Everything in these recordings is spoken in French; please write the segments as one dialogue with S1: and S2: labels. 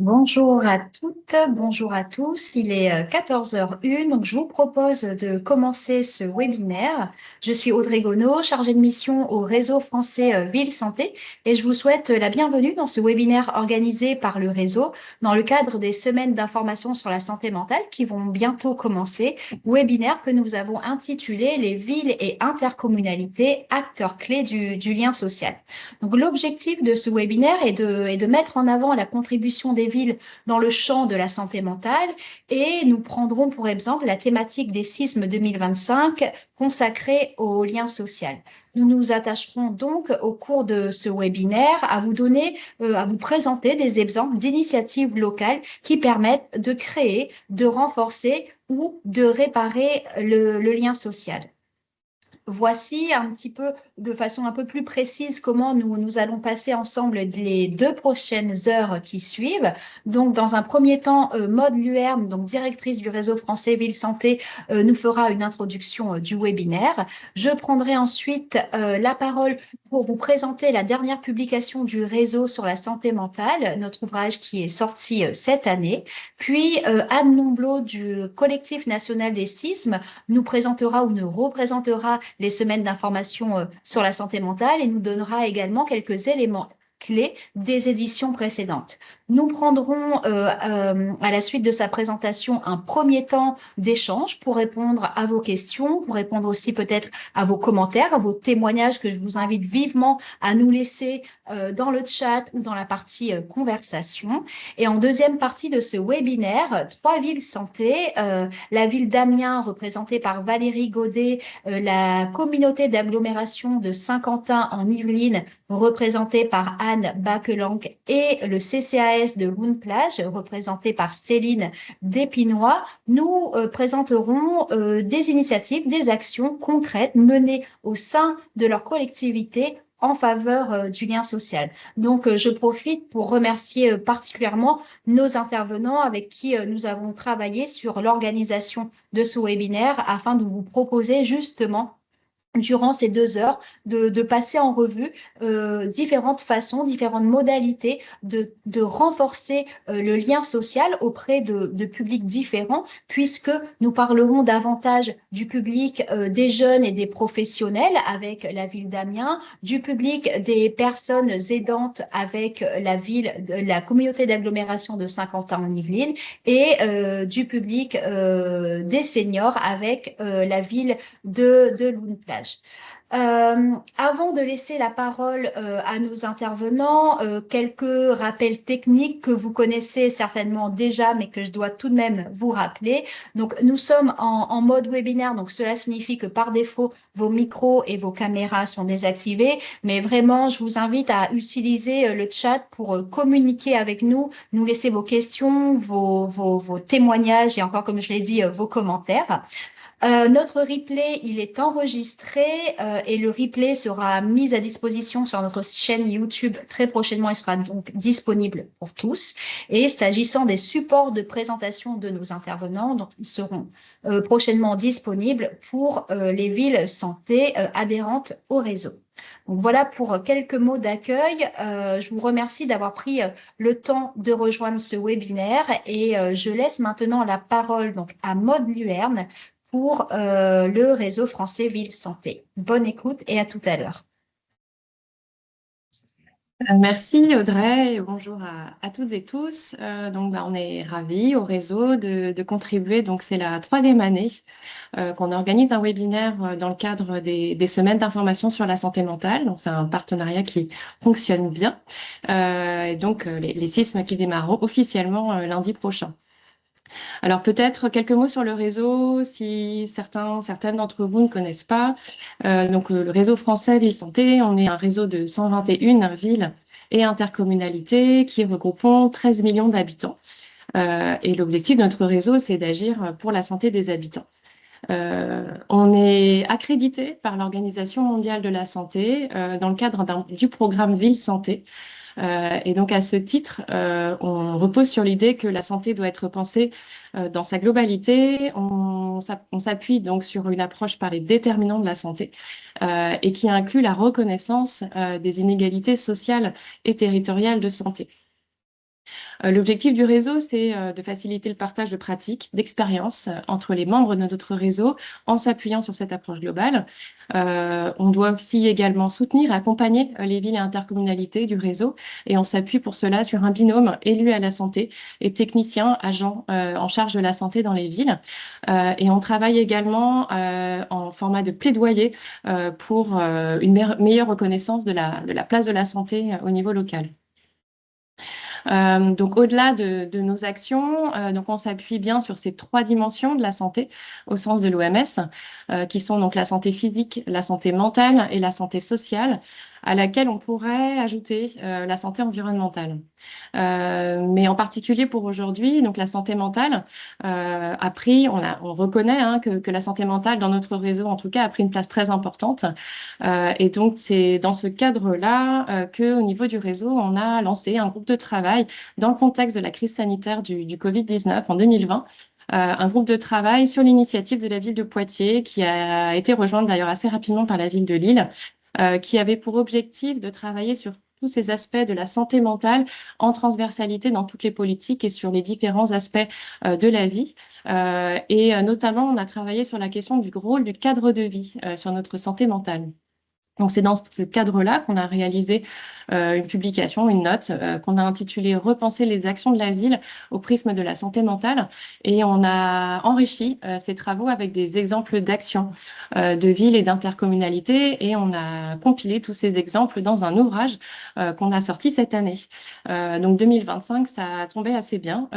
S1: Bonjour à toutes, bonjour à tous. Il est 14h01, donc je vous propose de commencer ce webinaire. Je suis Audrey Gonod, chargée de mission au réseau français Ville Santé et je vous souhaite la bienvenue dans ce webinaire organisé par le réseau dans le cadre des semaines d'information sur la santé mentale qui vont bientôt commencer. Webinaire que nous avons intitulé Les villes et intercommunalités, acteurs clés du lien social. Donc, l'objectif de ce webinaire est de mettre en avant la contribution des villes dans le champ de la santé mentale et nous prendrons pour exemple la thématique des sismes 2025 consacrée au lien social. Nous nous attacherons donc au cours de ce webinaire à vous donner, à vous présenter des exemples d'initiatives locales qui permettent de créer, de renforcer ou de réparer le lien social. Voici un petit peu, de façon un peu plus précise, comment nous allons passer ensemble les 2 prochaines heures qui suivent. Donc, dans un premier temps, Maude Luerne, donc directrice du réseau français Ville Santé, nous fera une introduction du webinaire. Je prendrai ensuite la parole pour vous présenter la dernière publication du réseau sur la santé mentale, notre ouvrage qui est sorti cette année. Puis, Anne Nomblot du collectif national des sismes nous présentera ou nous représentera les semaines d'information sur la santé mentale et nous donnera également quelques éléments clés des éditions précédentes. Nous prendrons à la suite de sa présentation un premier temps d'échange pour répondre à vos questions, pour répondre aussi peut-être à vos commentaires, à vos témoignages que je vous invite vivement à nous laisser dans le chat ou dans la partie conversation. Et en deuxième partie de ce webinaire, 3 villes santé, la ville d'Amiens représentée par Valérie Godet, la communauté d'agglomération de Saint-Quentin en Yvelines représentée par Anne Bakelanck et le CCAS de Loun-Plage représenté par Céline Despinois, nous présenterons des initiatives, des actions concrètes menées au sein de leur collectivité en faveur du lien social. Donc, je profite pour remercier particulièrement nos intervenants avec qui nous avons travaillé sur l'organisation de ce webinaire afin de vous proposer justement durant ces 2 heures, de passer en revue différentes façons, différentes modalités de renforcer le lien social auprès de publics différents, puisque nous parlerons davantage du public des jeunes et des professionnels avec la ville d'Amiens, du public des personnes aidantes avec la communauté d'agglomération de Saint-Quentin-en-Yvelines et du public des seniors avec la ville de Loun-Plage. Avant de laisser la parole à nos intervenants, quelques rappels techniques que vous connaissez certainement déjà, mais que je dois tout de même vous rappeler. Donc, nous sommes en mode webinaire, donc cela signifie que par défaut, vos micros et vos caméras sont désactivés, mais vraiment, je vous invite à utiliser le chat pour communiquer avec nous, nous laisser vos questions, vos témoignages et encore, comme je l'ai dit, vos commentaires. Notre replay, il est enregistré et le replay sera mis à disposition sur notre chaîne YouTube très prochainement. Il sera donc disponible pour tous. Et s'agissant des supports de présentation de nos intervenants, donc ils seront prochainement disponibles pour les villes santé adhérentes au réseau. Donc voilà pour quelques mots d'accueil. Je vous remercie d'avoir pris le temps de rejoindre ce webinaire et je laisse maintenant la parole donc à Maude Luerne pour le réseau français Ville Santé. Bonne écoute et à tout à l'heure.
S2: Merci Audrey, et bonjour à toutes et tous. On est ravis au réseau de contribuer. Donc c'est la 3e année qu'on organise un webinaire dans le cadre des semaines d'information sur la santé mentale. Donc c'est un partenariat qui fonctionne bien. Les sismes qui démarreront officiellement lundi prochain. Alors peut-être quelques mots sur le réseau, si certaines d'entre vous ne connaissent pas. Le réseau français Ville Santé, on est un réseau de 121 villes et intercommunalités qui regroupent 13 millions d'habitants. Et l'objectif de notre réseau, c'est d'agir pour la santé des habitants. On est accrédité par l'Organisation mondiale de la santé dans le cadre du programme Ville Santé. Et donc, à ce titre, on repose sur l'idée que la santé doit être pensée dans sa globalité. On s'appuie donc sur une approche par les déterminants de la santé et qui inclut la reconnaissance des inégalités sociales et territoriales de santé. L'objectif du réseau, c'est de faciliter le partage de pratiques, d'expériences entre les membres de notre réseau en s'appuyant sur cette approche globale. On doit aussi également soutenir et accompagner les villes et intercommunalités du réseau et on s'appuie pour cela sur un binôme élu à la santé et technicien agent en charge de la santé dans les villes. Et on travaille également en format de plaidoyer pour une meilleure reconnaissance de la place de la santé au niveau local. Donc, au-delà de nos actions, donc on s'appuie bien sur ces trois dimensions de la santé au sens de l'OMS, qui sont donc la santé physique, la santé mentale et la santé sociale, à laquelle on pourrait ajouter la santé environnementale. Mais en particulier pour aujourd'hui, donc la santé mentale a pris, on reconnaît hein, que la santé mentale dans notre réseau, en tout cas, a pris une place très importante. Et donc, c'est dans ce cadre-là qu'au niveau du réseau, on a lancé un groupe de travail dans le contexte de la crise sanitaire du Covid-19 en 2020. Un groupe de travail sur l'initiative de la ville de Poitiers, qui a été rejointe d'ailleurs assez rapidement par la ville de Lille, qui avait pour objectif de travailler sur tous ces aspects de la santé mentale en transversalité dans toutes les politiques et sur les différents aspects de la vie. Et notamment, on a travaillé sur la question du rôle du cadre de vie sur notre santé mentale. Donc, c'est dans ce cadre-là qu'on a réalisé une publication, une note qu'on a intitulée Repenser les actions de la ville au prisme de la santé mentale. Et on a enrichi ces travaux avec des exemples d'actions de villes et d'intercommunalités. Et on a compilé tous ces exemples dans un ouvrage qu'on a sorti cette année. Donc, 2025, ça a tombé assez bien.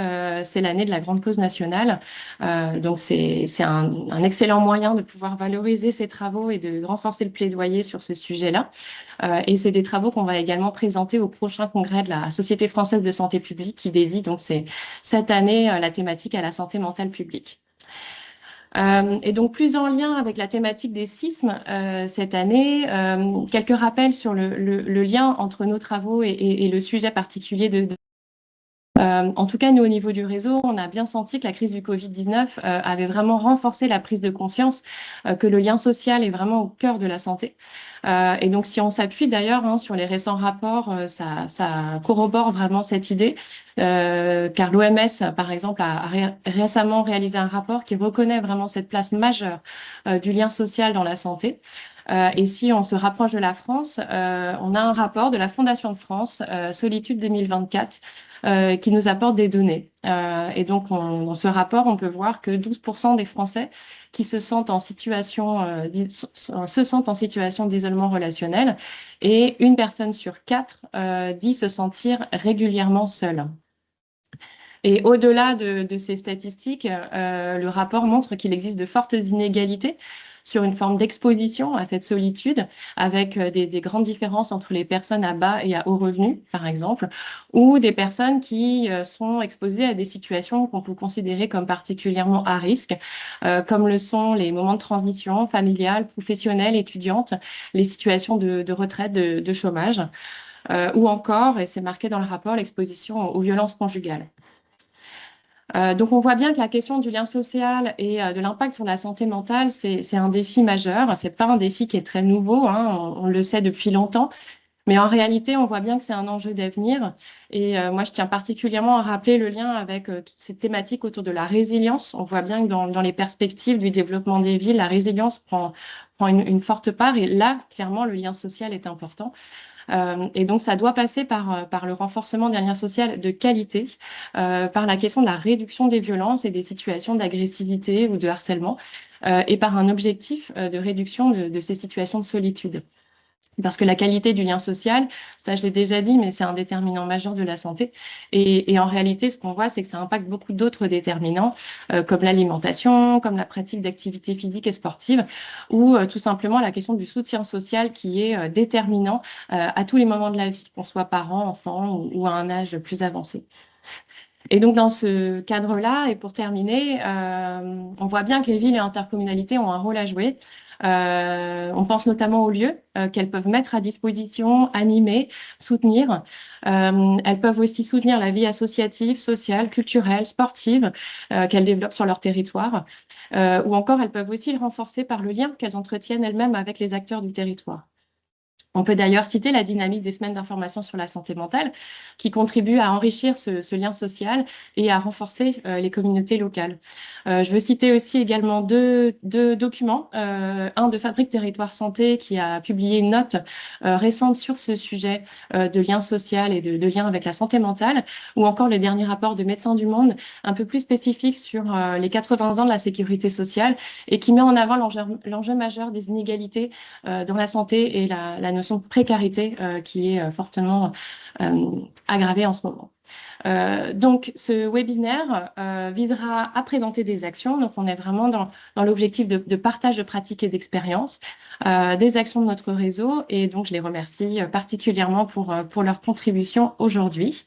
S2: C'est l'année de la grande cause nationale. Donc, c'est un excellent moyen de pouvoir valoriser ces travaux et de renforcer le plaidoyer sur ce sujet-là. Et c'est des travaux qu'on va également présenter au prochain congrès de la Société française de santé publique qui dédie donc cette année la thématique à la santé mentale publique. Et donc, plus en lien avec la thématique des sismes cette année, quelques rappels sur le lien entre nos travaux et le sujet particulier en tout cas, nous, au niveau du réseau, on a bien senti que la crise du Covid-19 avait vraiment renforcé la prise de conscience que le lien social est vraiment au cœur de la santé. Et donc, si on s'appuie d'ailleurs hein, sur les récents rapports, ça corrobore vraiment cette idée, car l'OMS, par exemple, a récemment réalisé un rapport qui reconnaît vraiment cette place majeure du lien social dans la santé. Et si on se rapproche de la France, on a un rapport de la Fondation de France, Solitude 2024, qui nous apporte des données. Et donc, dans ce rapport, on peut voir que 12% des Français qui se sentent en situation, se sentent en situation d'isolement relationnel et une personne sur quatre dit se sentir régulièrement seule. Et au-delà de ces statistiques, le rapport montre qu'il existe de fortes inégalités sur une forme d'exposition à cette solitude, avec des grandes différences entre les personnes à bas et à haut revenu, par exemple, ou des personnes qui sont exposées à des situations qu'on peut considérer comme particulièrement à risque, comme le sont les moments de transition familiale, professionnelle, étudiante, les situations de retraite, de chômage, ou encore, et c'est marqué dans le rapport, l'exposition aux violences conjugales. Donc, on voit bien que la question du lien social et de l'impact sur la santé mentale, c'est un défi majeur. C'est pas un défi qui est très nouveau, hein, on le sait depuis longtemps. Mais en réalité, on voit bien que c'est un enjeu d'avenir. Et moi, je tiens particulièrement à rappeler le lien avec toutes ces thématiques autour de la résilience. On voit bien que dans les perspectives du développement des villes, la résilience prend une forte part. Et là, clairement, le lien social est important. Et donc, ça doit passer par le renforcement d'un lien social de qualité, par la question de la réduction des violences et des situations d'agressivité ou de harcèlement, et par un objectif de réduction de ces situations de solitude. Parce que la qualité du lien social, ça je l'ai déjà dit, mais c'est un déterminant majeur de la santé. Et en réalité, ce qu'on voit, c'est que ça impacte beaucoup d'autres déterminants, comme l'alimentation, comme la pratique d'activités physiques et sportives, ou tout simplement la question du soutien social qui est déterminant à tous les moments de la vie, qu'on soit parent, enfant ou à un âge plus avancé. Et donc, dans ce cadre-là, et pour terminer, on voit bien que les villes et intercommunalités ont un rôle à jouer. On pense notamment aux lieux qu'elles peuvent mettre à disposition, animer, soutenir. Elles peuvent aussi soutenir la vie associative, sociale, culturelle, sportive qu'elles développent sur leur territoire. Ou encore, elles peuvent aussi le renforcer par le lien qu'elles entretiennent elles-mêmes avec les acteurs du territoire. On peut d'ailleurs citer la dynamique des semaines d'information sur la santé mentale qui contribue à enrichir ce lien social et à renforcer les communautés locales. Je veux citer aussi également deux documents. Un de Fabrique Territoire Santé qui a publié une note récente sur ce sujet de lien social et de lien avec la santé mentale, ou encore le dernier rapport de Médecins du Monde, un peu plus spécifique sur les 80 ans de la sécurité sociale et qui met en avant l'enjeu majeur des inégalités dans la santé et la notion de précarité qui est fortement aggravée en ce moment. Donc, ce webinaire visera à présenter des actions. Donc, on est vraiment dans l'objectif de partage de pratiques et d'expériences, des actions de notre réseau. Et donc, je les remercie particulièrement pour leur contribution aujourd'hui.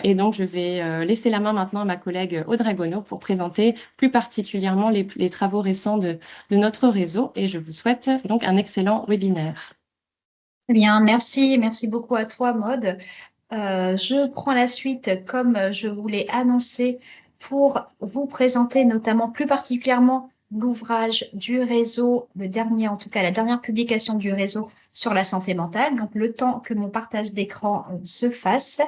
S2: Et donc, je vais laisser la main maintenant à ma collègue Audrey Gonod pour présenter plus particulièrement les travaux récents de notre réseau. Et je vous souhaite donc un excellent webinaire.
S1: Très bien, merci beaucoup à toi, Maude. Je prends la suite comme je vous l'ai annoncé pour vous présenter notamment plus particulièrement l'ouvrage du réseau, le dernier, en tout cas la dernière publication du réseau sur la santé mentale. Donc le temps que mon partage d'écran se fasse.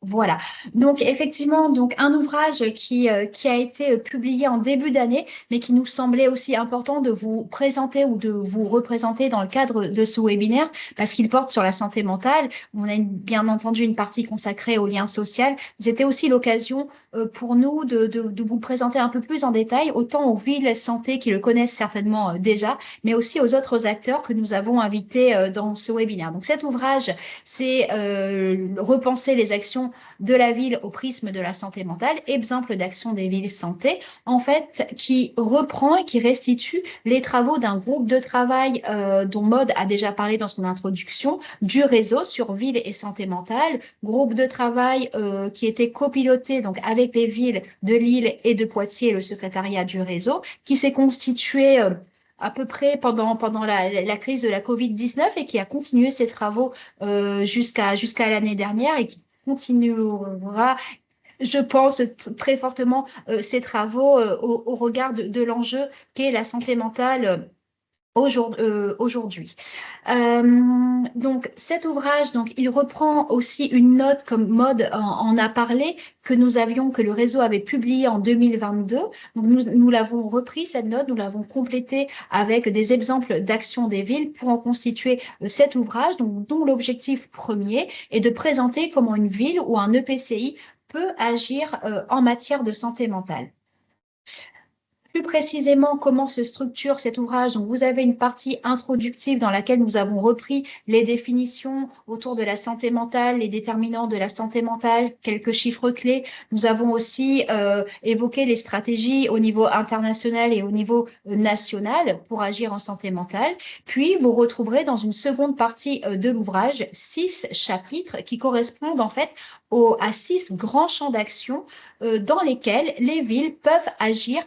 S1: Voilà. Donc effectivement, donc un ouvrage qui a été publié en début d'année, mais qui nous semblait aussi important de vous présenter ou de vous représenter dans le cadre de ce webinaire, parce qu'il porte sur la santé mentale. On a bien entendu une partie consacrée au lien social. C'était aussi l'occasion pour nous de vous présenter un peu plus en détail, autant aux villes santé qui le connaissent certainement déjà, mais aussi aux autres acteurs que nous avons invités dans ce webinaire. Donc cet ouvrage, c'est repenser les actions de la ville au prisme de la santé mentale, exemple d'action des villes santé, en fait, qui reprend et qui restitue les travaux d'un groupe de travail dont Maude a déjà parlé dans son introduction, du réseau sur ville et santé mentale, groupe de travail qui était copiloté donc avec les villes de Lille et de Poitiers, le secrétariat du réseau, qui s'est constitué à peu près pendant la crise de la Covid-19 et qui a continué ses travaux jusqu'à l'année dernière et qui continuera, je pense, très fortement ses travaux au regard de l'enjeu qu'est la santé mentale aujourd'hui. Donc cet ouvrage, donc il reprend aussi une note comme Maude en a parlé que le réseau avait publié en 2022. Donc nous l'avons repris cette note, nous l'avons complétée avec des exemples d'actions des villes pour en constituer cet ouvrage, donc dont l'objectif premier est de présenter comment une ville ou un EPCI peut agir en matière de santé mentale. Plus précisément, comment se structure cet ouvrage? Donc, vous avez une partie introductive dans laquelle nous avons repris les définitions autour de la santé mentale, les déterminants de la santé mentale, quelques chiffres clés. Nous avons aussi évoqué les stratégies au niveau international et au niveau national pour agir en santé mentale. Puis, vous retrouverez dans une seconde partie de l'ouvrage 6 chapitres qui correspondent en fait à 6 grands champs d'action dans lesquels les villes peuvent agir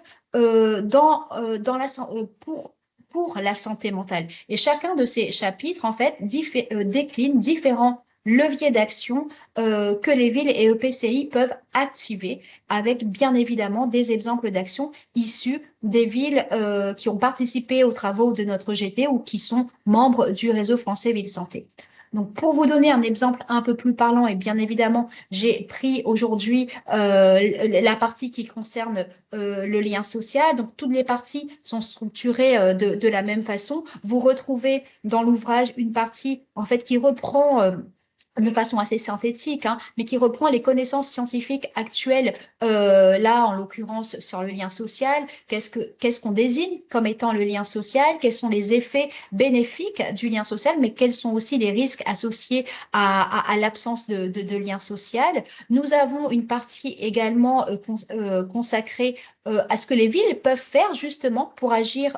S1: pour la santé mentale. Et chacun de ces chapitres, en fait, décline différents leviers d'action que les villes et EPCI peuvent activer avec bien évidemment des exemples d'actions issus des villes qui ont participé aux travaux de notre GT ou qui sont membres du réseau français Ville Santé. Donc, pour vous donner un exemple un peu plus parlant, et bien évidemment, j'ai pris aujourd'hui la partie qui concerne le lien social. Donc, toutes les parties sont structurées de la même façon. Vous retrouvez dans l'ouvrage une partie, en fait, qui reprend de façon assez synthétique, mais qui reprend les connaissances scientifiques actuelles, là, en l'occurrence, sur le lien social. Qu'est-ce qu'on désigne comme étant le lien social? Quels sont les effets bénéfiques du lien social, mais quels sont aussi les risques associés à l'absence de lien social? Nous avons une partie également consacrée à ce que les villes peuvent faire justement pour agir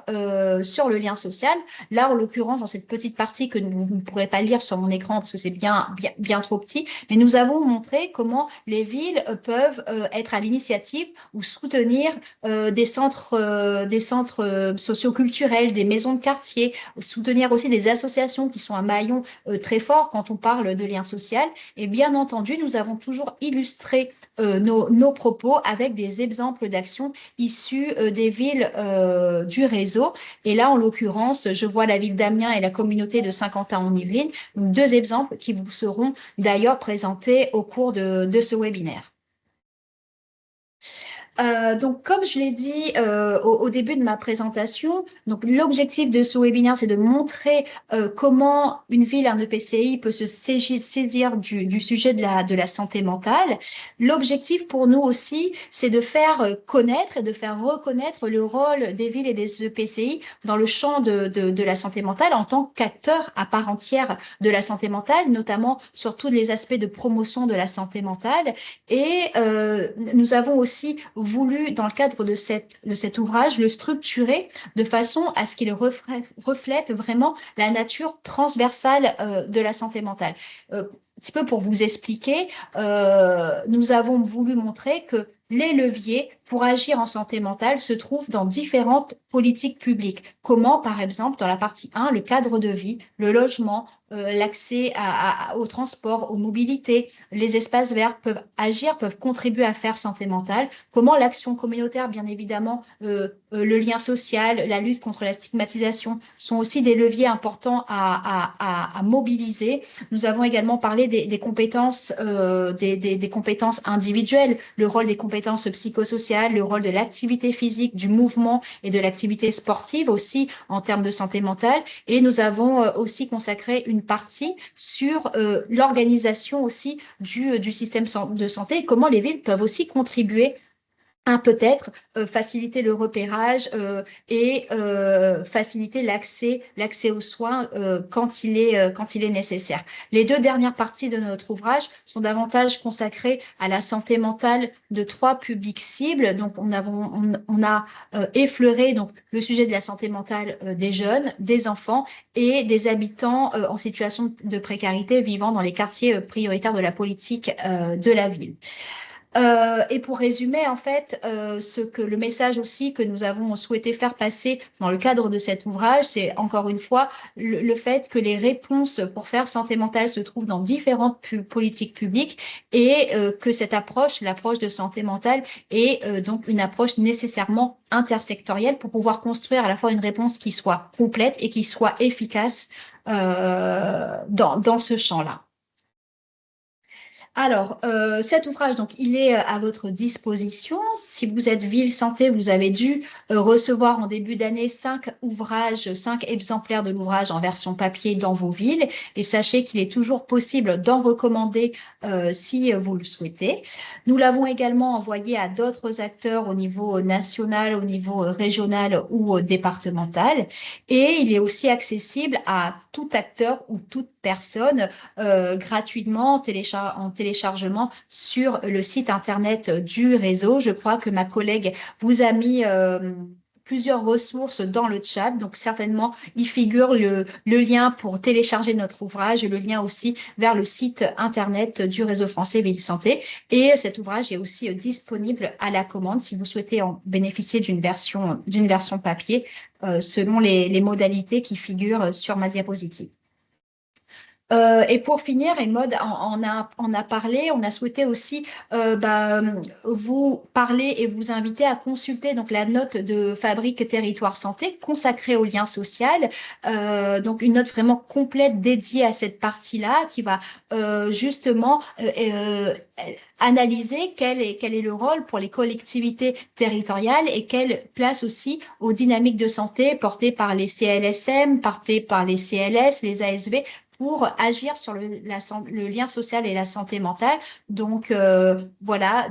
S1: sur le lien social. Là, en l'occurrence, dans cette petite partie que vous ne pourrez pas lire sur mon écran parce que c'est bien bien trop petit, mais nous avons montré comment les villes peuvent être à l'initiative ou soutenir des centres socioculturels, des maisons de quartier, soutenir aussi des associations qui sont un maillon très fort quand on parle de lien social. Et bien entendu, nous avons toujours illustré nos propos avec des exemples d'actions issus des villes du réseau. Et là, en l'occurrence, je vois la ville d'Amiens et la communauté de Saint-Quentin en Yvelines, deux exemples qui vous seront d'ailleurs présentés au cours de ce webinaire. Donc, comme je l'ai dit au début de ma présentation, donc l'objectif de ce webinaire, c'est de montrer comment une ville, un EPCI peut se saisir du sujet de la santé mentale. L'objectif pour nous aussi, c'est de faire connaître et de faire reconnaître le rôle des villes et des EPCI dans le champ de la santé mentale en tant qu'acteurs à part entière de la santé mentale, notamment sur tous les aspects de promotion de la santé mentale. Et nous avons aussi voulu, dans le cadre de cet ouvrage, le structurer de façon à ce qu'il reflète vraiment la nature transversale de la santé mentale. Un petit peu pour vous expliquer, nous avons voulu montrer que les leviers pour agir en santé mentale se trouvent dans différentes politiques publiques. Comment, par exemple, dans la partie 1, le cadre de vie, le logement, l'accès au transport, aux mobilités, les espaces verts peuvent agir, peuvent contribuer à faire santé mentale. Comment l'action communautaire, bien évidemment, le lien social, la lutte contre la stigmatisation sont aussi des leviers importants à mobiliser. Nous avons également parlé des compétences, des compétences individuelles, le rôle des compétences psychosociales, le rôle de l'activité physique, du mouvement et de l'activité sportive aussi en termes de santé mentale. Et nous avons aussi consacré une partie sur l'organisation aussi du système de santé et comment les villes peuvent aussi contribuer à peut-être faciliter le repérage et faciliter l'accès aux soins quand il est nécessaire. Les deux dernières parties de notre ouvrage sont davantage consacrées à la santé mentale de trois publics cibles. Donc, on a effleuré donc le sujet de la santé mentale des jeunes, des enfants et des habitants en situation de précarité vivant dans les quartiers prioritaires de la politique de la ville. Et pour résumer, en fait, le message aussi que nous avons souhaité faire passer dans le cadre de cet ouvrage, c'est encore une fois le fait que les réponses pour faire santé mentale se trouvent dans différentes politiques publiques et que cette approche, l'approche de santé mentale, est donc une approche nécessairement intersectorielle pour pouvoir construire à la fois une réponse qui soit complète et qui soit efficace dans ce champ-là. Alors, cet ouvrage, donc, il est à votre disposition. Si vous êtes Ville Santé, vous avez dû recevoir en début d'année 5 exemplaires de l'ouvrage en version papier dans vos villes. Et sachez qu'il est toujours possible d'en recommander si vous le souhaitez. Nous l'avons également envoyé à d'autres acteurs au niveau national, au niveau régional ou départemental. Et il est aussi accessible à tout acteur ou toute personne gratuitement en téléchargement sur le site internet du réseau. Je crois que ma collègue vous a mis plusieurs ressources dans le chat. Donc, certainement, il figure le lien pour télécharger notre ouvrage et le lien aussi vers le site internet du réseau français Ville Santé. Et cet ouvrage est aussi disponible à la commande si vous souhaitez en bénéficier d'une version papier selon les modalités qui figurent sur ma diapositive. Et pour finir, et Maud en a parlé, on a souhaité aussi vous parler et vous inviter à consulter donc la note de Fabrique Territoire Santé consacrée au lien social. Donc une note vraiment complète dédiée à cette partie-là qui va justement analyser quel est le rôle pour les collectivités territoriales et quelle place aussi aux dynamiques de santé portées par les CLSM, portées par les CLS, les ASV, pour agir sur le lien social et la santé mentale. Donc, voilà,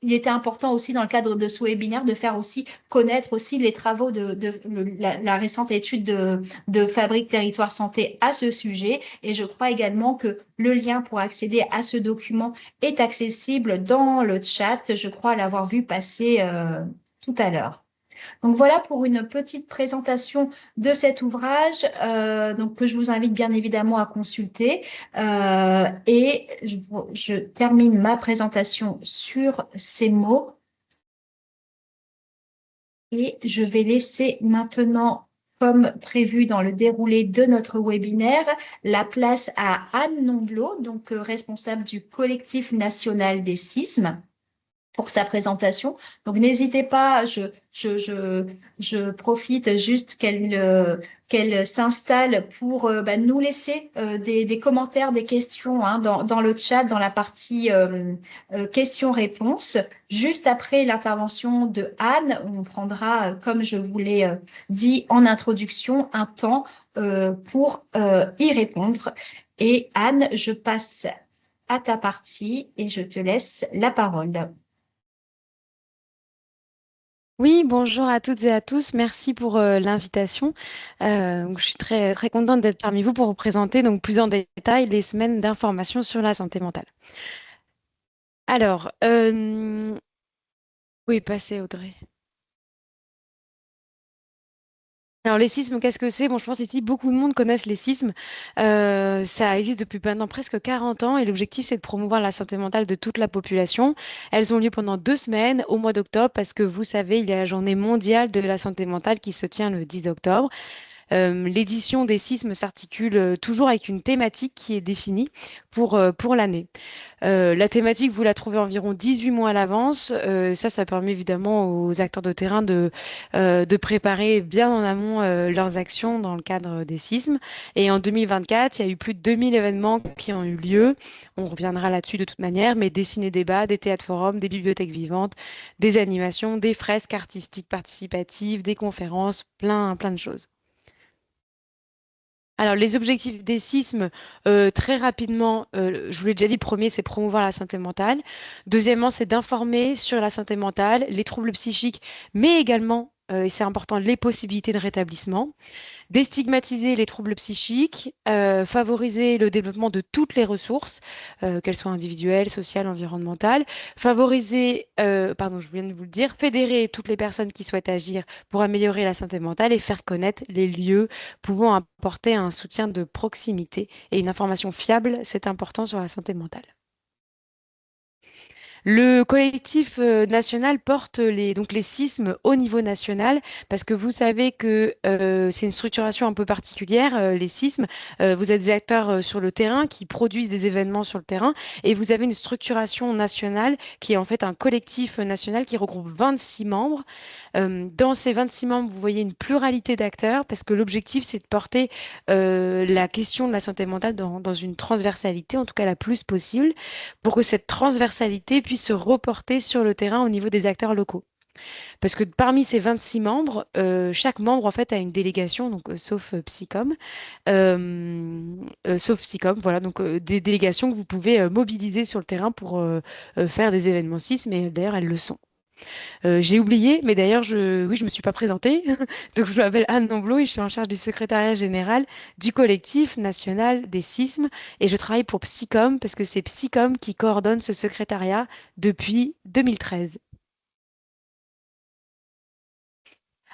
S1: il était important aussi dans le cadre de ce webinaire de faire aussi connaître aussi les travaux de la récente étude de Fabrique Territoire Santé à ce sujet. Et je crois également que le lien pour accéder à ce document est accessible dans le chat. Je crois l'avoir vu passer tout à l'heure. Donc voilà pour une petite présentation de cet ouvrage, donc que je vous invite bien évidemment à consulter. Et je termine ma présentation sur ces mots et je vais laisser maintenant, comme prévu dans le déroulé de notre webinaire, la place à Anne Nomblot, donc responsable du collectif national des sismes, pour sa présentation. Donc, n'hésitez pas, je profite juste qu'elle s'installe pour nous laisser des commentaires, des questions hein, dans le chat, dans la partie questions-réponses. Juste après l'intervention de Anne, on prendra, comme je vous l'ai dit en introduction, un temps pour y répondre. Et Anne, je passe à ta partie et je te laisse la parole.
S3: Oui, bonjour à toutes et à tous. Merci pour l'invitation. Donc, je suis très, très contente d'être parmi vous pour vous présenter donc, plus en détail les semaines d'information sur la santé mentale. Alors, oui, passez Audrey. Alors, les sismes, qu'est-ce que c'est? Bon, je pense ici, beaucoup de monde connaissent les sismes. Ça existe depuis maintenant presque 40 ans et l'objectif, c'est de promouvoir la santé mentale de toute la population. Elles ont lieu pendant 2 semaines au mois d'octobre parce que vous savez, il y a la journée mondiale de la santé mentale qui se tient le 10 octobre. L'édition des sismes s'articule toujours avec une thématique qui est définie pour l'année. La thématique, vous la trouvez environ 18 mois à l'avance. Ça permet évidemment aux acteurs de terrain de préparer bien en amont leurs actions dans le cadre des sismes. Et en 2024, il y a eu plus de 2000 événements qui ont eu lieu. On reviendra là-dessus de toute manière, mais des ciné-débats, des théâtres-forums, des bibliothèques vivantes, des animations, des fresques artistiques participatives, des conférences, plein de choses. Alors, les objectifs des sismes, très rapidement, je vous l'ai déjà dit, le premier, c'est promouvoir la santé mentale. Deuxièmement, c'est d'informer sur la santé mentale, les troubles psychiques, mais également, et c'est important, les possibilités de rétablissement. Déstigmatiser les troubles psychiques, favoriser le développement de toutes les ressources, qu'elles soient individuelles, sociales, environnementales, favoriser, pardon, je viens de vous le dire, fédérer toutes les personnes qui souhaitent agir pour améliorer la santé mentale et faire connaître les lieux pouvant apporter un soutien de proximité et une information fiable, c'est important sur la santé mentale. Le collectif national porte donc les sismes au niveau national parce que vous savez que c'est une structuration un peu particulière, les sismes. Vous êtes des acteurs sur le terrain qui produisent des événements sur le terrain et vous avez une structuration nationale qui est en fait un collectif national qui regroupe 26 membres. Dans ces 26 membres, vous voyez une pluralité d'acteurs parce que l'objectif, c'est de porter la question de la santé mentale dans une transversalité, en tout cas la plus possible, pour que cette transversalité puisse se reporter sur le terrain au niveau des acteurs locaux. Parce que parmi ces 26 membres, chaque membre en fait a une délégation, donc sauf Psycom, voilà, donc des délégations que vous pouvez mobiliser sur le terrain pour faire des événements sismes, mais d'ailleurs elles le sont. J'ai oublié, mais d'ailleurs, oui, je me suis pas présentée. Donc, je m'appelle Anne Nomblot et je suis en charge du secrétariat général du collectif national des sismes. Et je travaille pour Psycom parce que c'est Psycom qui coordonne ce secrétariat depuis 2013.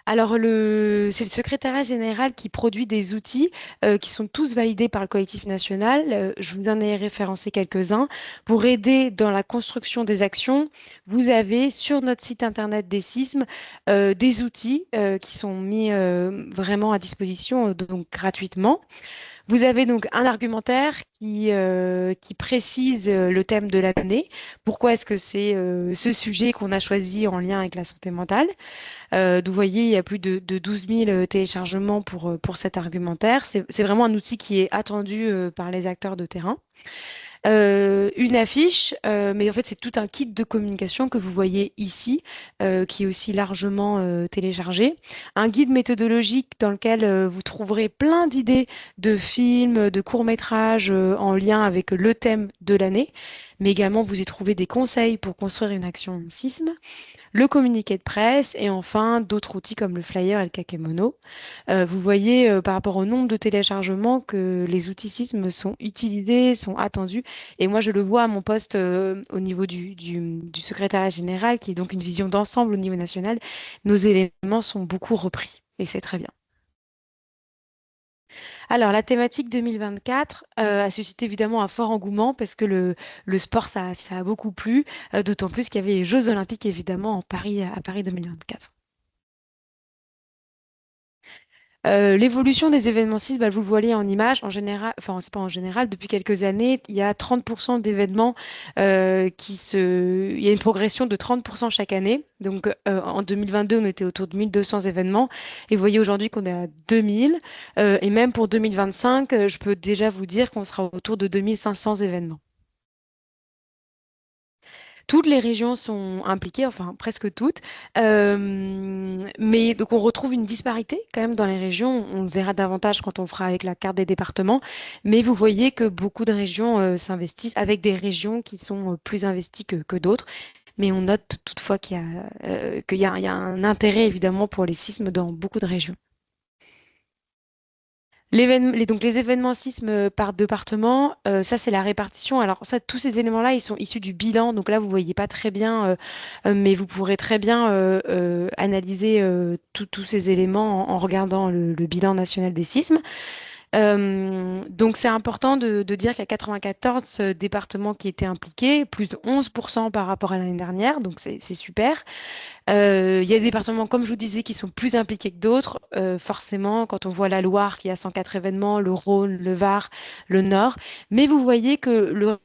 S3: Alors, c'est le secrétariat général qui produit des outils qui sont tous validés par le collectif national. Je vous en ai référencé quelques-uns. Pour aider dans la construction des actions, vous avez sur notre site internet des sismes des outils qui sont mis vraiment à disposition donc gratuitement. Vous avez donc un argumentaire qui précise le thème de l'année. Pourquoi est-ce que c'est ce sujet qu'on a choisi en lien avec la santé mentale? Vous voyez, il y a plus de 12 000 téléchargements pour cet argumentaire. C'est vraiment un outil qui est attendu par les acteurs de terrain. Une affiche, mais en fait, c'est tout un kit de communication que vous voyez ici, qui est aussi largement téléchargé. Un guide méthodologique dans lequel vous trouverez plein d'idées de films, de courts-métrages en lien avec le thème de l'année. mais également vous y trouvez des conseils pour construire une action sisme, le communiqué de presse et enfin d'autres outils comme le flyer et le kakemono. Vous voyez par rapport au nombre de téléchargements que les outils sisme sont utilisés, sont attendus. Et moi, je le vois à mon poste au niveau du secrétariat général, qui est donc une vision d'ensemble au niveau national. Nos éléments sont beaucoup repris et c'est très bien. Alors, la thématique 2024 a suscité évidemment un fort engouement parce que le sport, ça a beaucoup plu, d'autant plus qu'il y avait les Jeux Olympiques évidemment à Paris 2024. L'évolution des événements CIS, bah, vous le voyez en image, en général, enfin, c'est pas en général, depuis quelques années, il y a 30% d'événements il y a une progression de 30% chaque année. Donc, en 2022, on était autour de 1200 événements. Et vous voyez aujourd'hui qu'on est à 2000. Et même pour 2025, je peux déjà vous dire qu'on sera autour de 2500 événements. Toutes les régions sont impliquées, enfin presque toutes. Mais donc on retrouve une disparité quand même dans les régions. On le verra davantage quand on fera avec la carte des départements. Mais vous voyez que beaucoup de régions s'investissent avec des régions qui sont plus investies que d'autres. Mais on note toutefois qu'il y a un intérêt évidemment pour les sismes dans beaucoup de régions. Donc les événements sismes par département, ça c'est la répartition. Alors ça, tous ces éléments-là, ils sont issus du bilan. Donc là, vous voyez pas très bien, mais vous pourrez très bien analyser tous ces éléments en regardant le bilan national des sismes. Donc c'est important de dire qu'il y a 94 départements qui étaient impliqués, plus de 11% par rapport à l'année dernière. Donc c'est super. Il y a des départements, comme je vous disais, qui sont plus impliqués que d'autres. Forcément, quand on voit la Loire qui a 104 événements, le Rhône, le Var, le Nord. Mais vous voyez que le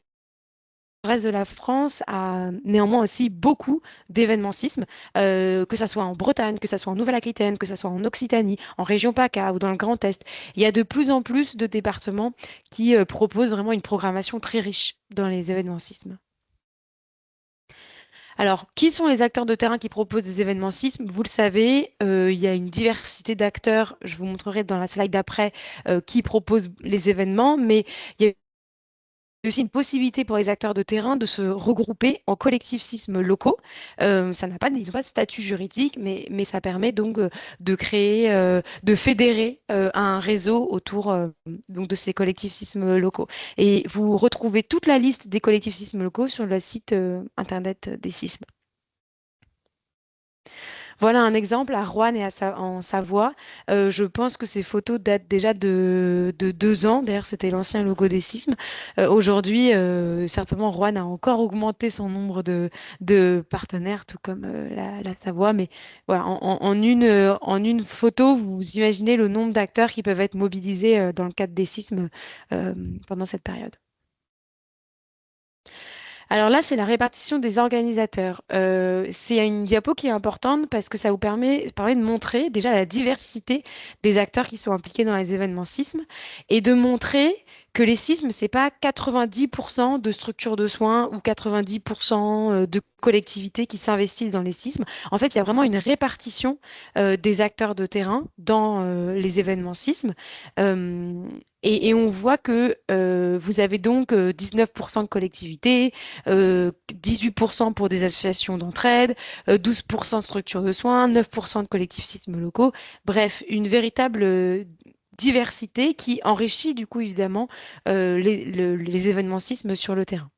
S3: reste de la France a néanmoins aussi beaucoup d'événements sismes, que ce soit en Bretagne, que ce soit en Nouvelle-Aquitaine, que ce soit en Occitanie, en région PACA ou dans le Grand Est. Il y a de plus en plus de départements qui proposent vraiment une programmation très riche dans les événements sismes. Alors, qui sont les acteurs de terrain qui proposent des événements sismes? Vous le savez, il y a une diversité d'acteurs, je vous montrerai dans la slide d'après, qui proposent les événements, mais il y a aussi une possibilité pour les acteurs de terrain de se regrouper en collectifs sismes locaux. Ils n'ont pas de statut juridique, mais ça permet donc de créer, de fédérer un réseau autour donc de ces collectifs sismes locaux. Et vous retrouvez toute la liste des collectifs sismes locaux sur le site internet des sismes. Voilà un exemple à Roanne et en Savoie. Je pense que ces photos datent déjà de 2 ans. D'ailleurs, c'était l'ancien logo des sismes. Aujourd'hui, certainement, Roanne a encore augmenté son nombre de partenaires, tout comme la Savoie. Mais voilà, en une photo, vous imaginez le nombre d'acteurs qui peuvent être mobilisés dans le cadre des sismes pendant cette période. Alors là, c'est la répartition des organisateurs. C'est une diapo qui est importante parce que ça vous permet de montrer déjà la diversité des acteurs qui sont impliqués dans les événements sismes et de montrer que les sismes, c'est pas 90% de structures de soins ou 90% de collectivités qui s'investissent dans les sismes. En fait, il y a vraiment une répartition des acteurs de terrain dans les événements sismes. Euh, et on voit que vous avez donc 19% de collectivités, 18% pour des associations d'entraide, 12% de structures de soins, 9% de collectifs sismes locaux. Bref, une véritable diversité qui enrichit du coup évidemment les événements sismes sur le terrain.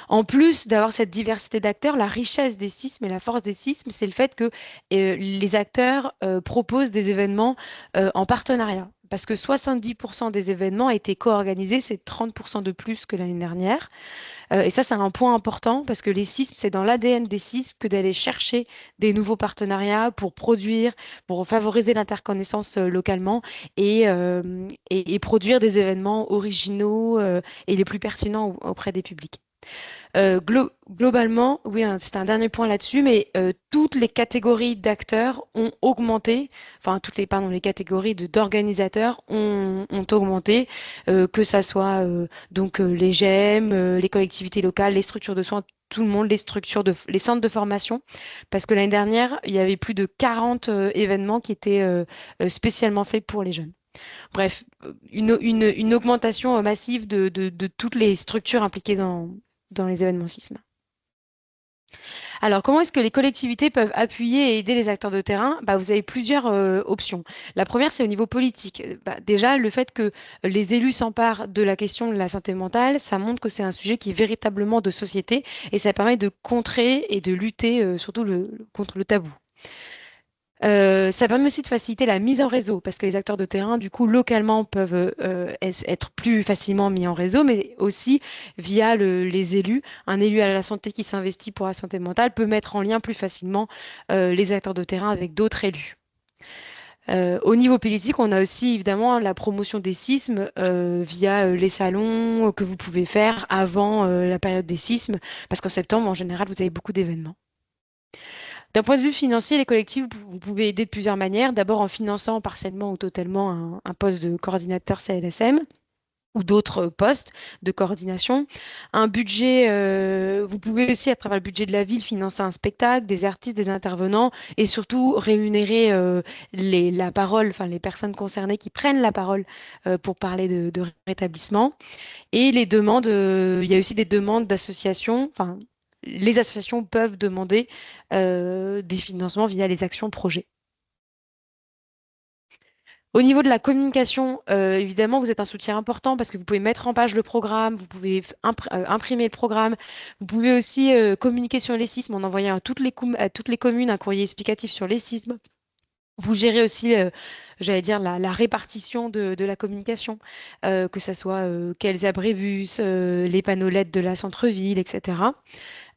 S3: En plus d'avoir cette diversité d'acteurs, la richesse des sismes et la force des sismes, c'est le fait que les acteurs proposent des événements en partenariat. Parce que 70% des événements étaient co-organisés, c'est 30% de plus que l'année dernière. Et ça, c'est un point important parce que les sismes, c'est dans l'ADN des sismes que d'aller chercher des nouveaux partenariats pour produire, pour favoriser l'interconnaissance localement et produire des événements originaux et les plus pertinents auprès des publics. Globalement, oui, hein, c'est un dernier point là-dessus, mais toutes les catégories d'acteurs ont augmenté, enfin pardon, les catégories d'organisateurs ont augmenté, que ça soit donc les GEM, les collectivités locales, les structures de soins, tout le monde, les centres de formation, parce que l'année dernière, il y avait plus de 40 événements qui étaient spécialement faits pour les jeunes. Bref, une augmentation massive de toutes les structures impliquées dans les événements sismes. Alors, comment est-ce que les collectivités peuvent appuyer et aider les acteurs de terrain? Vous avez plusieurs options. La première, c'est au niveau politique. Déjà, le fait que les élus s'emparent de la question de la santé mentale, ça montre que c'est un sujet qui est véritablement de société et ça permet de contrer et de lutter surtout contre le tabou. Ça permet aussi de faciliter la mise en réseau parce que les acteurs de terrain, du coup, localement, peuvent être plus facilement mis en réseau, mais aussi via les élus. Un élu à la santé qui s'investit pour la santé mentale peut mettre en lien plus facilement les acteurs de terrain avec d'autres élus. Au niveau politique, on a aussi évidemment la promotion des sismes via les salons que vous pouvez faire avant la période des sismes, parce qu'en septembre, en général, vous avez beaucoup d'événements. D'un point de vue financier, les collectifs, vous pouvez aider de plusieurs manières. D'abord en finançant partiellement ou totalement un poste de coordinateur CLSM ou d'autres postes de coordination. Un budget, vous pouvez aussi, à travers le budget de la ville, financer un spectacle, des artistes, des intervenants et surtout rémunérer la parole, enfin les personnes concernées qui prennent la parole pour parler de rétablissement. Et les demandes, il y a aussi des demandes d'associations, enfin, les associations peuvent demander des financements via les actions projets. Au niveau de la communication, évidemment, vous êtes un soutien important parce que vous pouvez mettre en page le programme, vous pouvez imprimer le programme, vous pouvez aussi communiquer sur les sismes en envoyant à toutes les communes un courrier explicatif sur les sismes. Vous gérez aussi, j'allais dire, la répartition de la communication, que ce soit quels abribus, les panneaux LED de la centre-ville, etc.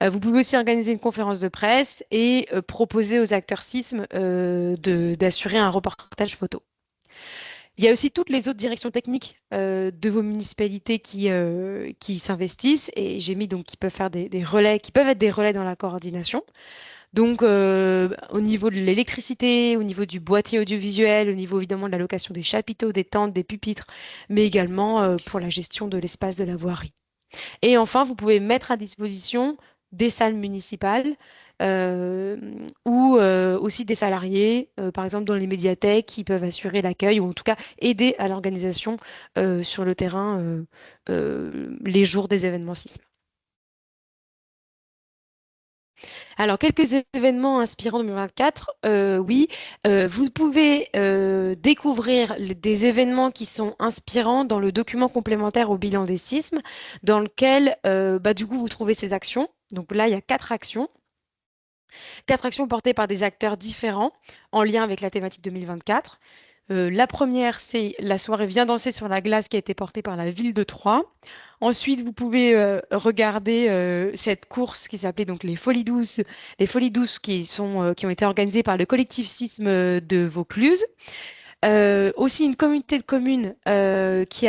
S3: Vous pouvez aussi organiser une conférence de presse et proposer aux acteurs sismes d'assurer un reportage photo. Il y a aussi toutes les autres directions techniques de vos municipalités qui s'investissent et j'ai mis donc qui peuvent faire des relais, qui peuvent être des relais dans la coordination. Donc, au niveau de l'électricité, au niveau du boîtier audiovisuel, au niveau évidemment de la location des chapiteaux, des tentes, des pupitres, mais également pour la gestion de l'espace de la voirie. Et enfin, vous pouvez mettre à disposition des salles municipales euh, ou aussi des salariés, par exemple dans les médiathèques, qui peuvent assurer l'accueil ou en tout cas aider à l'organisation sur le terrain les jours des événements sismiques. Alors, quelques événements inspirants 2024, oui. Vous pouvez découvrir des événements qui sont inspirants dans le document complémentaire au bilan des sismes, dans lequel, du coup, vous trouvez ces actions. Donc là, il y a 4 actions. 4 actions portées par des acteurs différents en lien avec la thématique 2024. La première, c'est la soirée Viens danser sur la glace qui a été portée par la ville de Troyes. Ensuite, vous pouvez regarder cette course qui s'appelait donc les Folies douces qui ont été organisées par le collectif Sisme de Vaucluse. Aussi une communauté de communes qui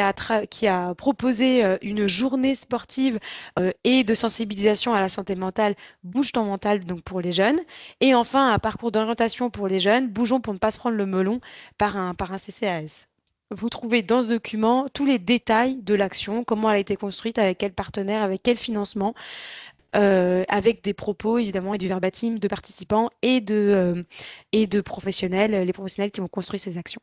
S3: a proposé une journée sportive et de sensibilisation à la santé mentale, Bouge ton mental, donc pour les jeunes. Et enfin, un parcours d'orientation pour les jeunes, Bougeons pour ne pas se prendre le melon par un CCAS. Vous trouvez dans ce document tous les détails de l'action, comment elle a été construite, avec quel partenaire, avec quel financement, avec des propos évidemment et du verbatim de participants et de professionnels, les professionnels qui ont construit ces actions.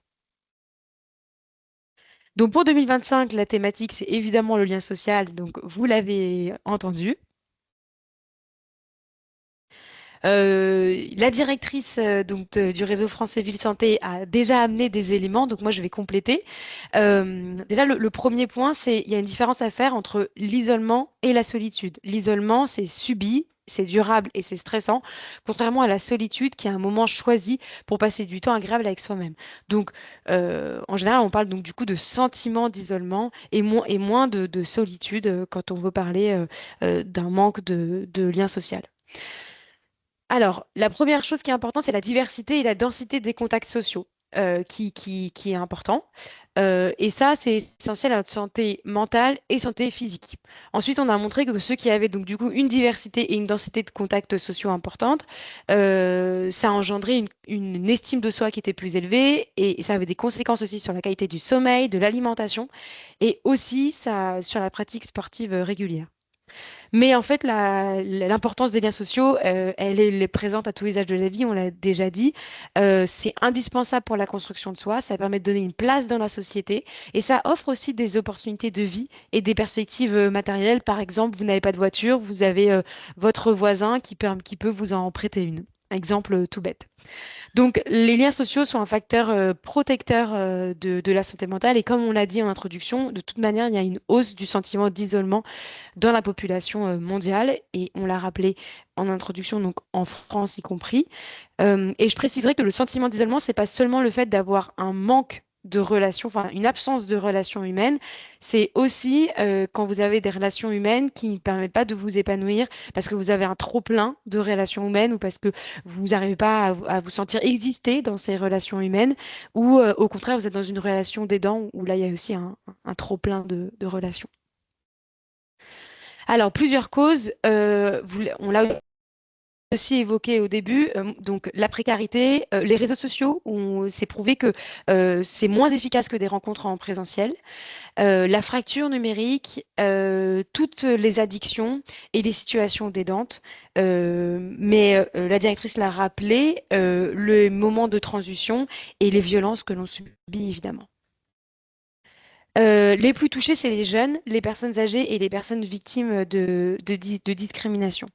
S3: Donc pour 2025, la thématique, c'est évidemment le lien social, donc vous l'avez entendu. La directrice du réseau français Ville Santé a déjà amené des éléments, donc moi je vais compléter. Déjà, le premier point, c'est il y a une différence à faire entre l'isolement et la solitude. L'isolement, c'est subi, c'est durable et c'est stressant, contrairement à la solitude qui est un moment choisi pour passer du temps agréable avec soi-même. Donc, en général, on parle donc du coup de sentiment d'isolement et moins de solitude quand on veut parler d'un manque de lien social. Alors, la première chose qui est importante, c'est la diversité et la densité des contacts sociaux qui est important. Et ça, c'est essentiel à notre santé mentale et santé physique. Ensuite, on a montré que ceux qui avaient donc du coup une diversité et une densité de contacts sociaux importante, ça a engendré une estime de soi qui était plus élevée et ça avait des conséquences aussi sur la qualité du sommeil, de l'alimentation et aussi ça, sur la pratique sportive régulière. Mais en fait, l'importance des liens sociaux, elle est présente à tous les âges de la vie, on l'a déjà dit. C'est indispensable pour la construction de soi, ça permet de donner une place dans la société et ça offre aussi des opportunités de vie et des perspectives matérielles. Par exemple, vous n'avez pas de voiture, vous avez votre voisin qui peut vous en prêter une. Exemple tout bête. Donc, les liens sociaux sont un facteur protecteur de la santé mentale et comme on l'a dit en introduction, de toute manière, il y a une hausse du sentiment d'isolement dans la population mondiale, et on l'a rappelé en introduction, donc en France y compris. Et je préciserai que le sentiment d'isolement, c'est pas seulement le fait d'avoir un manque de relations, enfin une absence de relations humaines, c'est aussi quand vous avez des relations humaines qui ne permettent pas de vous épanouir parce que vous avez un trop-plein de relations humaines ou parce que vous n'arrivez pas à vous sentir exister dans ces relations humaines ou au contraire, vous êtes dans une relation d'aidant où là, il y a aussi un trop-plein de relations. Alors, plusieurs causes, on l'a aussi évoqué au début, donc la précarité, les réseaux sociaux, où c'est prouvé que c'est moins efficace que des rencontres en présentiel, la fracture numérique, toutes les addictions et les situations d'aidantes. Mais la directrice l'a rappelé, le moment de transition et les violences que l'on subit, évidemment. Les plus touchés, c'est les jeunes, les personnes âgées et les personnes victimes de discrimination.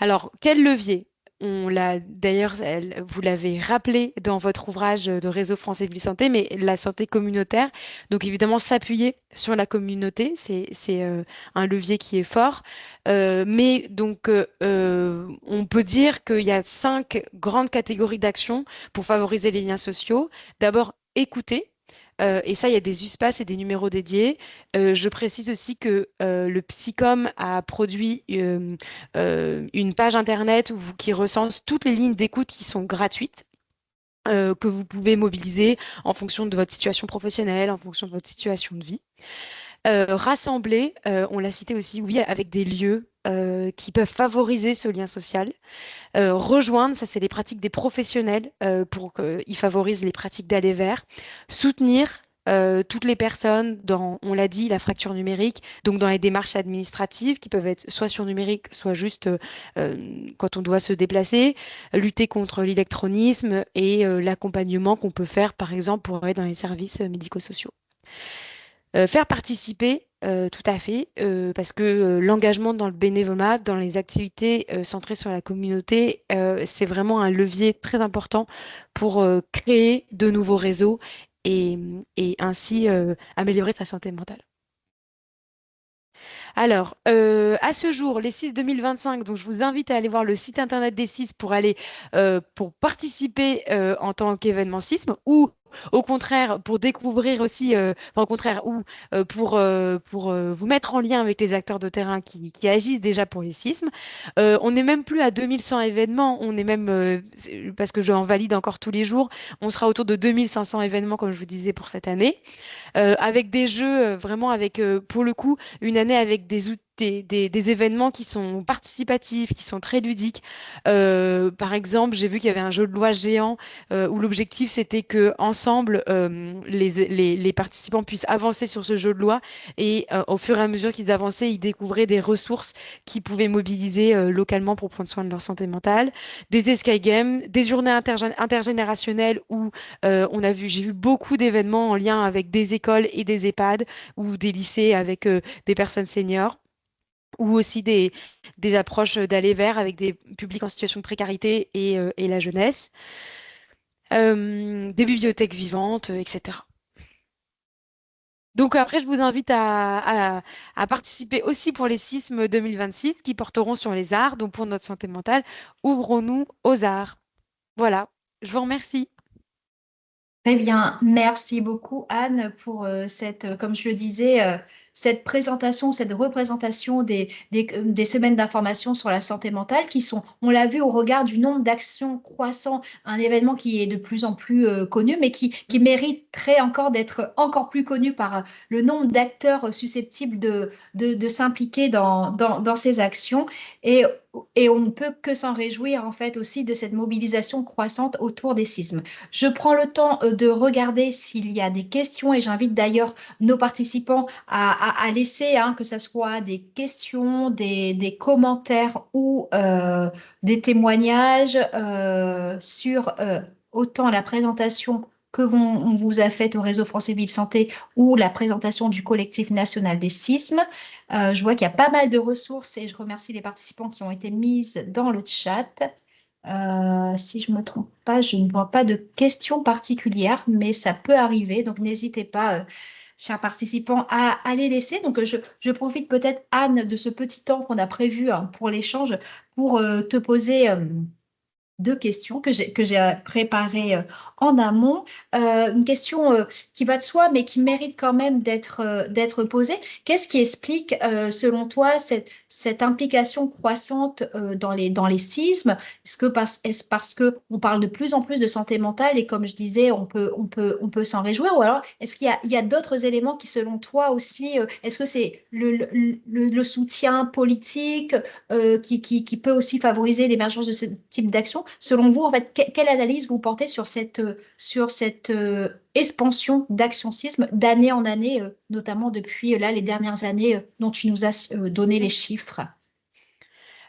S3: Alors, quel levier? On l'a d'ailleurs, vous l'avez rappelé dans votre ouvrage de Réseau français Ville Santé, mais la santé communautaire. Donc évidemment, s'appuyer sur la communauté, c'est un levier qui est fort. Mais donc, on peut dire qu'il y a 5 grandes catégories d'actions pour favoriser les liens sociaux. D'abord, écouter. Et ça, il y a des espaces et des numéros dédiés. Je précise aussi que le Psycom a produit une page internet qui recense toutes les lignes d'écoute qui sont gratuites. Que vous pouvez mobiliser en fonction de votre situation professionnelle, en fonction de votre situation de vie. Rassembler, on l'a cité aussi, oui, avec des lieux qui peuvent favoriser ce lien social. Rejoindre, ça c'est les pratiques des professionnels pour qu'ils favorisent les pratiques d'aller vers. Soutenir toutes les personnes dans, on l'a dit, la fracture numérique, donc dans les démarches administratives qui peuvent être soit sur numérique, soit juste quand on doit se déplacer. Lutter contre l'électronisme et l'accompagnement qu'on peut faire, par exemple, pour être dans les services médico-sociaux. Faire participer, tout à fait, parce que l'engagement dans le bénévolat, dans les activités centrées sur la communauté, c'est vraiment un levier très important pour créer de nouveaux réseaux et ainsi améliorer sa santé mentale. Alors, à ce jour, les CIS 2025, donc je vous invite à aller voir le site internet des CIS pour aller pour participer en tant qu'événement sisme ou au contraire pour découvrir aussi, enfin, au contraire, ou pour vous mettre en lien avec les acteurs de terrain qui agissent déjà pour les sismes. On n'est même plus à 2100 événements, on est même, parce que je en valide encore tous les jours, on sera autour de 2500 événements, comme je vous disais, pour cette année avec des jeux, vraiment avec, pour le coup, une année avec des événements qui sont participatifs, qui sont très ludiques. Par exemple, j'ai vu qu'il y avait un jeu de loi géant où l'objectif c'était que ensemble les participants puissent avancer sur ce jeu de loi et au fur et à mesure qu'ils avançaient, ils découvraient des ressources qu'ils pouvaient mobiliser localement pour prendre soin de leur santé mentale. Des escape games, des journées intergénérationnelles où j'ai vu beaucoup d'événements en lien avec des écoles et des EHPAD ou des lycées avec des personnes seniors ou aussi des approches d'aller vers avec des publics en situation de précarité et la jeunesse, des bibliothèques vivantes, etc. Donc après, je vous invite à participer aussi pour les sismes 2026 qui porteront sur les arts. Donc pour notre santé mentale, ouvrons-nous aux arts. Voilà, je vous remercie.
S1: Très bien, merci beaucoup Anne pour comme je le disais, cette présentation, cette représentation des semaines d'information sur la santé mentale qui sont, on l'a vu au regard du nombre d'actions croissant, un événement qui est de plus en plus connu, mais qui mériterait encore d'être encore plus connu par le nombre d'acteurs susceptibles de s'impliquer dans ces actions. Et et on ne peut que s'en réjouir en fait aussi de cette mobilisation croissante autour des sismes. Je prends le temps de regarder s'il y a des questions et j'invite d'ailleurs nos participants à laisser, hein, que ce soit des questions, des commentaires ou des témoignages sur autant la présentation on vous a faite au Réseau français Ville Santé ou la présentation du collectif national des sismes. Je vois qu'il y a pas mal de ressources et je remercie les participants qui ont été mises dans le chat. Si je ne me trompe pas, je ne vois pas de questions particulières, mais ça peut arriver. Donc, n'hésitez pas, chers participants, à les laisser. Donc, je profite peut-être, Anne, de ce petit temps qu'on a prévu hein, pour l'échange pour te poser deux questions que j'ai préparées en amont. Une question qui va de soi, mais qui mérite quand même d'être posée. Qu'est-ce qui explique, selon toi, cette implication croissante dans les sismes? Est-ce parce qu'on parle de plus en plus de santé mentale et comme je disais, on peut s'en réjouir? Ou alors, est-ce il y a d'autres éléments qui, selon toi aussi, est-ce que c'est le soutien politique? Qui peut aussi favoriser l'émergence de ce type d'action. Selon vous, en fait, quelle analyse vous portez sur cette expansion d'Action Sisme d'année en année, notamment depuis là les dernières années dont tu nous as donné les chiffres?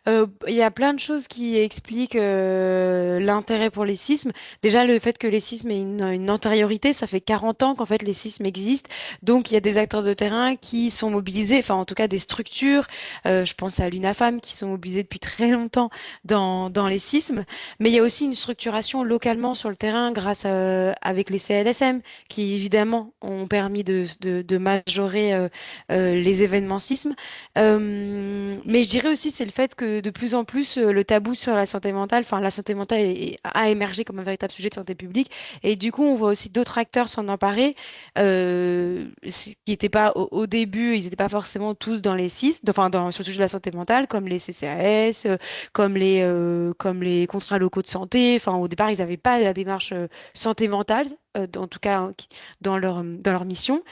S3: Il y a plein de choses qui expliquent l'intérêt pour les sismes. Déjà, le fait que les sismes aient une antériorité, ça fait 40 ans qu'en fait les sismes existent. Donc, il y a des acteurs de terrain qui sont mobilisés, enfin en tout cas des structures, je pense à l'UNAFAM, qui sont mobilisées depuis très longtemps dans les sismes. Mais il y a aussi une structuration localement sur le terrain grâce avec les CLSM, qui évidemment ont permis de majorer les événements sismes. Mais je dirais aussi, c'est le fait que de plus en plus, le tabou sur la santé mentale, enfin, la santé mentale a émergé comme un véritable sujet de santé publique. Et du coup, on voit aussi d'autres acteurs s'en emparer, qui n'étaient pas au début, ils n'étaient pas forcément tous dans les CIS, enfin, sur le sujet de la santé mentale, comme les CCAS, comme les contrats locaux de santé. Enfin, au départ, ils n'avaient pas la démarche santé mentale, en tout cas, hein, dans leur mission.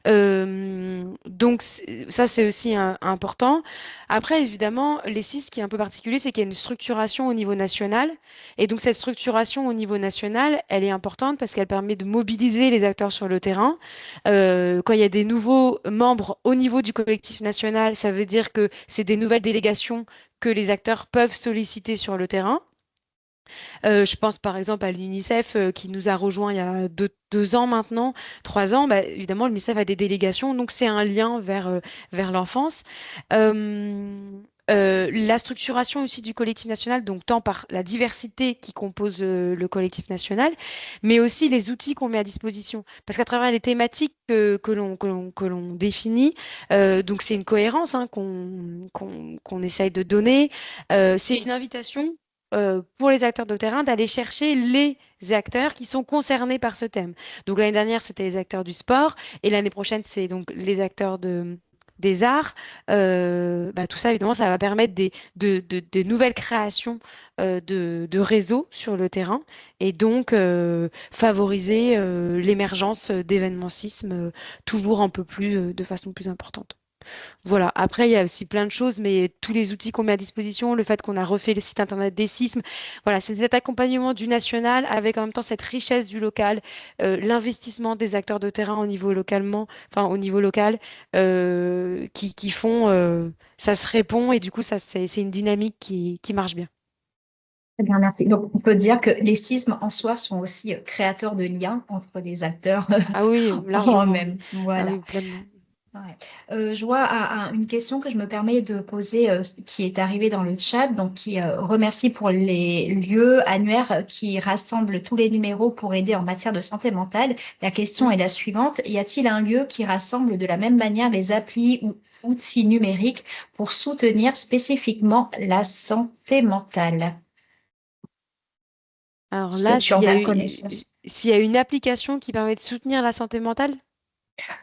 S3: Donc ça, c'est aussi important. Après, évidemment, les CIS, ce qui est un peu particulier, c'est qu'il y a une structuration au niveau national. Et donc cette structuration au niveau national, elle est importante parce qu'elle permet de mobiliser les acteurs sur le terrain. Quand il y a des nouveaux membres au niveau du collectif national, ça veut dire que c'est des nouvelles délégations que les acteurs peuvent solliciter sur le terrain. Je pense par exemple à l'UNICEF qui nous a rejoint il y a deux ans maintenant, 3 ans. Bah, évidemment, l'UNICEF a des délégations, donc c'est un lien vers l'enfance. La structuration aussi du collectif national, donc tant par la diversité qui compose le collectif national, mais aussi les outils qu'on met à disposition. Parce qu'à travers les thématiques que l'on définit, donc c'est une cohérence hein, qu'on essaye de donner. C'est une invitation pour les acteurs de terrain d'aller chercher les acteurs qui sont concernés par ce thème. Donc l'année dernière, c'était les acteurs du sport et l'année prochaine, c'est donc les acteurs des arts. Bah, tout ça, évidemment, ça va permettre des nouvelles créations de réseaux sur le terrain et donc favoriser l'émergence d'événements sismes toujours un peu plus, de façon plus importante. Voilà. Après, il y a aussi plein de choses, mais tous les outils qu'on met à disposition, le fait qu'on a refait le site internet des sismes, voilà, c'est cet accompagnement du national avec en même temps cette richesse du local, l'investissement des acteurs de terrain au niveau localement, enfin au niveau local, qui font, ça se répond et du coup, ça c'est une dynamique qui marche bien.
S1: Très bien, merci. Donc, on peut dire que les sismes en soi sont aussi créateurs de liens entre les acteurs
S3: Ah oui,
S1: en
S3: largement.
S1: eux-mêmes.
S3: Ah
S1: Voilà.
S3: oui, pleinement.
S1: Ouais. Je vois une question que je me permets de poser qui est arrivée dans le chat, donc qui remercie pour les lieux annuaires qui rassemblent tous les numéros pour aider en matière de santé mentale. La question
S3: Mm.
S1: est la suivante. Y a-t-il un lieu qui rassemble de la même manière les applis ou outils numériques pour soutenir spécifiquement la santé mentale?
S3: Alors
S1: Est-ce que
S3: là,
S1: tu en as connaissance?
S3: s'il y a une application qui permet de soutenir la santé mentale,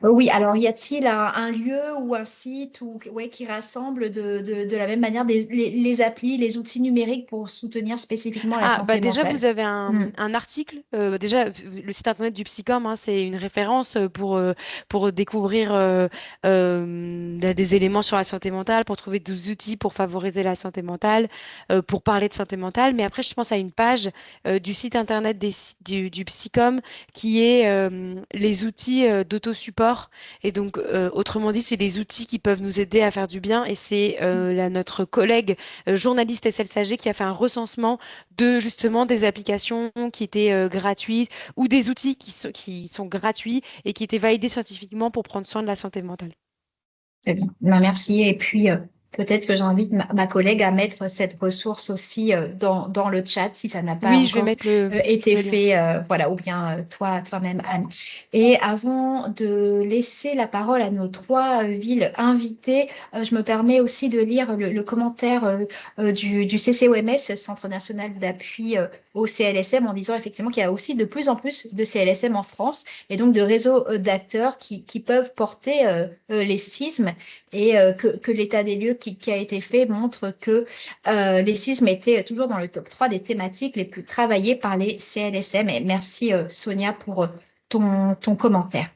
S1: Oui, alors y a-t-il un lieu ou un site ou, ouais, qui rassemble de la même manière les applis, les outils numériques pour soutenir spécifiquement la
S3: ah, bah
S1: santé
S3: déjà,
S1: mentale?
S3: vous avez
S1: Hmm.
S3: un article. Déjà, le site internet du Psycom, hein, c'est une référence pour découvrir des éléments sur la santé mentale, pour trouver des outils pour favoriser la santé mentale, pour parler de santé mentale. Mais après, je pense à une page du site internet du Psycom qui est les outils support. Et donc, autrement dit, c'est des outils qui peuvent nous aider à faire du bien. Et c'est notre collègue journaliste Estelle Sager qui a fait un recensement de justement des applications qui étaient gratuites ou des outils qui sont gratuits et qui étaient validés scientifiquement pour prendre soin de la santé mentale.
S1: Très bien. Ben, merci. Et puis, peut-être que j'invite ma collègue à mettre cette ressource aussi dans le chat si ça n'a pas
S3: Oui, je vais
S1: encore
S3: mettre
S1: été
S3: le lien.
S1: fait, voilà, ou bien toi-même, Anne. Et avant de laisser la parole à nos trois villes invitées, je me permets aussi de lire le commentaire du CCOMS, Centre national d'appui au CLSM, en disant effectivement qu'il y a aussi de plus en plus de CLSM en France et donc de réseaux d'acteurs qui peuvent porter les sismes et que l'état des lieux qui a été fait montre que les sismes étaient toujours dans le top 3 des thématiques les plus travaillées par les CLSM. Et merci Sonia pour ton commentaire.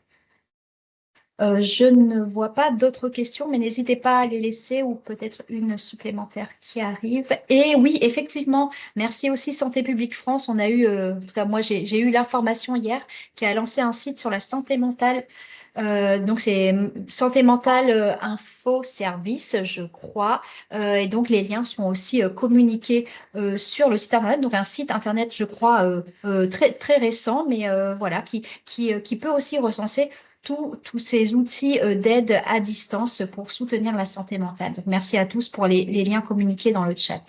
S1: Je ne vois pas d'autres questions, mais n'hésitez pas à les laisser ou peut-être une supplémentaire qui arrive. Et oui, effectivement, merci aussi Santé publique France. On a eu, en tout cas moi j'ai eu l'information hier, qui a lancé un site sur la santé mentale. Donc c'est Santé mentale info service, je crois. Et donc les liens sont aussi communiqués sur le site internet. Donc un site internet, je crois, très très récent, mais voilà, qui peut aussi recenser tous ces outils d'aide à distance pour soutenir la santé mentale. Donc, merci à tous pour les liens communiqués dans le chat.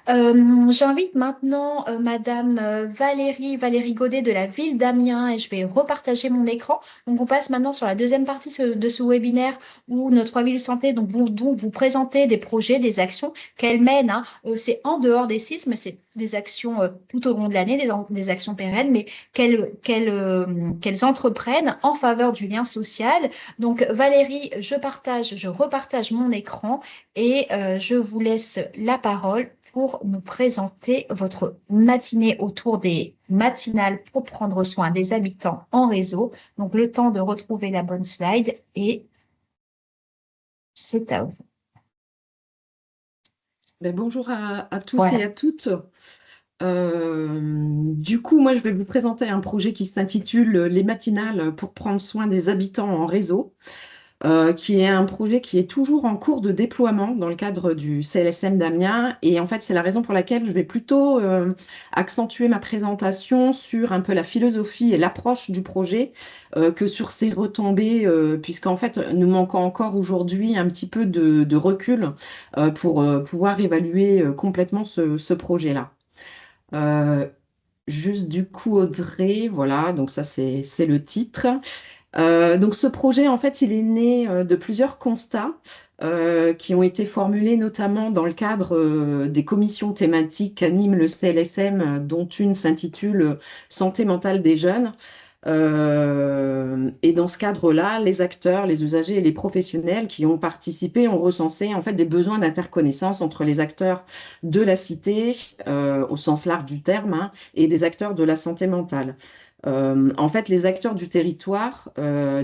S1: J'invite maintenant Madame Valérie Godet de la ville d'Amiens et je vais repartager mon écran. Donc, on passe maintenant sur la deuxième partie de ce webinaire où notre ville santé vont donc vous présenter des projets, des actions qu'elle mène. Hein. C'est en dehors des sismes, c'est des actions tout au long de l'année, des actions pérennes, mais qu'elles entreprennent en faveur du lien social. Donc, Valérie, je repartage mon écran et je vous laisse la parole pour nous présenter votre matinée autour des matinales pour prendre soin des habitants en réseau. Donc, le temps de retrouver la bonne slide et c'est à vous.
S4: Bonjour à tous
S1: Voilà.
S4: et à toutes. Du coup, moi, je vais vous présenter un projet qui s'intitule Les matinales pour prendre soin des habitants en réseau. Qui est un projet qui est toujours en cours de déploiement dans le cadre du CLSM d'Amiens. Et en fait, c'est la raison pour laquelle je vais plutôt accentuer ma présentation sur un peu la philosophie et l'approche du projet que sur ses retombées, puisqu'en fait, nous manquons encore aujourd'hui un petit peu de recul pour pouvoir évaluer complètement ce projet-là. Juste du coup, Audrey, voilà, donc ça c'est le titre. Donc ce projet, en fait, il est né de plusieurs constats qui ont été formulés notamment dans le cadre des commissions thématiques qu'anime le CLSM, dont une s'intitule Santé mentale des jeunes. Et dans ce cadre-là, les acteurs, les usagers et les professionnels qui ont participé ont recensé en fait des besoins d'interconnaissance entre les acteurs de la cité, au sens large du terme, hein, et des acteurs de la santé mentale. En fait, les acteurs du territoire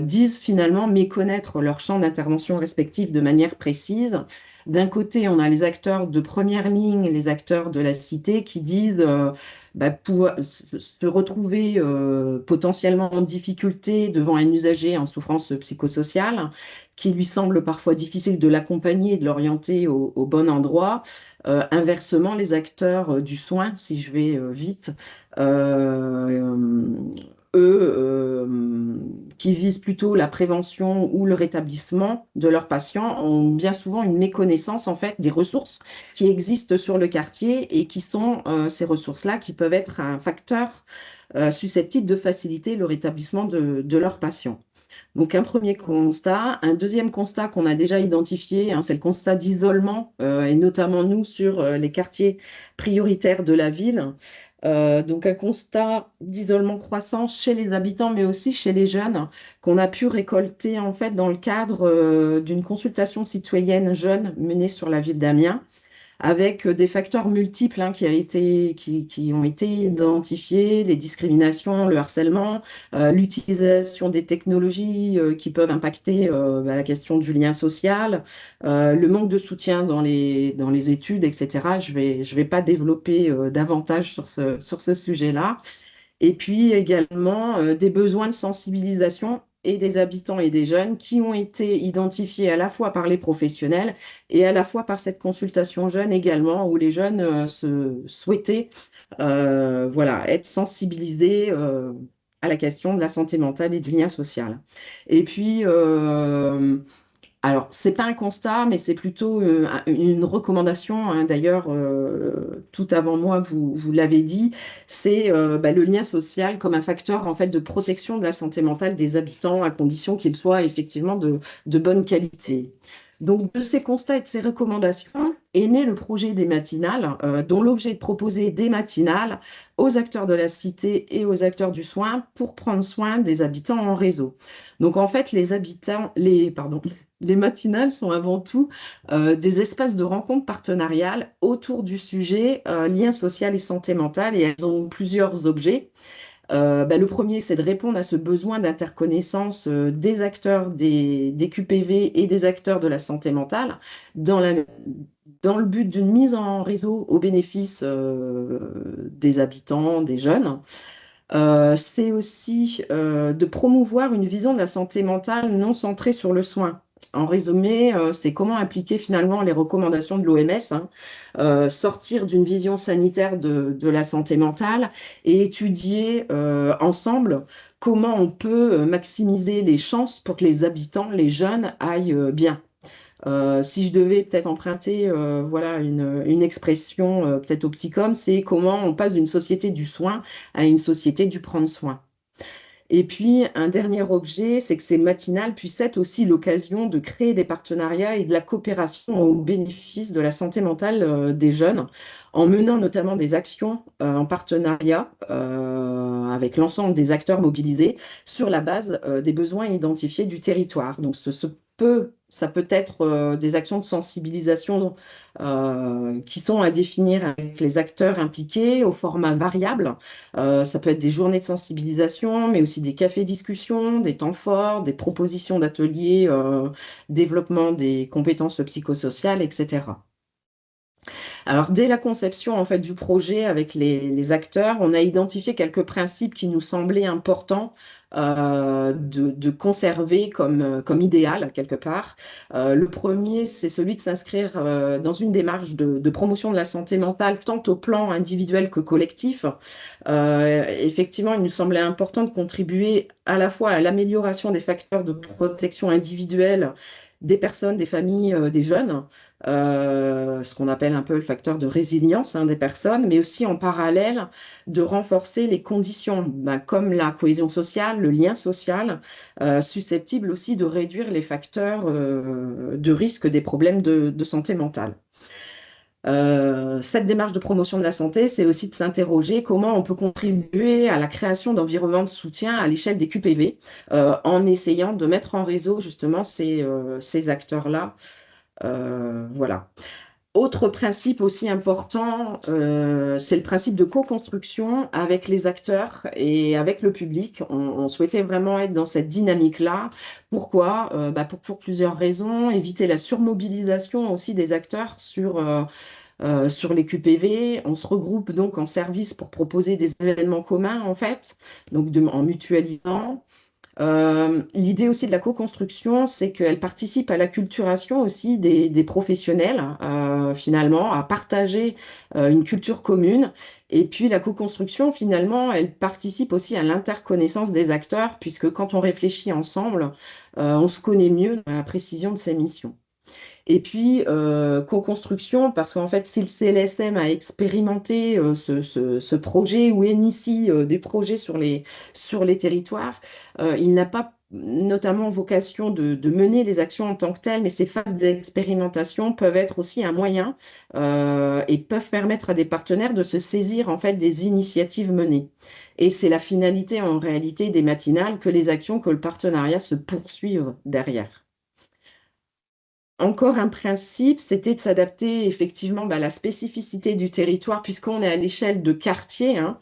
S4: disent finalement méconnaître leur champ d'intervention respectif de manière précise. D'un côté, on a les acteurs de première ligne, les acteurs de la cité qui disent pouvoir se retrouver potentiellement en difficulté devant un usager en souffrance psychosociale, qui lui semble parfois difficile de l'accompagner et de l'orienter au bon endroit. Inversement, les acteurs du soin, si je vais vite, qui visent plutôt la prévention ou le rétablissement de leurs patients, ont bien souvent une méconnaissance en fait des ressources qui existent sur le quartier et qui sont ces ressources-là qui peuvent être un facteur susceptible de faciliter le rétablissement de leurs patients. Donc un premier constat. Un deuxième constat qu'on a déjà identifié, hein, c'est le constat d'isolement, et notamment nous sur les quartiers prioritaires de la ville. Donc un constat d'isolement croissant chez les habitants, mais aussi chez les jeunes, qu'on a pu récolter en fait dans le cadre d'une consultation citoyenne jeune menée sur la ville d'Amiens, avec des facteurs multiples hein, qui ont été identifiés, les discriminations, le harcèlement, l'utilisation des technologies qui peuvent impacter la question du lien social, le manque de soutien dans les études, etc. Je vais pas développer davantage sur ce sujet-là. Et puis également des besoins de sensibilisation et des habitants et des jeunes qui ont été identifiés à la fois par les professionnels et à la fois par cette consultation jeune également, où les jeunes souhaitaient voilà, être sensibilisés à la question de la santé mentale et du lien social. Et puis, alors, c'est pas un constat, mais c'est plutôt une recommandation, hein. D'ailleurs, tout avant moi, vous l'avez dit, c'est le lien social comme un facteur en fait de protection de la santé mentale des habitants, à condition qu'il soit effectivement de bonne qualité. Donc, de ces constats et de ces recommandations est né le projet des matinales, dont l'objet est de proposer des matinales aux acteurs de la cité et aux acteurs du soin pour prendre soin des habitants en réseau. Donc, en fait, les matinales sont avant tout des espaces de rencontre partenariales autour du sujet lien social et santé mentale, et elles ont plusieurs objets. Le premier, c'est de répondre à ce besoin d'interconnaissance des acteurs des QPV et des acteurs de la santé mentale dans dans le but d'une mise en réseau au bénéfice des habitants, des jeunes. C'est aussi de promouvoir une vision de la santé mentale non centrée sur le soin. En résumé, c'est comment appliquer finalement les recommandations de l'OMS, hein, sortir d'une vision sanitaire de la santé mentale et étudier ensemble comment on peut maximiser les chances pour que les habitants, les jeunes, aillent bien. Si je devais peut-être emprunter voilà, une expression peut-être au psychom, c'est comment on passe d'une société du soin à une société du prendre soin. Et puis, un dernier objet, c'est que ces matinales puissent être aussi l'occasion de créer des partenariats et de la coopération au bénéfice de la santé mentale des jeunes, en menant notamment des actions en partenariat avec l'ensemble des acteurs mobilisés sur la base des besoins identifiés du territoire. Donc, ça peut être des actions de sensibilisation qui sont à définir avec les acteurs impliqués au format variable. Ça peut être des journées de sensibilisation, mais aussi des cafés discussions, des temps forts, des propositions d'ateliers, développement des compétences psychosociales, etc. Alors, dès la conception en fait, du projet avec les acteurs, on a identifié quelques principes qui nous semblaient importants de conserver comme idéal, quelque part. Le premier, c'est celui de s'inscrire dans une démarche de promotion de la santé mentale, tant au plan individuel que collectif. Effectivement, il nous semblait important de contribuer à la fois à l'amélioration des facteurs de protection individuelle des personnes, des familles, des jeunes, ce qu'on appelle un peu le facteur de résilience des personnes, mais aussi en parallèle de renforcer les conditions comme la cohésion sociale, le lien social, susceptibles aussi de réduire les facteurs de risque des problèmes de santé mentale. Cette démarche de promotion de la santé, c'est aussi de s'interroger comment on peut contribuer à la création d'environnements de soutien à l'échelle des QPV, en essayant de mettre en réseau justement ces acteurs-là. Voilà. Autre principe aussi important, c'est le principe de co-construction avec les acteurs et avec le public. On souhaitait vraiment être dans cette dynamique-là. Pourquoi? Pour plusieurs raisons. Éviter la surmobilisation aussi des acteurs sur les QPV. On se regroupe donc en service pour proposer des événements communs, en fait, donc en mutualisant. L'idée aussi de la co-construction, c'est qu'elle participe à l'acculturation aussi des professionnels, finalement, à partager une culture commune. Et puis la co-construction, finalement, elle participe aussi à l'interconnaissance des acteurs, puisque quand on réfléchit ensemble, on se connaît mieux dans la précision de ses missions. Et puis, co-construction, parce qu'en fait, si le CLSM a expérimenté ce projet ou initie des projets sur les territoires, il n'a pas notamment vocation de mener les actions en tant que telles, mais ces phases d'expérimentation peuvent être aussi un moyen et peuvent permettre à des partenaires de se saisir en fait des initiatives menées. Et c'est la finalité en réalité des matinales que les actions, que le partenariat se poursuivent derrière. Encore un principe, c'était de s'adapter effectivement à la spécificité du territoire, puisqu'on est à l'échelle de quartier, hein,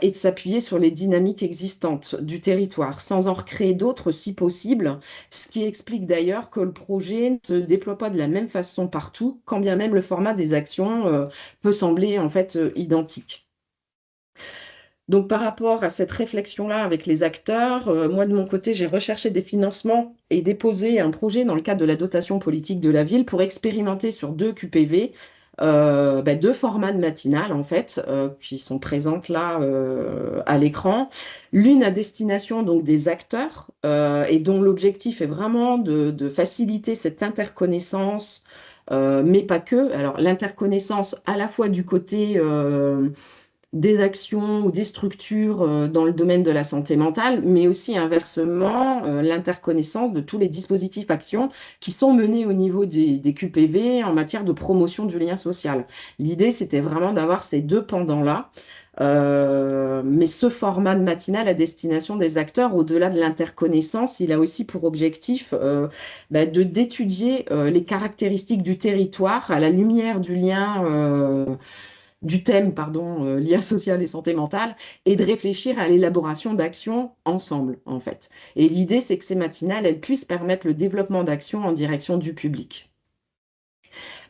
S4: et de s'appuyer sur les dynamiques existantes du territoire, sans en recréer d'autres si possible, ce qui explique d'ailleurs que le projet ne se déploie pas de la même façon partout, quand bien même le format des actions peut sembler en fait identique. Donc, par rapport à cette réflexion-là avec les acteurs, moi, de mon côté, j'ai recherché des financements et déposé un projet dans le cadre de la dotation politique de la ville pour expérimenter sur 2 QPV, deux formats de matinale, en fait, qui sont présentes là à l'écran. L'une à destination donc, des acteurs et dont l'objectif est vraiment de faciliter cette interconnaissance, mais pas que. Alors, l'interconnaissance à la fois du côté des actions ou des structures dans le domaine de la santé mentale, mais aussi inversement, l'interconnaissance de tous les dispositifs actions qui sont menés au niveau des QPV en matière de promotion du lien social. L'idée, c'était vraiment d'avoir ces deux pendants-là. Mais ce format de matinale à destination des acteurs, au-delà de l'interconnaissance, il a aussi pour objectif d'étudier les caractéristiques du territoire à la lumière du thème, pardon, lien social et santé mentale, et de réfléchir à l'élaboration d'actions ensemble, en fait. Et l'idée, c'est que ces matinales, elles puissent permettre le développement d'actions en direction du public.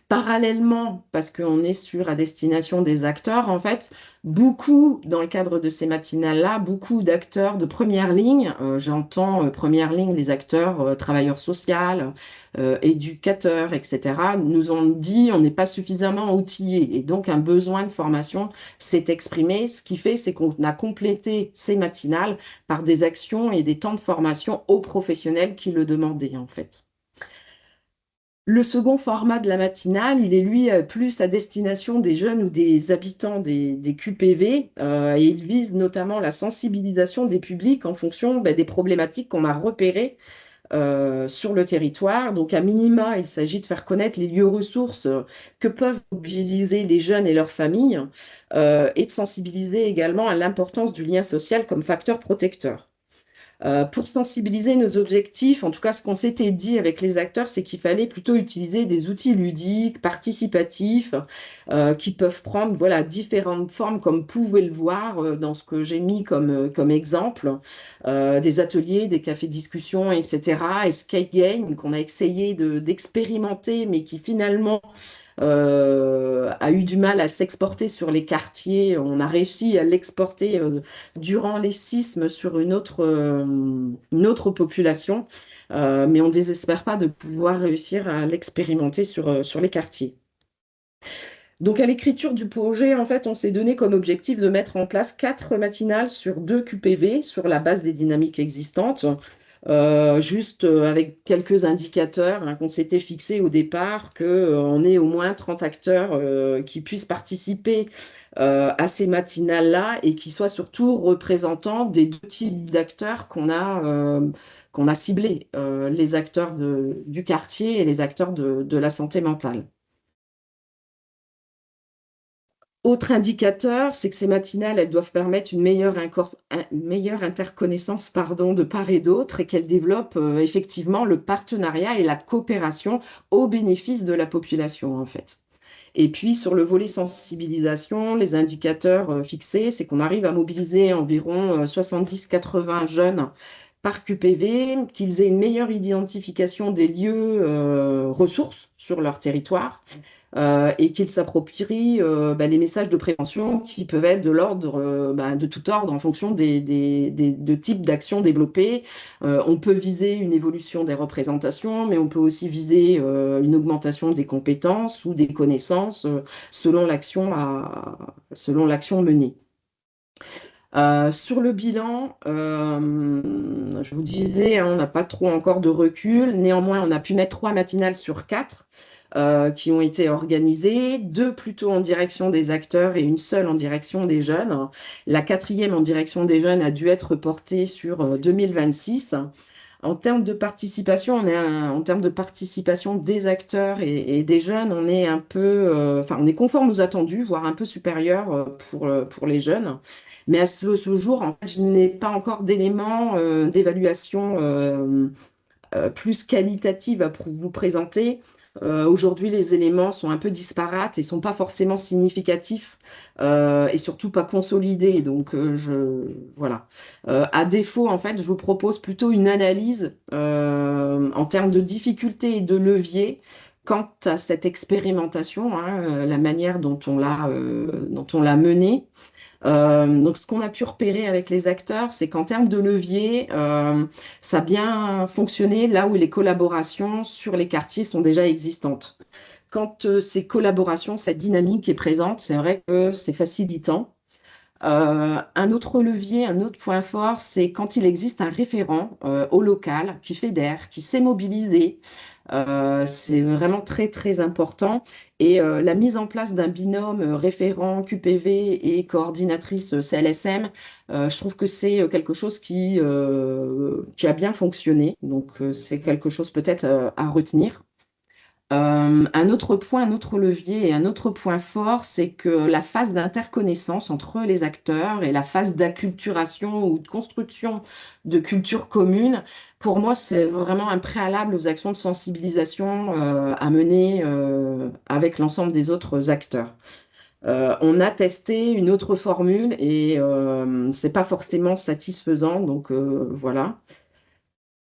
S4: Parallèlement, parce qu'on est sur à destination des acteurs, en fait, beaucoup, dans le cadre de ces matinales-là, beaucoup d'acteurs de première ligne, j'entends première ligne les acteurs travailleurs sociaux, éducateurs, etc., nous ont dit on n'est pas suffisamment outillés et donc un besoin de formation s'est exprimé. Ce qui fait, c'est qu'on a complété ces matinales par des actions et des temps de formation aux professionnels qui le demandaient, en fait. Le second format de la matinale, il est lui plus à destination des jeunes ou des habitants des QPV et il vise notamment la sensibilisation des publics en fonction des problématiques qu'on a repérées sur le territoire. Donc, à minima, il s'agit de faire connaître les lieux ressources que peuvent mobiliser les jeunes et leurs familles et de sensibiliser également à l'importance du lien social comme facteur protecteur. Pour sensibiliser nos objectifs, en tout cas ce qu'on s'était dit avec les acteurs, c'est qu'il fallait plutôt utiliser des outils ludiques, participatifs, qui peuvent prendre voilà, différentes formes, comme vous pouvez le voir dans ce que j'ai mis comme exemple, des ateliers, des cafés-discussions, etc. Escape game qu'on a essayé d'expérimenter, mais qui finalement a eu du mal à s'exporter sur les quartiers. On a réussi à l'exporter durant les sismes sur une autre population, mais on ne désespère pas de pouvoir réussir à l'expérimenter sur les quartiers. Donc, à l'écriture du projet, en fait, on s'est donné comme objectif de mettre en place 4 matinales sur 2 QPV sur la base des dynamiques existantes. Juste avec quelques indicateurs qu'on s'était fixé au départ, qu'on ait au moins 30 acteurs qui puissent participer à ces matinales-là et qui soient surtout représentants des 2 types d'acteurs qu'on a ciblés, les acteurs du quartier et les acteurs de la santé mentale. Autre indicateur, c'est que ces matinales, elles doivent permettre une meilleure interconnaissance de part et d'autre et qu'elles développent effectivement le partenariat et la coopération au bénéfice de la population, en fait. Et puis, sur le volet sensibilisation, les indicateurs fixés, c'est qu'on arrive à mobiliser environ 70-80 jeunes par QPV, qu'ils aient une meilleure identification des lieux ressources sur leur territoire. Et qu'ils s'approprient les messages de prévention qui peuvent être de l'ordre, de tout ordre en fonction de types d'actions développées. On peut viser une évolution des représentations, mais on peut aussi viser une augmentation des compétences ou des connaissances selon l'action menée. Sur le bilan, je vous disais, on n'a pas trop encore de recul. Néanmoins, on a pu mettre 3 matinales sur 4 qui ont été organisées, 2 plutôt en direction des acteurs et une seule en direction des jeunes. La 4e en direction des jeunes a dû être reportée sur 2026. En termes de participation, en termes de participation des acteurs et des jeunes, on est un peu, on est conforme aux attendus, voire un peu supérieur pour les jeunes. Mais à ce jour, en fait, je n'ai pas encore d'éléments d'évaluation plus qualitative à vous présenter. Aujourd'hui, les éléments sont un peu disparates et sont pas forcément significatifs et surtout pas consolidés. Donc, voilà. À défaut, en fait, je vous propose plutôt une analyse en termes de difficultés et de leviers quant à cette expérimentation, la manière dont on l'a menée. Donc, ce qu'on a pu repérer avec les acteurs, c'est qu'en termes de levier, ça a bien fonctionné là où les collaborations sur les quartiers sont déjà existantes. Quand ces collaborations, cette dynamique est présente, c'est vrai que c'est facilitant. Un autre levier, un autre point fort, c'est quand il existe un référent au local qui fédère, qui sait mobiliser. C'est vraiment très, très important. Et la mise en place d'un binôme référent QPV et coordinatrice CLSM, je trouve que c'est quelque chose qui a bien fonctionné. Donc, c'est quelque chose peut-être à retenir. Un autre point, un autre levier et un autre point fort, c'est que la phase d'interconnaissance entre les acteurs et la phase d'acculturation ou de construction de culture commune, pour moi, c'est vraiment un préalable aux actions de sensibilisation à mener avec l'ensemble des autres acteurs. On a testé une autre formule et c'est pas forcément satisfaisant, donc voilà.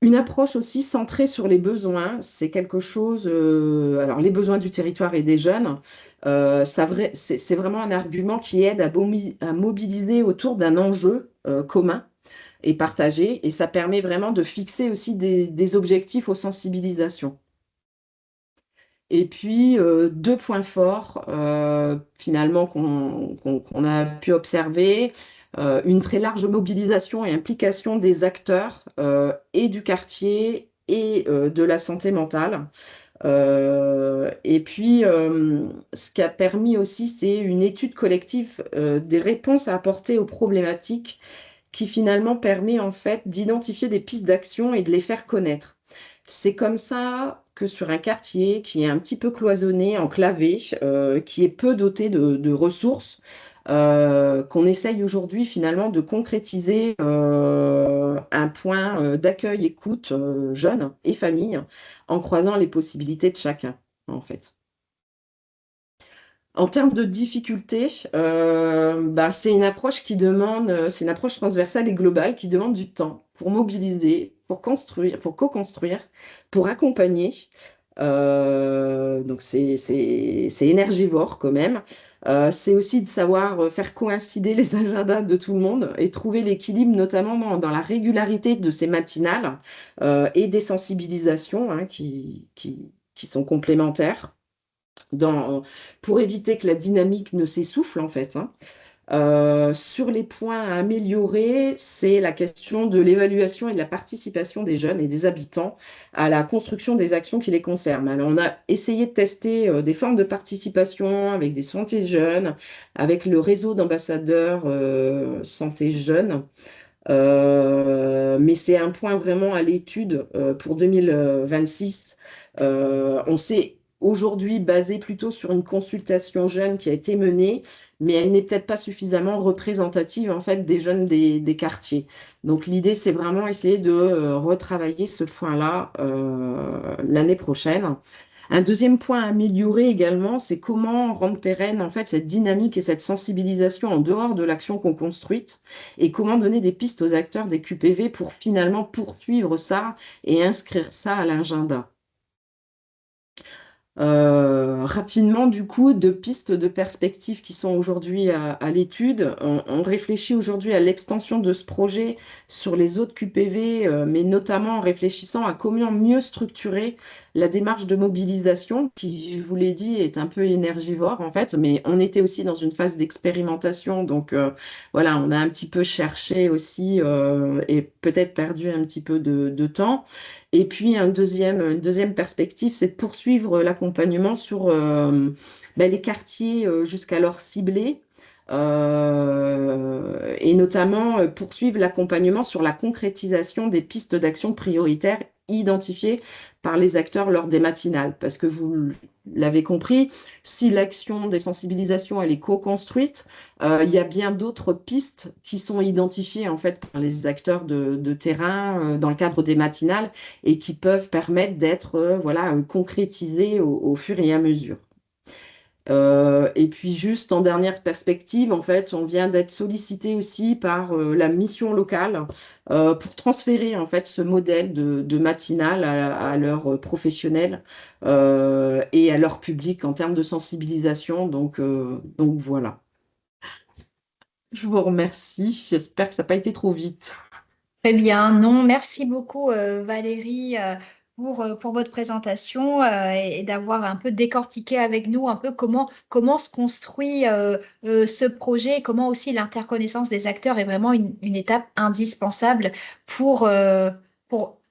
S4: Une approche aussi centrée sur les besoins, c'est quelque chose, alors les besoins du territoire et des jeunes, c'est vraiment un argument qui aide à mobiliser autour d'un enjeu commun et partagé, et ça permet vraiment de fixer aussi des objectifs aux sensibilisations. Et puis, deux points forts, finalement, qu'on a pu observer, une très large mobilisation et implication des acteurs et du quartier et de la santé mentale. Et puis, ce qui a permis aussi, c'est une étude collective des réponses à apporter aux problématiques qui finalement permet en fait d'identifier des pistes d'action et de les faire connaître. C'est comme ça que sur un quartier qui est un petit peu cloisonné, enclavé, qui est peu doté de ressources, qu'on essaye aujourd'hui finalement de concrétiser un point d'accueil, écoute, jeunes et familles, en croisant les possibilités de chacun, en fait. En termes de difficultés, bah, c'est une approche c'est une approche transversale et globale qui demande du temps pour mobiliser, pour construire, pour co-construire, pour accompagner. Donc c'est énergivore quand même. C'est aussi de savoir faire coïncider les agendas de tout le monde et trouver l'équilibre, notamment dans la régularité de ces matinales et des sensibilisations hein, qui sont complémentaires pour éviter que la dynamique ne s'essouffle en fait. Hein. Sur les points à améliorer, c'est la question de l'évaluation et de la participation des jeunes et des habitants à la construction des actions qui les concernent. Alors, on a essayé de tester des formes de participation avec des santé jeunes, avec le réseau d'ambassadeurs santé jeunes. Mais c'est un point vraiment à l'étude pour 2026. On s'est aujourd'hui basé plutôt sur une consultation jeune qui a été menée, mais elle n'est peut-être pas suffisamment représentative en fait des jeunes des quartiers. Donc l'idée, c'est vraiment essayer de retravailler ce point-là l'année prochaine. Un deuxième point à améliorer également, c'est comment rendre pérenne en fait cette dynamique et cette sensibilisation en dehors de l'action qu'on construite et comment donner des pistes aux acteurs des QPV pour finalement poursuivre ça et inscrire ça à l'agenda. Rapidement, du coup, deux pistes de perspectives qui sont aujourd'hui à l'étude. On réfléchit aujourd'hui à l'extension de ce projet sur les autres QPV, mais notamment en réfléchissant à comment mieux structurer la démarche de mobilisation, qui, je vous l'ai dit, est un peu énergivore en fait, mais on était aussi dans une phase d'expérimentation, donc voilà, on a un petit peu cherché aussi et peut-être perdu un petit peu de temps. Et puis, une deuxième perspective, c'est de poursuivre l'accompagnement sur les quartiers jusqu'alors ciblés et notamment poursuivre l'accompagnement sur la concrétisation des pistes d'action prioritaires identifiées par les acteurs lors des matinales. Parce que vous l'avez compris, si l'action des sensibilisations elle est co-construite, il y a bien d'autres pistes qui sont identifiées en fait par les acteurs de terrain dans le cadre des matinales et qui peuvent permettre d'être voilà, concrétisées au fur et à mesure. Et puis juste en dernière perspective, en fait, on vient d'être sollicité aussi par la mission locale pour transférer en fait ce modèle de matinale à leurs professionnels et à leur public en termes de sensibilisation. Donc voilà. Je vous remercie. J'espère que ça n'a pas été trop vite.
S1: Très bien, non, merci beaucoup Valérie pour votre présentation et d'avoir un peu décortiqué avec nous un peu comment se construit ce projet et comment aussi l'interconnaissance des acteurs est vraiment une étape indispensable pour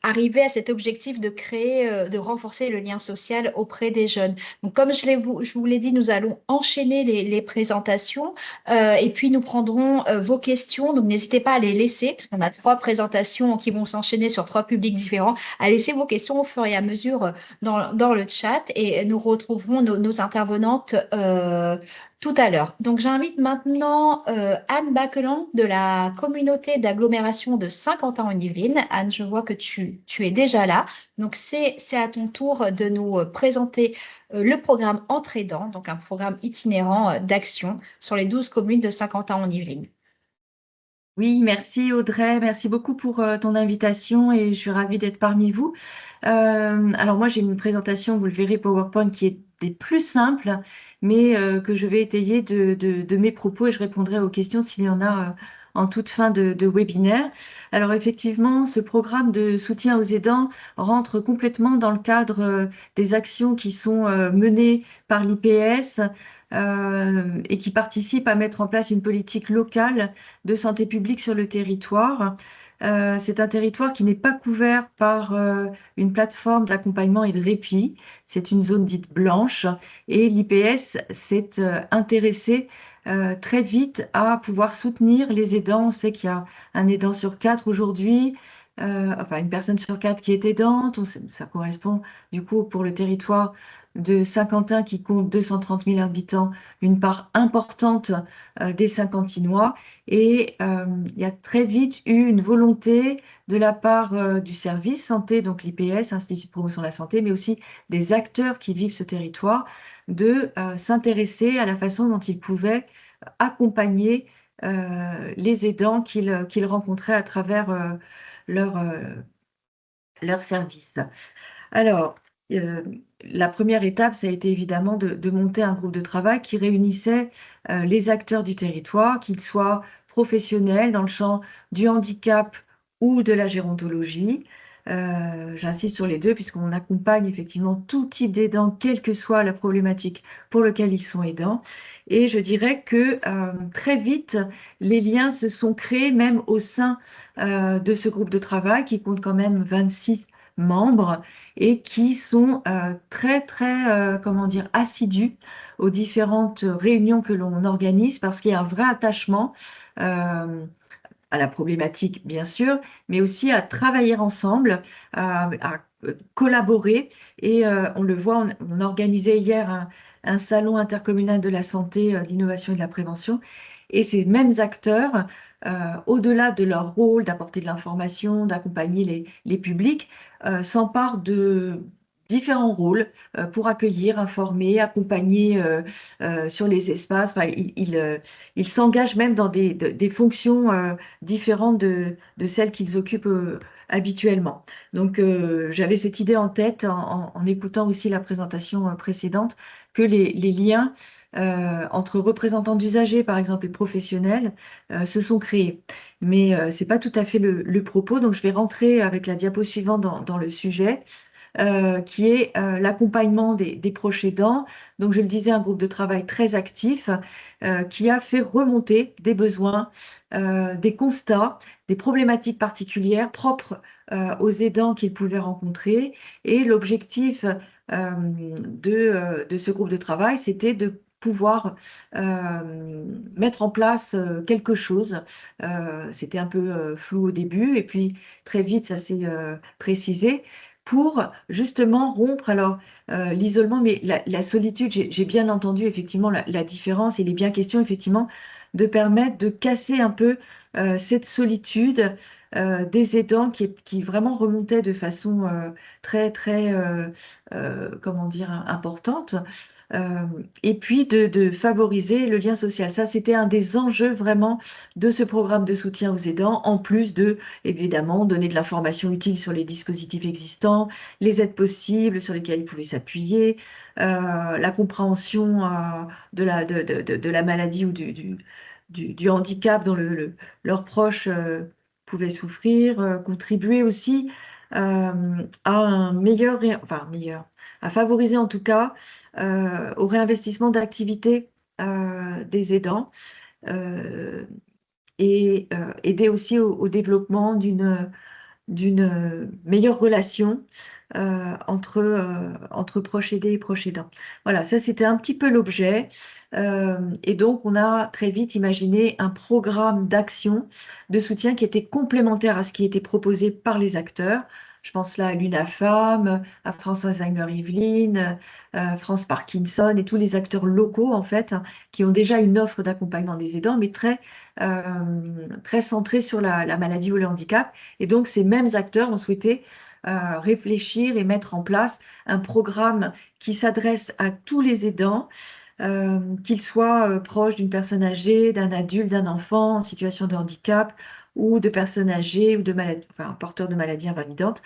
S1: arriver à cet objectif de créer, de renforcer le lien social auprès des jeunes. Donc, comme je vous l'ai dit, nous allons enchaîner les présentations. Et puis, nous prendrons vos questions. Donc, n'hésitez pas à les laisser, parce qu'on a trois présentations qui vont s'enchaîner sur trois publics différents, à laisser vos questions au fur et à mesure dans le chat. Et nous retrouverons nos intervenantes tout à l'heure. Donc, j'invite maintenant Anne Baqueland de la communauté d'agglomération de Saint-Quentin-en-Yvelines. Anne, je vois que tu es déjà là. Donc, c'est à ton tour de nous présenter le programme Entraidant, donc un programme itinérant d'action sur les 12 communes de Saint-Quentin-en-Yvelines.
S5: Oui, merci Audrey, merci beaucoup pour ton invitation et je suis ravie d'être parmi vous. Alors moi j'ai une présentation, vous le verrez, PowerPoint qui est des plus simples, mais que je vais étayer de mes propos et je répondrai aux questions s'il y en a en toute fin de webinaire. Alors effectivement, ce programme de soutien aux aidants rentre complètement dans le cadre des actions qui sont menées par l'IPS et qui participent à mettre en place une politique locale de santé publique sur le territoire. C'est un territoire qui n'est pas couvert par une plateforme d'accompagnement et de répit. C'est une zone dite blanche et l'IPS s'est intéressé très vite à pouvoir soutenir les aidants. On sait qu'il y a un aidant sur quatre aujourd'hui, enfin une personne sur quatre qui est aidante. Ça correspond du coup pour le territoire de Saint-Quentin qui compte 230 000 habitants, une part importante des Saint-Quentinois. Et il y a très vite eu une volonté de la part du service santé, donc l'IPS, Institut de promotion de la santé, mais aussi des acteurs qui vivent ce territoire, de s'intéresser à la façon dont ils pouvaient accompagner les aidants qu'ils rencontraient à travers leur, euh, leur service. Alors, euh, la première étape, ça a été évidemment de monter un groupe de travail qui réunissait les acteurs du territoire, qu'ils soient professionnels dans le champ du handicap ou de la gérontologie. J'insiste sur les deux puisqu'on accompagne effectivement tout type d'aidants, quelle que soit la problématique pour laquelle ils sont aidants. Et je dirais que très vite, les liens se sont créés même au sein de ce groupe de travail qui compte quand même 26 membres et qui sont comment dire, assidus aux différentes réunions que l'on organise parce qu'il y a un vrai attachement euh, à la problématique, bien sûr, mais aussi à travailler ensemble, à collaborer. Et on le voit, on organisait hier un salon intercommunal de la santé, de l'innovation et de la prévention. Et ces mêmes acteurs, au-delà de leur rôle d'apporter de l'information, d'accompagner les publics, s'emparent de différents rôles pour accueillir, informer, accompagner sur les espaces. Enfin, ils s'engagent même dans des fonctions différentes de celles qu'ils occupent habituellement. Donc, j'avais cette idée en tête en écoutant aussi la présentation précédente que les liens entre représentants d'usagers, par exemple, et professionnels, se sont créés. Mais c'est pas tout à fait le propos. Donc, je vais rentrer avec la diapo suivante dans le sujet. Qui est l'accompagnement des proches aidants. Donc, je le disais, un groupe de travail très actif qui a fait remonter des besoins, des constats, des problématiques particulières propres aux aidants qu'ils pouvaient rencontrer. Et l'objectif de ce groupe de travail, c'était de pouvoir mettre en place quelque chose. C'était un peu flou au début et puis très vite ça s'est précisé pour justement rompre alors l'isolement, mais la solitude, j'ai bien entendu effectivement la différence. Il est bien question effectivement de permettre de casser un peu cette solitude des aidants qui vraiment remontait de façon comment dire, importante. Euh, et puis de favoriser le lien social. Ça, c'était un des enjeux vraiment de ce programme de soutien aux aidants, en plus de, évidemment, donner de l'information utile sur les dispositifs existants, les aides possibles sur lesquelles ils pouvaient s'appuyer, la compréhension de la maladie ou du handicap dont leurs proches pouvaient souffrir, contribuer aussi à un meilleur, à favoriser en tout cas au réinvestissement d'activités des aidants et aider aussi au développement d'une meilleure relation entre proches aidés et proches aidants. Voilà, ça c'était un petit peu l'objet. Et donc on a très vite imaginé un programme d'action, de soutien qui était complémentaire à ce qui était proposé par les acteurs. Je pense là à l'UNAFAM, à France Alzheimer-Yvelines, France Parkinson et tous les acteurs locaux en fait, hein, qui ont déjà une offre d'accompagnement des aidants, mais très centrée sur la maladie ou le handicap. Et donc, ces mêmes acteurs ont souhaité réfléchir et mettre en place un programme qui s'adresse à tous les aidants, qu'ils soient proches d'une personne âgée, d'un adulte, d'un enfant en situation de handicap ou de personnes âgées ou de maladies, enfin, porteurs de maladies invalidantes.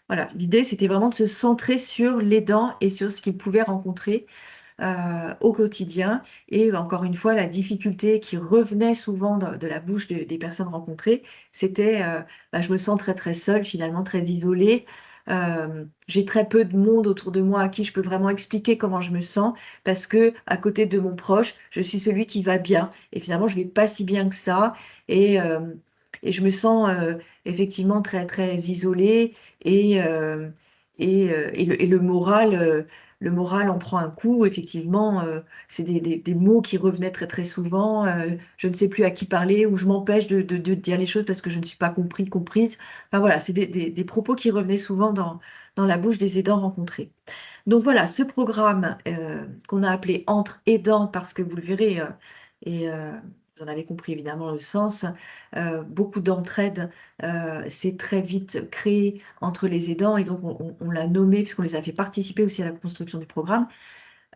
S5: Voilà, l'idée, c'était vraiment de se centrer sur l'aidant et sur ce qu'il pouvait rencontrer au quotidien. Et encore une fois, la difficulté qui revenait souvent de la bouche des personnes rencontrées, c'était je me sens très très seule, finalement très isolée. J'ai très peu de monde autour de moi à qui je peux vraiment expliquer comment je me sens parce que à côté de mon proche, je suis celui qui va bien et finalement je vais pas si bien que ça et je me sens effectivement très très isolée et le moral le moral en prend un coup, effectivement. C'est des mots qui revenaient très très souvent. Je ne sais plus à qui parler ou je m'empêche de dire les choses parce que je ne suis pas comprise. Enfin voilà, c'est des propos qui revenaient souvent dans la bouche des aidants rencontrés. Donc voilà, ce programme qu'on a appelé Entre aidants, parce que vous le verrez, et vous en avez compris évidemment le sens, beaucoup d'entraide s'est très vite créé entre les aidants et donc on l'a nommé puisqu'on les a fait participer aussi à la construction du programme.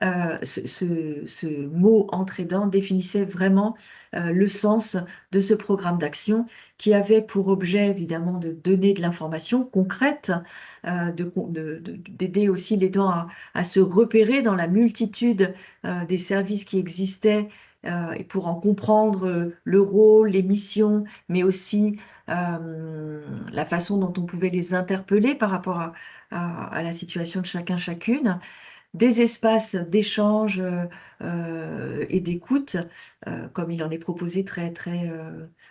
S5: Ce mot entraidant définissait vraiment le sens de ce programme d'action qui avait pour objet évidemment de donner de l'information concrète, d'aider aussi les aidants à se repérer dans la multitude des services qui existaient et pour en comprendre le rôle, les missions, mais aussi la façon dont on pouvait les interpeller par rapport à la situation de chacun, chacune, des espaces d'échange et d'écoute, comme il en est proposé très, très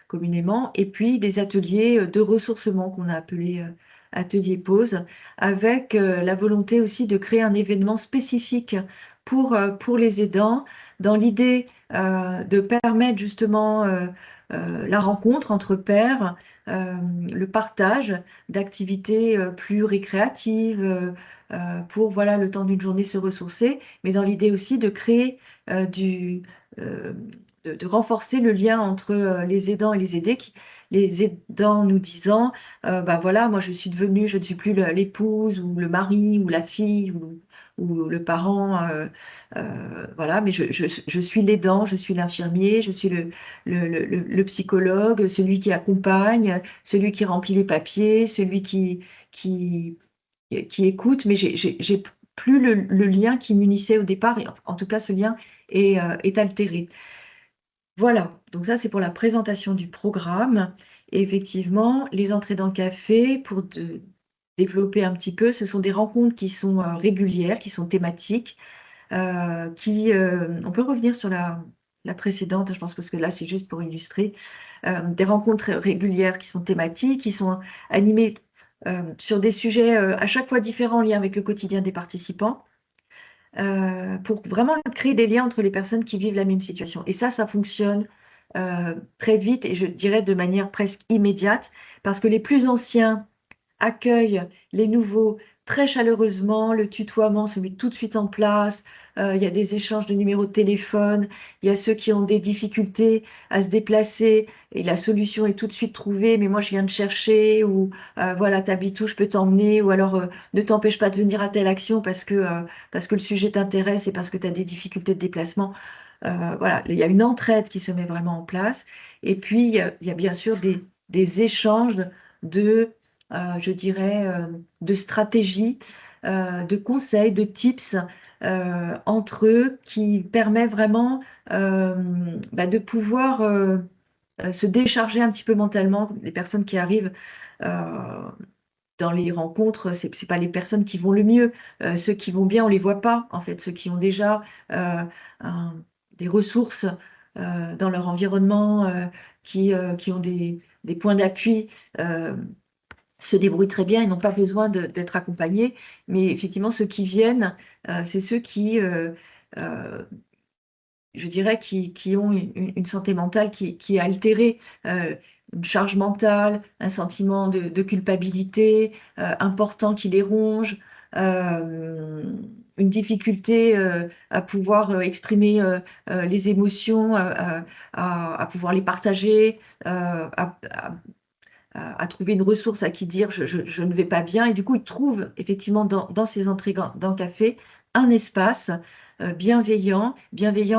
S5: communément, et puis des ateliers de ressourcement qu'on a appelés ateliers pause, avec la volonté aussi de créer un événement spécifique pour les aidants, dans l'idée de permettre justement la rencontre entre pairs, le partage d'activités plus récréatives, pour voilà, le temps d'une journée se ressourcer, mais dans l'idée aussi de créer euh, de renforcer le lien entre les aidants et les aidés, les aidants nous disant, voilà, moi je suis devenue, je ne suis plus l'épouse ou le mari ou la fille ou le parent, voilà, mais je suis l'aidant, je suis l'infirmier, je suis le psychologue, celui qui accompagne, celui qui remplit les papiers, celui qui écoute, mais j'ai plus le lien qui m'unissait au départ, et en tout cas ce lien est altéré. Voilà, donc ça c'est pour la présentation du programme. Et effectivement, les entrées dans le café, pour développer un petit peu, ce sont des rencontres qui sont régulières, qui sont thématiques, on peut revenir sur la précédente, je pense, parce que là c'est juste pour illustrer, des rencontres régulières qui sont thématiques, qui sont animées sur des sujets à chaque fois différents en lien avec le quotidien des participants, pour vraiment créer des liens entre les personnes qui vivent la même situation. Et ça fonctionne très vite et je dirais de manière presque immédiate, parce que les plus anciens accueillent les nouveaux très chaleureusement, le tutoiement se met tout de suite en place, il y a des échanges de numéros de téléphone, il y a ceux qui ont des difficultés à se déplacer et la solution est tout de suite trouvée, mais moi je viens de chercher, ou voilà, t'habites où, je peux t'emmener, ou alors ne t'empêche pas de venir à telle action parce que le sujet t'intéresse et parce que tu as des difficultés de déplacement. Voilà, il y a une entraide qui se met vraiment en place. Et puis, il y a bien sûr des échanges je dirais, de stratégie de conseils, de tips entre eux qui permet vraiment de pouvoir se décharger un petit peu mentalement des personnes qui arrivent dans les rencontres. C'est pas les personnes qui vont le mieux. Ceux qui vont bien, on les voit pas, en fait. Ceux qui ont déjà des ressources dans leur environnement, qui ont des points d'appui, se débrouillent très bien et n'ont pas besoin d'être accompagnés. Mais effectivement, ceux qui viennent, c'est ceux qui, je dirais, qui ont une santé mentale qui est altérée, une charge mentale, un sentiment de culpabilité important qui les ronge, euh, une difficulté à pouvoir exprimer les émotions, à pouvoir les partager, à trouver une ressource à qui dire je ne vais pas bien. Et du coup, ils trouvent effectivement dans ces entrées dans le café un espace bienveillant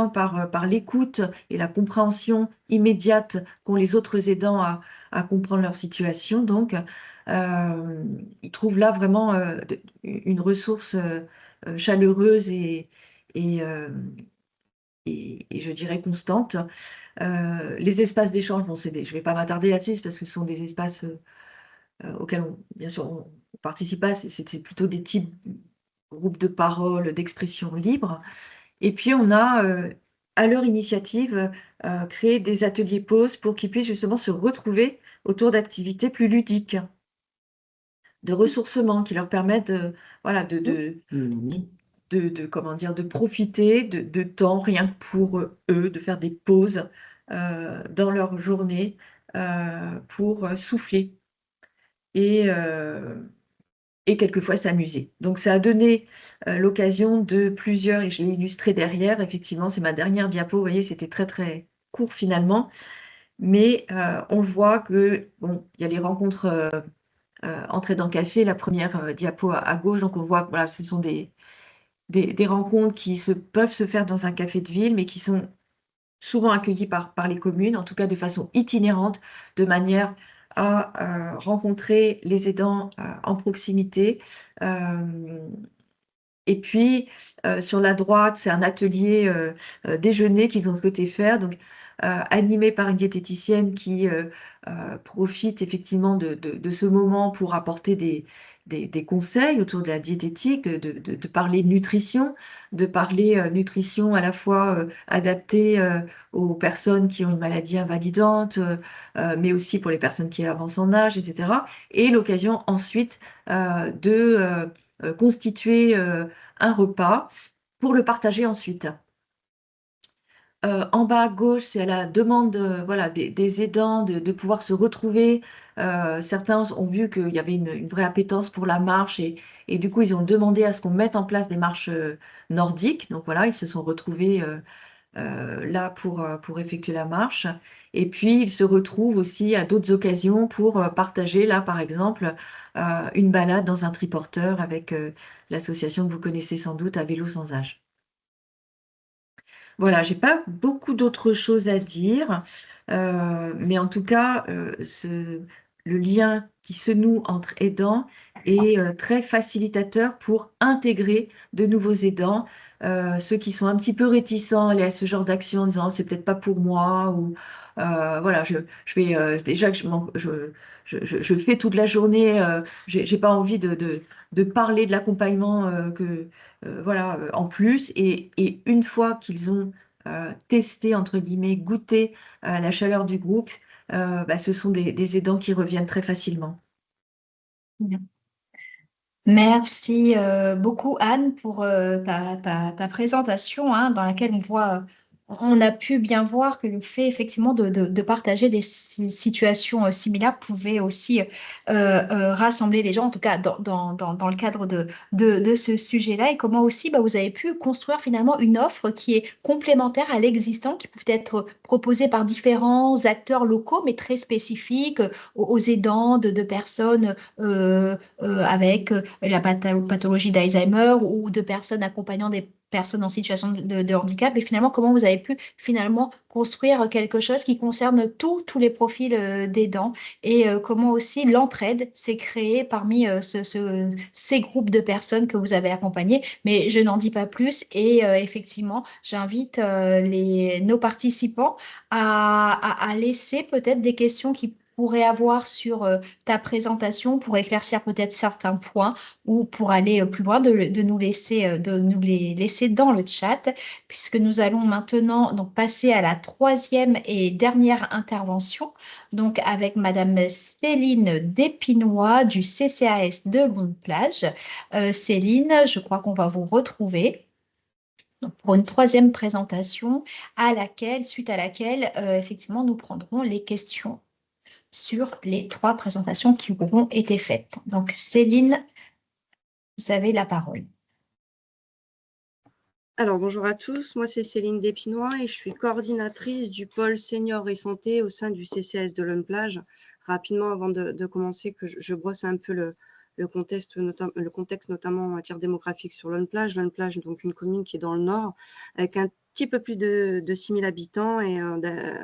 S5: par l'écoute et la compréhension immédiate qu'ont les autres aidants à comprendre leur situation. Donc, ils trouvent là vraiment une ressource chaleureuse et, euh, et je dirais constante. Les espaces d'échange, bon, je ne vais pas m'attarder là-dessus parce que ce sont des espaces auxquels, bien sûr, on participe pas. C'était plutôt des types groupes de parole, d'expression libre. Et puis, on a, à leur initiative, créé des ateliers pauses pour qu'ils puissent justement se retrouver autour d'activités plus ludiques, de ressourcement qui leur permettent voilà, comment dire, de profiter de temps rien que pour eux, de faire des pauses dans leur journée pour souffler et, euh, et quelquefois s'amuser. Donc ça a donné l'occasion de plusieurs, et je l'ai illustré derrière, effectivement, c'est ma dernière diapo, vous voyez, c'était très très court finalement, mais on voit que, bon, il y a les rencontres entrées dans le café, la première diapo à gauche, donc on voit que voilà, ce sont des rencontres qui peuvent se faire dans un café de ville, mais qui sont souvent accueillis par les communes, en tout cas de façon itinérante, de manière à rencontrer les aidants en proximité. Et puis, sur la droite, c'est un atelier déjeuner qu'ils ont souhaité faire, donc animé par une diététicienne qui profite effectivement de ce moment pour apporter des conseils autour de la diététique, de parler nutrition, de parler nutrition à la fois adaptée aux personnes qui ont une maladie invalidante, mais aussi pour les personnes qui avancent en âge, etc. Et l'occasion ensuite de constituer un repas pour le partager ensuite. En bas à gauche, c'est à la demande voilà, des aidants de pouvoir se retrouver. Certains ont vu qu'il y avait une vraie appétence pour la marche et du coup, ils ont demandé à ce qu'on mette en place des marches nordiques. Donc voilà, ils se sont retrouvés là pour effectuer la marche. Et puis, ils se retrouvent aussi à d'autres occasions pour partager, là, par exemple, une balade dans un triporteur avec l'association que vous connaissez sans doute, À vélo sans âge. Voilà, j'ai pas beaucoup d'autres choses à dire, mais en tout cas, le lien qui se noue entre aidants est très facilitateur pour intégrer de nouveaux aidants, ceux qui sont un petit peu réticents à aller à ce genre d'action en disant c'est peut-être pas pour moi ou voilà, je vais déjà que je fais toute la journée, j'ai pas envie de parler de l'accompagnement voilà, en plus. Et une fois qu'ils ont testé, entre guillemets, goûté la chaleur du groupe, ce sont des aidants qui reviennent très facilement.
S1: Merci beaucoup Anne pour ta présentation hein, dans laquelle on a pu bien voir que le fait effectivement de partager des situations similaires pouvait aussi rassembler les gens, en tout cas dans le cadre de ce sujet-là, et comment aussi vous avez pu construire finalement une offre qui est complémentaire à l'existant, qui peut être proposée par différents acteurs locaux, mais très spécifiques aux aidants de personnes avec la pathologie d'Alzheimer ou de personnes accompagnant des personnes en situation de handicap et finalement comment vous avez pu finalement construire quelque chose qui concerne tous les profils d'aidants et comment aussi l'entraide s'est créée parmi ces groupes de personnes que vous avez accompagnés. Mais je n'en dis pas plus et effectivement, j'invite nos participants à laisser peut-être des questions qui pourraient avoir sur ta présentation pour éclaircir peut-être certains points ou pour aller plus loin, de nous les laisser dans le chat, puisque nous allons maintenant donc, passer à la troisième et dernière intervention, donc avec Madame Céline Despinois du CCAS de Bonne-Plage. Céline, je crois qu'on va vous retrouver. Donc, pour une troisième présentation suite à laquelle, effectivement, nous prendrons les questions sur les trois présentations qui auront été faites. Donc, Céline, vous avez la parole.
S6: Alors, bonjour à tous, moi c'est Céline Despinois et je suis coordinatrice du pôle senior et santé au sein du CCAS de Bonne-Plage. Rapidement, avant de commencer, que je brosse un peu le contexte, notamment en matière démographique sur Bonne-Plage. Bonne-Plage, donc une commune qui est dans le nord, avec un petit peu plus de 6 000 habitants et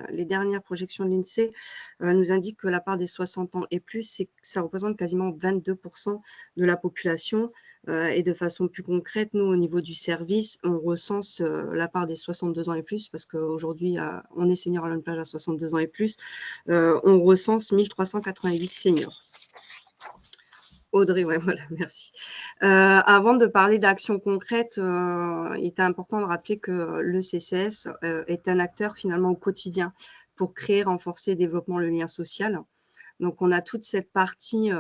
S6: les dernières projections de l'INSEE nous indiquent que la part des 60 ans et plus, ça représente quasiment 22% de la population. Et de façon plus concrète, nous, au niveau du service, on recense la part des 62 ans et plus, parce qu'aujourd'hui, on est senior à Bonne-Plage à 62 ans et plus. On recense 1388 seniors. Audrey, ouais, voilà, merci. Avant de parler d'actions concrètes, il était important de rappeler que le CCS est un acteur finalement au quotidien pour créer, renforcer et développer le lien social. Donc, on a toute cette partie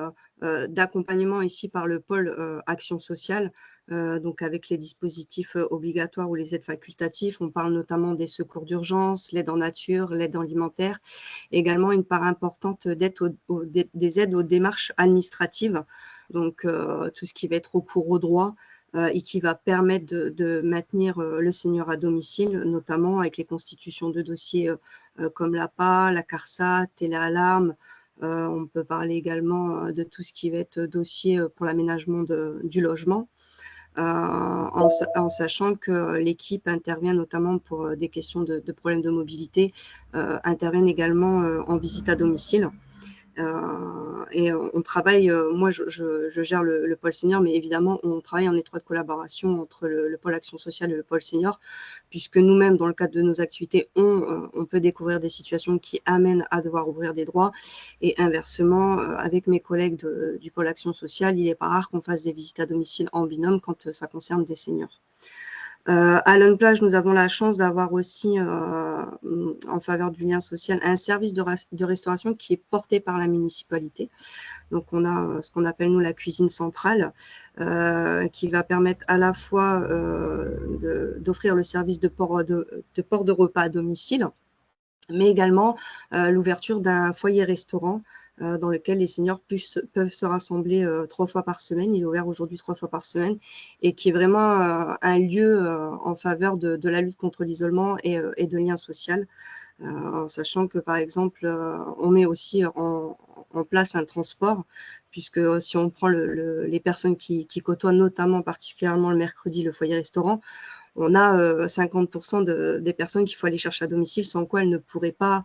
S6: d'accompagnement ici par le pôle action sociale, donc avec les dispositifs obligatoires ou les aides facultatifs. On parle notamment des secours d'urgence, l'aide en nature, l'aide alimentaire, également une part importante des aides aux démarches administratives, donc tout ce qui va être recours au droit et qui va permettre de maintenir le senior à domicile, notamment avec les constitutions de dossiers comme l'APA, la CARSAT, Téléalarme. On peut parler également de tout ce qui va être dossier pour l'aménagement du logement, en sachant que l'équipe intervient notamment pour des questions de problèmes de mobilité, interviennent également en visite à domicile. Et on travaille, moi je gère le pôle senior, mais évidemment on travaille en étroite collaboration entre le pôle action sociale et le pôle senior, puisque nous-mêmes dans le cadre de nos activités, on peut découvrir des situations qui amènent à devoir ouvrir des droits, et inversement avec mes collègues du pôle action sociale, il n'est pas rare qu'on fasse des visites à domicile en binôme quand ça concerne des seniors. À Bonne-Plage, nous avons la chance d'avoir aussi, en faveur du lien social, un service de restauration qui est porté par la municipalité. Donc, on a ce qu'on appelle, nous, la cuisine centrale, qui va permettre à la fois d'offrir le service de port de repas à domicile, mais également l'ouverture d'un foyer-restaurant dans lequel les seniors peuvent se rassembler 3 fois par semaine. Il est ouvert aujourd'hui 3 fois par semaine et qui est vraiment un lieu en faveur de la lutte contre l'isolement et de lien social, en sachant que, par exemple, on met aussi en place un transport, puisque si on prend les personnes qui côtoient notamment particulièrement le mercredi le foyer-restaurant, on a 50% des personnes qu'il faut aller chercher à domicile, sans quoi elles ne pourraient pas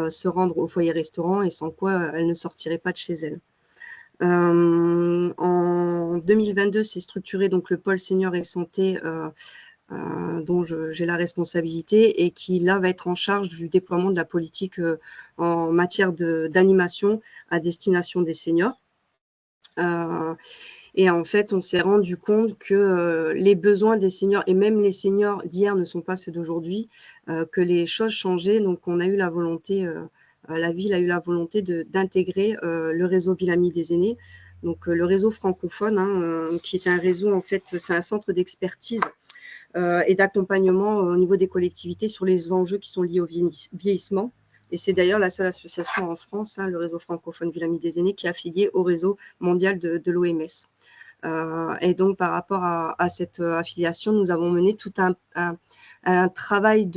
S6: se rendre au foyer-restaurant et sans quoi elles ne sortiraient pas de chez elles. En 2022, c'est structuré donc le pôle senior et santé dont j'ai la responsabilité et qui là va être en charge du déploiement de la politique en matière d'animation à destination des seniors. Et en fait, on s'est rendu compte que les besoins des seniors, et même les seniors d'hier ne sont pas ceux d'aujourd'hui, que les choses changeaient. Donc, on a eu la volonté, la ville a eu la volonté d'intégrer le réseau Ville-Amis des aînés, donc le réseau francophone, qui est un réseau, en fait, c'est un centre d'expertise et d'accompagnement au niveau des collectivités sur les enjeux qui sont liés au vieillissement. Et c'est d'ailleurs la seule association en France, le réseau francophone Ville-Amis des aînés, qui est affilié au réseau mondial de l'OMS. Et donc, par rapport à cette affiliation, nous avons mené tout un travail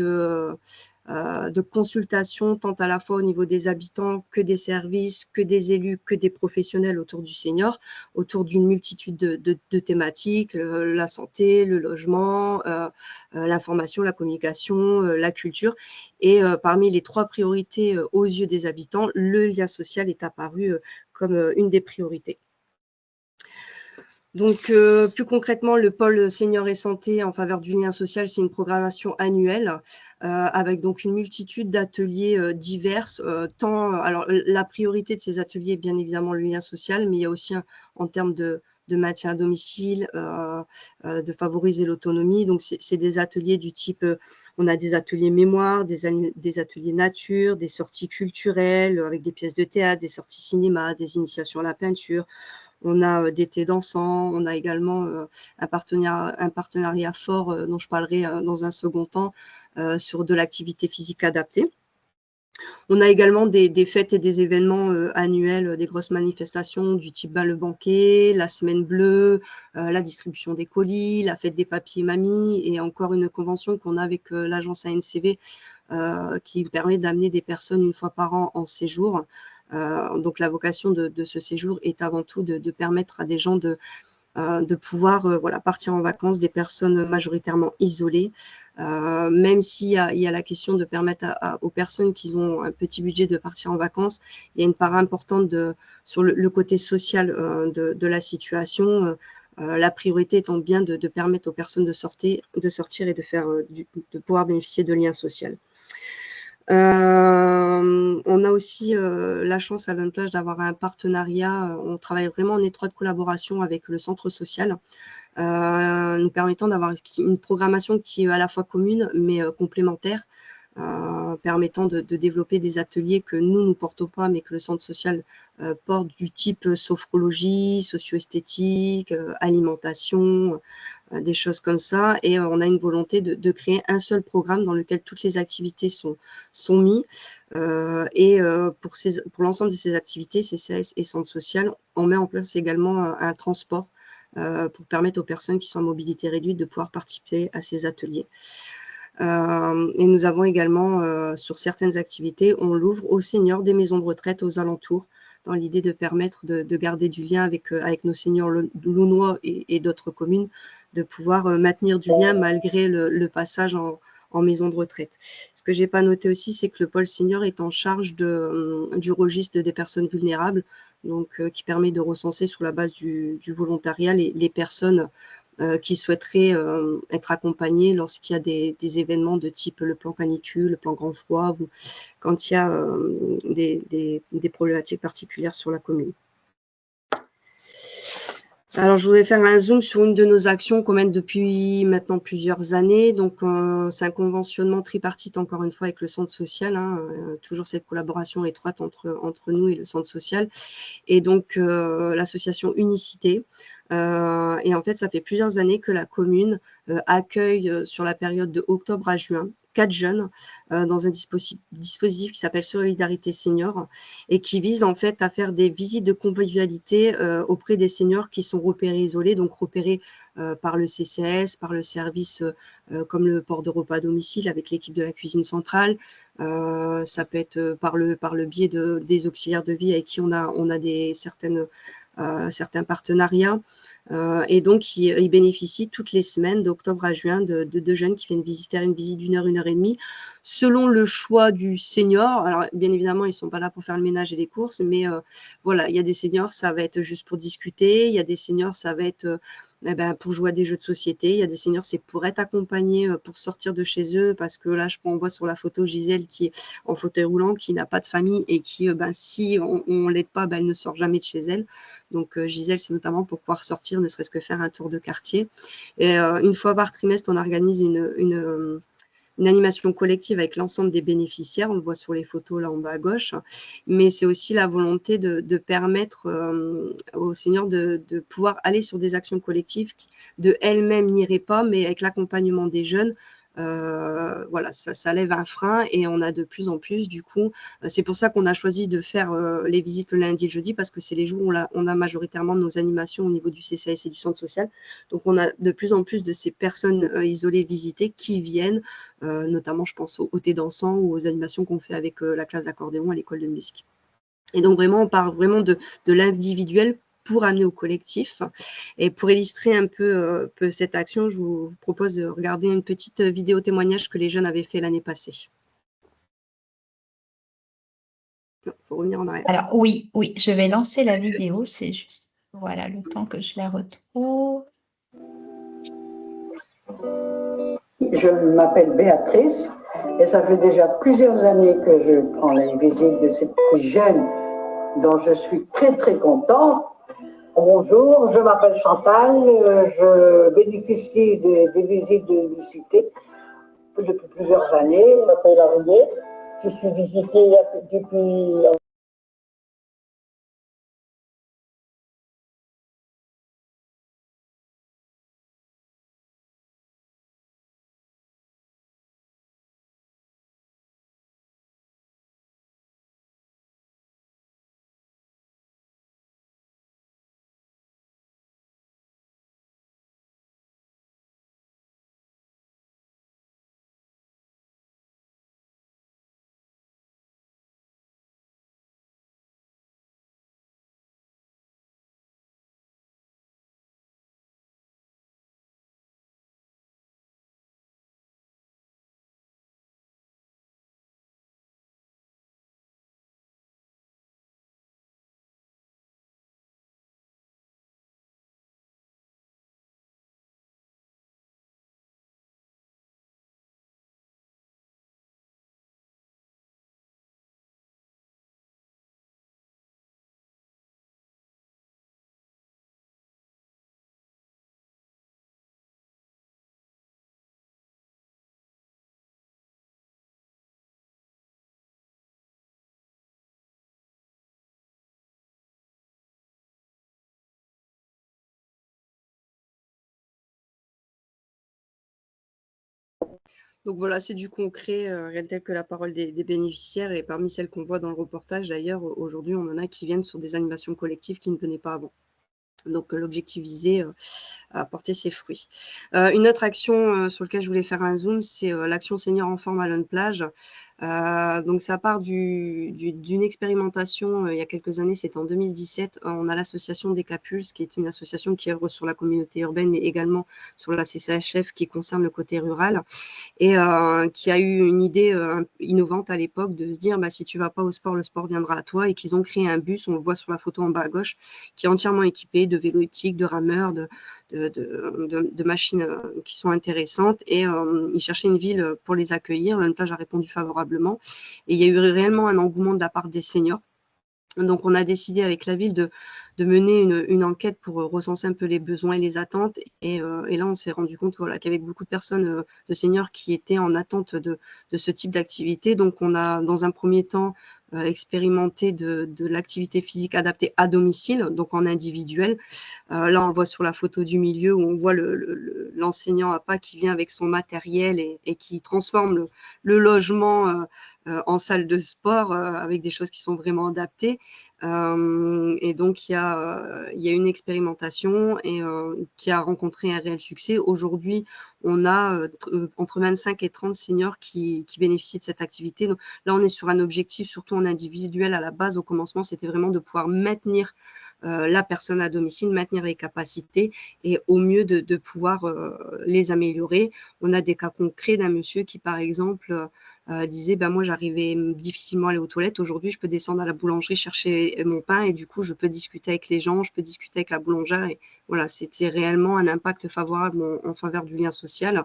S6: de consultation, tant à la fois au niveau des habitants que des services, que des élus, que des professionnels autour du senior, autour d'une multitude de thématiques, la santé, le logement, l'information, la communication, la culture. Et parmi les 3 priorités aux yeux des habitants, le lien social est apparu comme une des priorités. Donc, plus concrètement, le pôle senior et santé en faveur du lien social, c'est une programmation annuelle avec donc une multitude d'ateliers divers. Alors, la priorité de ces ateliers est bien évidemment le lien social, mais il y a aussi en termes de maintien à domicile, de favoriser l'autonomie. Donc, c'est des ateliers du type, on a des ateliers mémoire, des ateliers nature, des sorties culturelles avec des pièces de théâtre, des sorties cinéma, des initiations à la peinture. On a des thés dansants, on a également un partenariat fort dont je parlerai dans un second temps sur de l'activité physique adaptée. On a également des fêtes et des événements annuels, des grosses manifestations du type le banquet, la semaine bleue, la distribution des colis, la fête des papiers mamies et encore une convention qu'on a avec l'agence ANCV qui permet d'amener des personnes une fois par an en séjour. Donc la vocation de ce séjour est avant tout de permettre à des gens de pouvoir partir en vacances, des personnes majoritairement isolées, même s'il y a la question de permettre aux personnes qui ont un petit budget de partir en vacances. Il y a une part importante sur le côté social de la situation, la priorité étant bien de permettre aux personnes de sortir et de pouvoir bénéficier de liens sociaux. On a aussi la chance à Lone Plage d'avoir un partenariat. On travaille vraiment en étroite collaboration avec le centre social, nous permettant d'avoir une programmation qui est à la fois commune mais complémentaire, permettant de développer des ateliers que nous ne portons pas, mais que le centre social porte, du type sophrologie, socio-esthétique, alimentation, des choses comme ça. Et on a une volonté de créer un seul programme dans lequel toutes les activités sont mises. Pour l'ensemble de ces activités, CCAS et centre social, on met en place également un transport pour permettre aux personnes qui sont en mobilité réduite de pouvoir participer à ces ateliers. Et nous avons également, sur certaines activités, on l'ouvre aux seniors des maisons de retraite aux alentours, dans l'idée de permettre de garder du lien avec nos seniors launois et d'autres communes, de pouvoir maintenir du lien malgré le passage en maison de retraite. Ce que je n'ai pas noté aussi, c'est que le pôle senior est en charge du registre des personnes vulnérables, donc qui permet de recenser sur la base du volontariat les personnes qui souhaiteraient être accompagnés lorsqu'il y a des événements de type le plan canicule, le plan grand froid, ou quand il y a des problématiques particulières sur la commune. Alors, je voudrais faire un zoom sur une de nos actions qu'on mène depuis maintenant plusieurs années. Donc, c'est un conventionnement tripartite, encore une fois, avec le centre social, toujours cette collaboration étroite entre nous et le centre social. Et donc, l'association Unicité. Et en fait, ça fait plusieurs années que la commune accueille sur la période de octobre à juin 4 jeunes dans un dispositif qui s'appelle Solidarité Senior et qui vise en fait à faire des visites de convivialité auprès des seniors qui sont repérés isolés, donc repérés par le CCAS, par le service comme le port de repas à domicile avec l'équipe de la cuisine centrale. Ça peut être par le biais des auxiliaires de vie avec qui on a certains partenariats. Et donc, ils bénéficient toutes les semaines, d'octobre à juin, de jeunes qui viennent faire une visite d'1 heure, 1 heure et demie, selon le choix du senior. Alors, bien évidemment, ils ne sont pas là pour faire le ménage et les courses, mais voilà, il y a des seniors, ça va être juste pour discuter. Il y a des seniors, ça va être pour jouer à des jeux de société. Il y a des seniors, c'est pour être accompagnés, pour sortir de chez eux, parce que là, on voit sur la photo Gisèle qui est en fauteuil roulant, qui n'a pas de famille et qui, si on ne l'aide pas, elle ne sort jamais de chez elle. Donc, Gisèle, c'est notamment pour pouvoir sortir, ne serait-ce que faire un tour de quartier. Et une fois par trimestre, on organise une animation collective avec l'ensemble des bénéficiaires. On le voit sur les photos là en bas à gauche. Mais c'est aussi la volonté de permettre aux seniors de pouvoir aller sur des actions collectives qui, de elles-mêmes, n'iraient pas, mais avec l'accompagnement des jeunes, Voilà, ça lève un frein et on a de plus en plus, du coup, c'est pour ça qu'on a choisi de faire les visites le lundi et le jeudi, parce que c'est les jours où on a majoritairement nos animations au niveau du CCAS et du centre social. Donc, on a de plus en plus de ces personnes isolées visitées qui viennent, notamment, je pense, au thé dansant ou aux animations qu'on fait avec la classe d'accordéon à l'école de musique. Et donc, vraiment, on part vraiment de l'individuel pour amener au collectif. Et pour illustrer un peu cette action, je vous propose de regarder une petite vidéo témoignage que les jeunes avaient fait l'année passée. Il faut revenir en arrière.
S1: Alors oui, je vais lancer la vidéo, c'est juste, voilà, le temps que je la retrouve.
S7: Je m'appelle Béatrice et ça fait déjà plusieurs années que je prends les visites de ces petits jeunes dont je suis très très contente. Bonjour, je m'appelle Chantal, je bénéficie des visites de l'unicité depuis plusieurs années. Je m'appelle Ariel, je suis visitée depuis...
S6: Donc voilà, c'est du concret, rien tel que la parole des bénéficiaires. Et parmi celles qu'on voit dans le reportage, d'ailleurs, aujourd'hui, on en a qui viennent sur des animations collectives qui ne venaient pas avant. Donc l'objectif visé a porté ses fruits. Une autre action sur laquelle je voulais faire un zoom, c'est l'action Senior Enfant Malone Plage. Donc ça part d'une expérimentation il y a quelques années, c'était en 2017. On a l'association des Capulses, qui est une association qui œuvre sur la communauté urbaine, mais également sur la CCHF qui concerne le côté rural, et qui a eu une idée innovante à l'époque de se dire, bah, si tu vas pas au sport, le sport viendra à toi, et qu'ils ont créé un bus, on le voit sur la photo en bas à gauche, qui est entièrement équipé de vélos elliptiques, de rameurs, de machines qui sont intéressantes, et ils cherchaient une ville pour les accueillir. Une plage a répondu favorablement, et il y a eu réellement un engouement de la part des seniors. Donc, on a décidé avec la ville de mener une enquête pour recenser un peu les besoins et les attentes. Et là, on s'est rendu compte voilà, qu'avec beaucoup de personnes, de seniors qui étaient en attente de ce type d'activité, donc on a, dans un premier temps, expérimenté de l'activité physique adaptée à domicile, donc en individuel. Là, on le voit sur la photo du milieu où on voit l'enseignant à pas qui vient avec son matériel et qui transforme le logement en salle de sport avec des choses qui sont vraiment adaptées. Et donc, il y a une expérimentation qui a rencontré un réel succès. Aujourd'hui, on a entre 25 et 30 seniors qui bénéficient de cette activité. Donc, là, on est sur un objectif, surtout en individuel. À la base, au commencement, c'était vraiment de pouvoir maintenir la personne à domicile, maintenir les capacités et au mieux de pouvoir les améliorer. On a des cas concrets d'un monsieur qui, par exemple, disait moi j'arrivais difficilement à aller aux toilettes, aujourd'hui je peux descendre à la boulangerie chercher mon pain et du coup je peux discuter avec les gens, je peux discuter avec la boulangère et voilà, c'était réellement un impact favorable en faveur du lien social.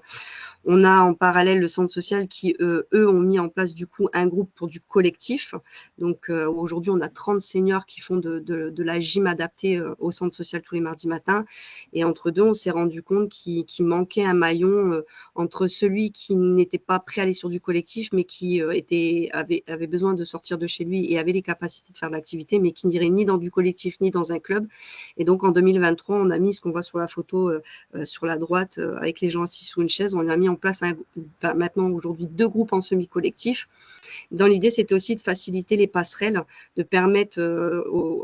S6: On a en parallèle le centre social qui eux ont mis en place du coup un groupe pour du collectif. Donc aujourd'hui on a 30 seniors qui font de la gym adaptée au centre social tous les mardis matins, et entre deux on s'est rendu compte qu'il manquait un maillon entre celui qui n'était pas prêt à aller sur du collectif mais qui avait besoin de sortir de chez lui et avait les capacités de faire de l'activité, mais qui n'irait ni dans du collectif ni dans un club. Et donc en 2023, on a mis ce qu'on voit sur la photo sur la droite avec les gens assis sur une chaise. On a mis en place maintenant aujourd'hui 2 groupes en semi-collectif. Dans l'idée, c'était aussi de faciliter les passerelles, de permettre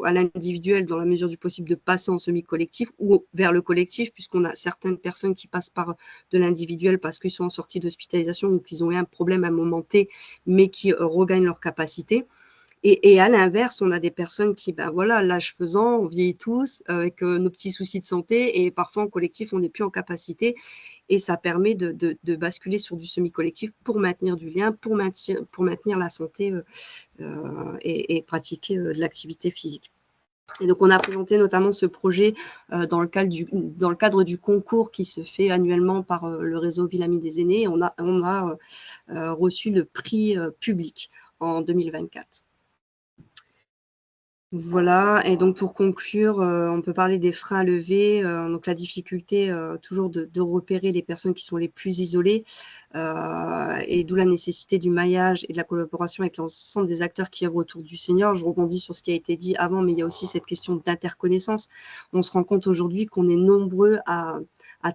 S6: à l'individuel, dans la mesure du possible, de passer en semi-collectif ou vers le collectif, puisqu'on a certaines personnes qui passent par de l'individuel parce qu'ils sont en sortie d'hospitalisation ou qu'ils ont eu un problème à un moment T, mais qui regagnent leur capacité. Et à l'inverse, on a des personnes qui, ben voilà, l'âge faisant, on vieillit tous avec nos petits soucis de santé et parfois en collectif, on n'est plus en capacité et ça permet de basculer sur du semi-collectif pour maintenir du lien, pour maintenir la santé et pratiquer de l'activité physique. Et donc, on a présenté notamment ce projet dans le cadre du concours qui se fait annuellement par le réseau Ville Amie des Aînés. On a reçu le prix public en 2024. Voilà, et donc pour conclure, on peut parler des freins à lever, donc la difficulté toujours de repérer les personnes qui sont les plus isolées, et d'où la nécessité du maillage et de la collaboration avec l'ensemble des acteurs qui œuvrent autour du senior. Je rebondis sur ce qui a été dit avant, mais il y a aussi cette question d'interconnaissance. On se rend compte aujourd'hui qu'on est nombreux à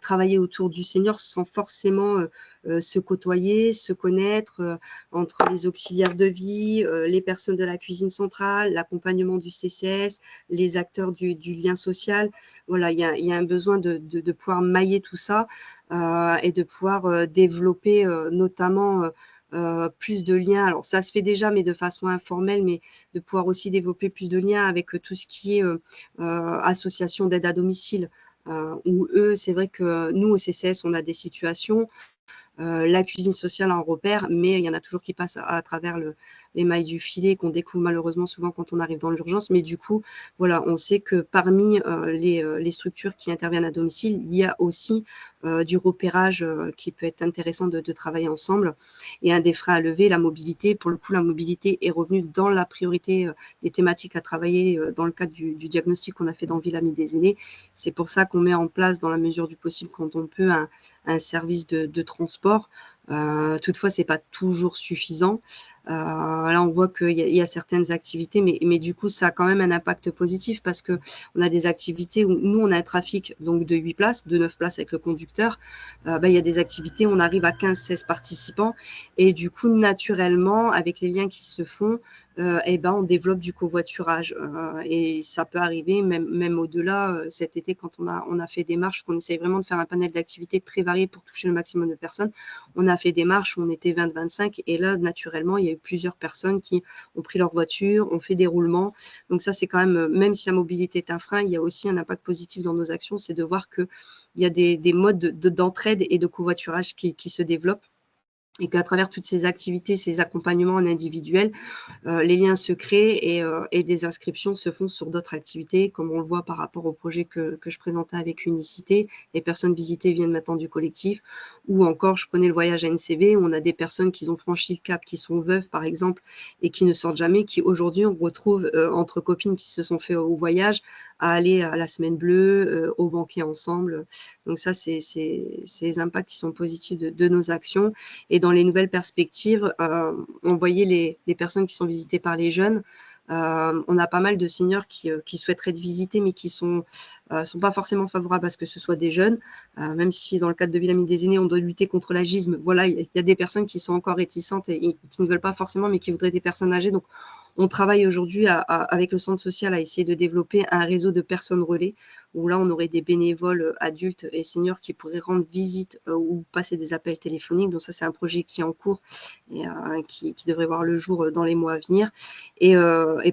S6: travailler autour du senior sans forcément se côtoyer, se connaître, entre les auxiliaires de vie, les personnes de la cuisine centrale, l'accompagnement du CCS, les acteurs du lien social. Voilà, il y a un besoin de pouvoir mailler tout ça et de pouvoir développer notamment plus de liens. Alors, ça se fait déjà, mais de façon informelle, mais de pouvoir aussi développer plus de liens avec tout ce qui est association d'aide à domicile, où eux, c'est vrai que nous, au CCS, on a des situations. La cuisine sociale en repère, mais il y en a toujours qui passent à travers les mailles du filet qu'on découvre malheureusement souvent quand on arrive dans l'urgence. Mais du coup, voilà, on sait que parmi les structures qui interviennent à domicile, il y a aussi du repérage qui peut être intéressant de travailler ensemble. Et un des freins à lever, la mobilité. Pour le coup, la mobilité est revenue dans la priorité des thématiques à travailler dans le cadre du diagnostic qu'on a fait dans Ville Amie des Aînés. C'est pour ça qu'on met en place, dans la mesure du possible, quand on peut, un service de transport. Toutefois, ce n'est pas toujours suffisant. Là, on voit qu'il y a certaines activités, mais du coup, ça a quand même un impact positif parce qu'on a des activités où nous, on a un trafic donc, de 8 places, de 9 places avec le conducteur. Il y a des activités où on arrive à 15-16 participants et du coup, naturellement, avec les liens qui se font, on développe du covoiturage et ça peut arriver même au-delà. Cet été, quand on a fait des marches, qu'on essaye vraiment de faire un panel d'activités très varié pour toucher le maximum de personnes, on a fait des marches où on était 20-25 et là, naturellement, il y a eu plusieurs personnes qui ont pris leur voiture, ont fait des roulements. Donc ça, c'est quand même si la mobilité est un frein, il y a aussi un impact positif dans nos actions, c'est de voir qu'il y a des modes d'entraide et de covoiturage qui se développent. Et qu'à travers toutes ces activités, ces accompagnements en individuel, les liens se créent et des inscriptions se font sur d'autres activités, comme on le voit par rapport au projet que je présentais avec Unicité. Les personnes visitées viennent maintenant du collectif. Ou encore, je prenais le voyage à NCV, où on a des personnes qui ont franchi le cap, qui sont veuves, par exemple, et qui ne sortent jamais, qui aujourd'hui, on retrouve entre copines qui se sont fait au voyage, à aller à la semaine bleue, au banquet ensemble. Donc ça, c'est les impacts qui sont positifs de nos actions. Et dans les nouvelles perspectives, on voyait les personnes qui sont visitées par les jeunes. On a pas mal de seniors qui souhaiteraient être visités, mais qui sont pas forcément favorables à ce que ce soit des jeunes. Même si dans le cadre de Ville Amie des Aînés, on doit lutter contre l'agisme. Voilà, il y a des personnes qui sont encore réticentes et qui ne veulent pas forcément, mais qui voudraient des personnes âgées. Donc, on travaille aujourd'hui avec le centre social à essayer de développer un réseau de personnes relais où là, on aurait des bénévoles adultes et seniors qui pourraient rendre visite ou passer des appels téléphoniques. Donc ça, c'est un projet qui est en cours et qui devrait voir le jour dans les mois à venir. Et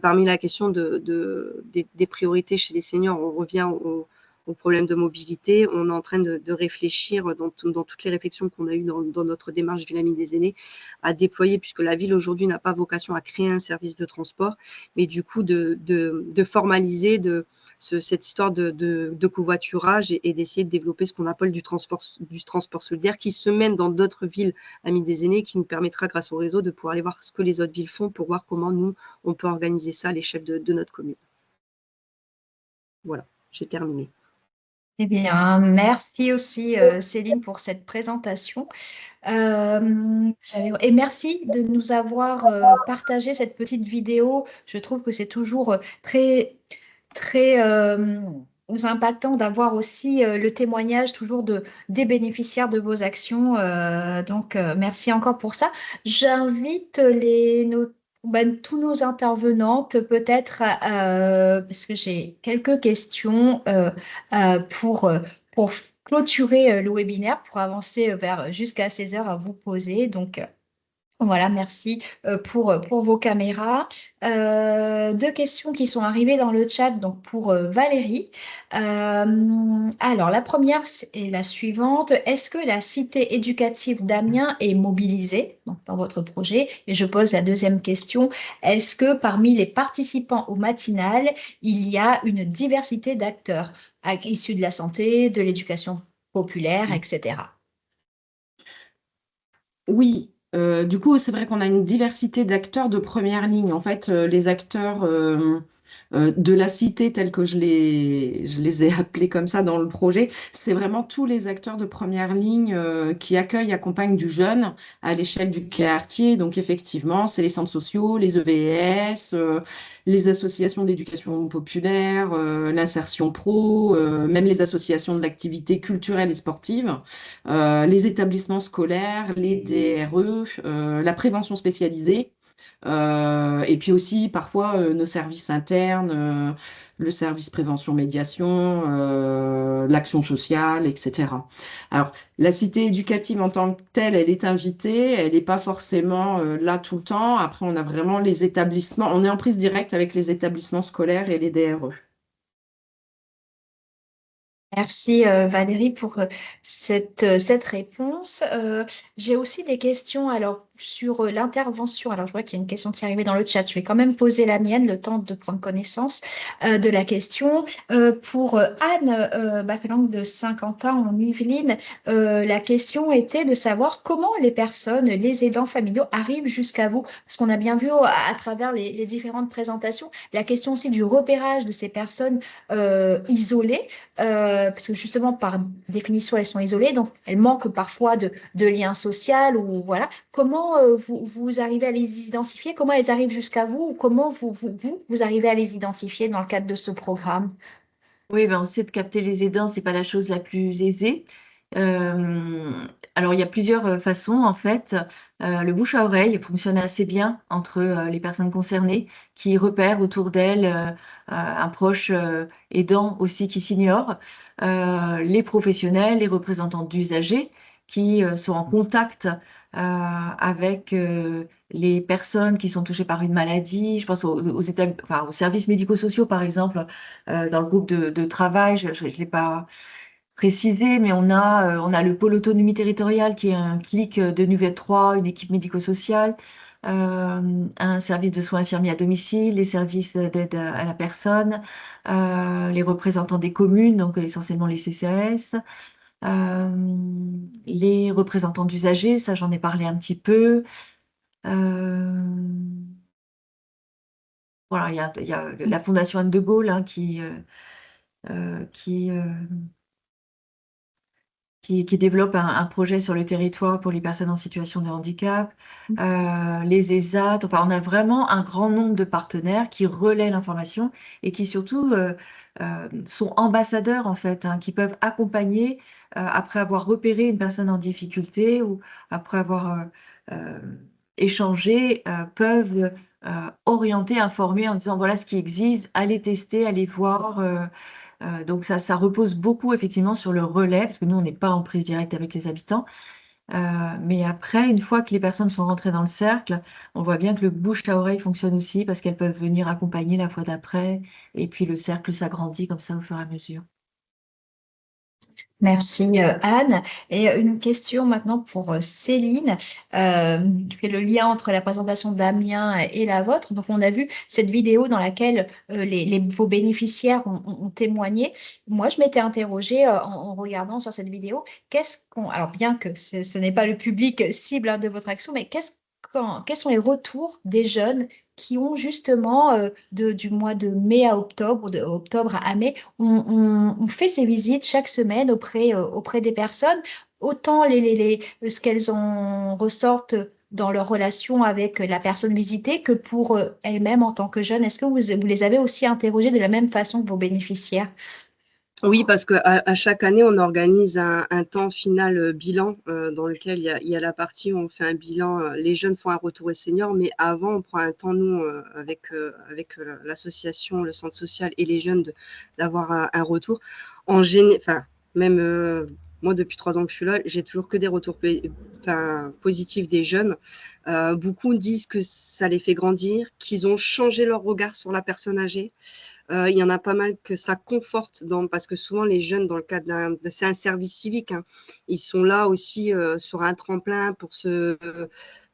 S6: parmi la question des priorités chez les seniors, on revient au problème de mobilité. On est en train de réfléchir dans toutes les réflexions qu'on a eues dans notre démarche Ville Amie des Aînés à déployer, puisque la ville aujourd'hui n'a pas vocation à créer un service de transport, mais du coup de formaliser cette histoire de covoiturage et d'essayer de développer ce qu'on appelle du transport solidaire qui se mène dans d'autres villes Amies des Aînés, qui nous permettra grâce au réseau de pouvoir aller voir ce que les autres villes font pour voir comment nous, on peut organiser ça à l'échelle de notre commune. Voilà, j'ai terminé.
S1: Eh bien, merci aussi Céline pour cette présentation. Et merci de nous avoir partagé cette petite vidéo. Je trouve que c'est toujours très impactant d'avoir aussi le témoignage toujours des bénéficiaires de vos actions. Merci encore pour ça. J'invite tous nos intervenantes peut-être, parce que j'ai quelques questions pour clôturer le webinaire, pour avancer vers jusqu'à 16 heures à vous poser. Voilà, merci pour vos caméras. Deux questions qui sont arrivées dans le chat donc pour Valérie. Alors, la première est la suivante. Est-ce que la cité éducative d'Amiens est mobilisée donc, dans votre projet? Et je pose la deuxième question. Est-ce que parmi les participants au matinal, il y a une diversité d'acteurs issus de la santé, de l'éducation populaire, etc.
S4: Oui, du coup, c'est vrai qu'on a une diversité d'acteurs de première ligne. En fait, les acteurs de la cité, tels que je les ai appelés comme ça dans le projet, c'est vraiment tous les acteurs de première ligne qui accueillent, accompagnent du jeune à l'échelle du quartier. Donc, effectivement, c'est les centres sociaux, les EVS, les associations d'éducation populaire, l'insertion pro, même les associations de l'activité culturelle et sportive, les établissements scolaires, les DRE, la prévention spécialisée, et puis aussi parfois nos services internes, le service prévention-médiation, l'action sociale, etc. Alors, la cité éducative en tant que telle, elle est invitée, elle n'est pas forcément là tout le temps. Après, on a vraiment les établissements, on est en prise directe avec les établissements scolaires et les DRE.
S1: Merci Valérie pour cette réponse. J'ai aussi des questions alors, sur l'intervention. Alors, je vois qu'il y a une question qui est arrivée dans le chat. Je vais quand même poser la mienne, le temps de prendre connaissance de la question. Pour Anne Bacquelang de Saint-Quentin en Yvelines, la question était de savoir comment les personnes, les aidants familiaux arrivent jusqu'à vous. Parce qu'on a bien vu à travers les différentes présentations, la question aussi du repérage de ces personnes isolées. Parce que justement, par définition, elles sont isolées, donc elles manquent parfois de liens sociaux ou voilà. Comment vous arrivez à les identifier? Comment elles arrivent jusqu'à vous? Ou comment vous arrivez à les identifier dans le cadre de ce programme?
S5: Oui, ben on sait de capter les aidants, c'est pas la chose la plus aisée. Alors, il y a plusieurs façons, en fait. Le bouche à oreille fonctionne assez bien entre les personnes concernées qui repèrent autour d'elles un proche aidant aussi qui s'ignore, les professionnels, les représentants d'usagers qui sont en contact avec les personnes qui sont touchées par une maladie. Je pense aux services médico-sociaux, par exemple, dans le groupe de travail. Je ne l'ai pas précisé, mais on a le pôle autonomie territoriale qui est un clic de Nuvette 3, une équipe médico-sociale, un service de soins infirmiers à domicile, les services d'aide à la personne, les représentants des communes, donc essentiellement les CCAS, les représentants d'usagers, ça j'en ai parlé un petit peu. Voilà, il y a la Fondation Anne de Gaulle hein, qui qui développe un projet sur le territoire pour les personnes en situation de handicap, les ESAT. Enfin, on a vraiment un grand nombre de partenaires qui relaient l'information et qui surtout sont ambassadeurs en fait, hein, qui peuvent accompagner après avoir repéré une personne en difficulté ou après avoir euh, échangé, peuvent orienter, informer en disant voilà ce qui existe, allez tester, allez voir. Donc ça repose beaucoup effectivement sur le relais, parce que nous, on n'est pas en prise directe avec les habitants. Mais après, une fois que les personnes sont rentrées dans le cercle, on voit bien que le bouche à oreille fonctionne aussi, parce qu'elles peuvent venir accompagner la fois d'après, et puis le cercle s'agrandit comme ça au fur et à mesure.
S1: Merci Anne. Et une question maintenant pour Céline, qui fait le lien entre la présentation d'Amiens et la vôtre. Donc, on a vu cette vidéo dans laquelle vos bénéficiaires ont témoigné. Moi, je m'étais interrogée en regardant sur cette vidéo, alors bien que ce n'est pas le public cible hein, de votre action, mais quels sont les retours des jeunes qui ont justement, du mois de mai à octobre, de octobre à mai, on fait ces visites chaque semaine auprès des personnes, autant ce qu'elles en ressortent dans leur relation avec la personne visitée que pour elles-mêmes en tant que jeunes. Est-ce que vous les avez aussi interrogées de la même façon que vos bénéficiaires?
S6: Oui, parce qu'à chaque année, on organise un temps final bilan dans lequel il y a la partie où on fait un bilan. Les jeunes font un retour aux seniors, mais avant, on prend un temps, nous, avec l'association, le centre social et les jeunes, d'avoir un retour. Enfin, même moi, depuis 3 ans que je suis là, j'ai toujours que des retours positifs des jeunes. Beaucoup disent que ça les fait grandir, qu'ils ont changé leur regard sur la personne âgée. Il y en a pas mal que ça conforte parce que souvent les jeunes, dans le cadre c'est un service civique, hein, ils sont là aussi sur un tremplin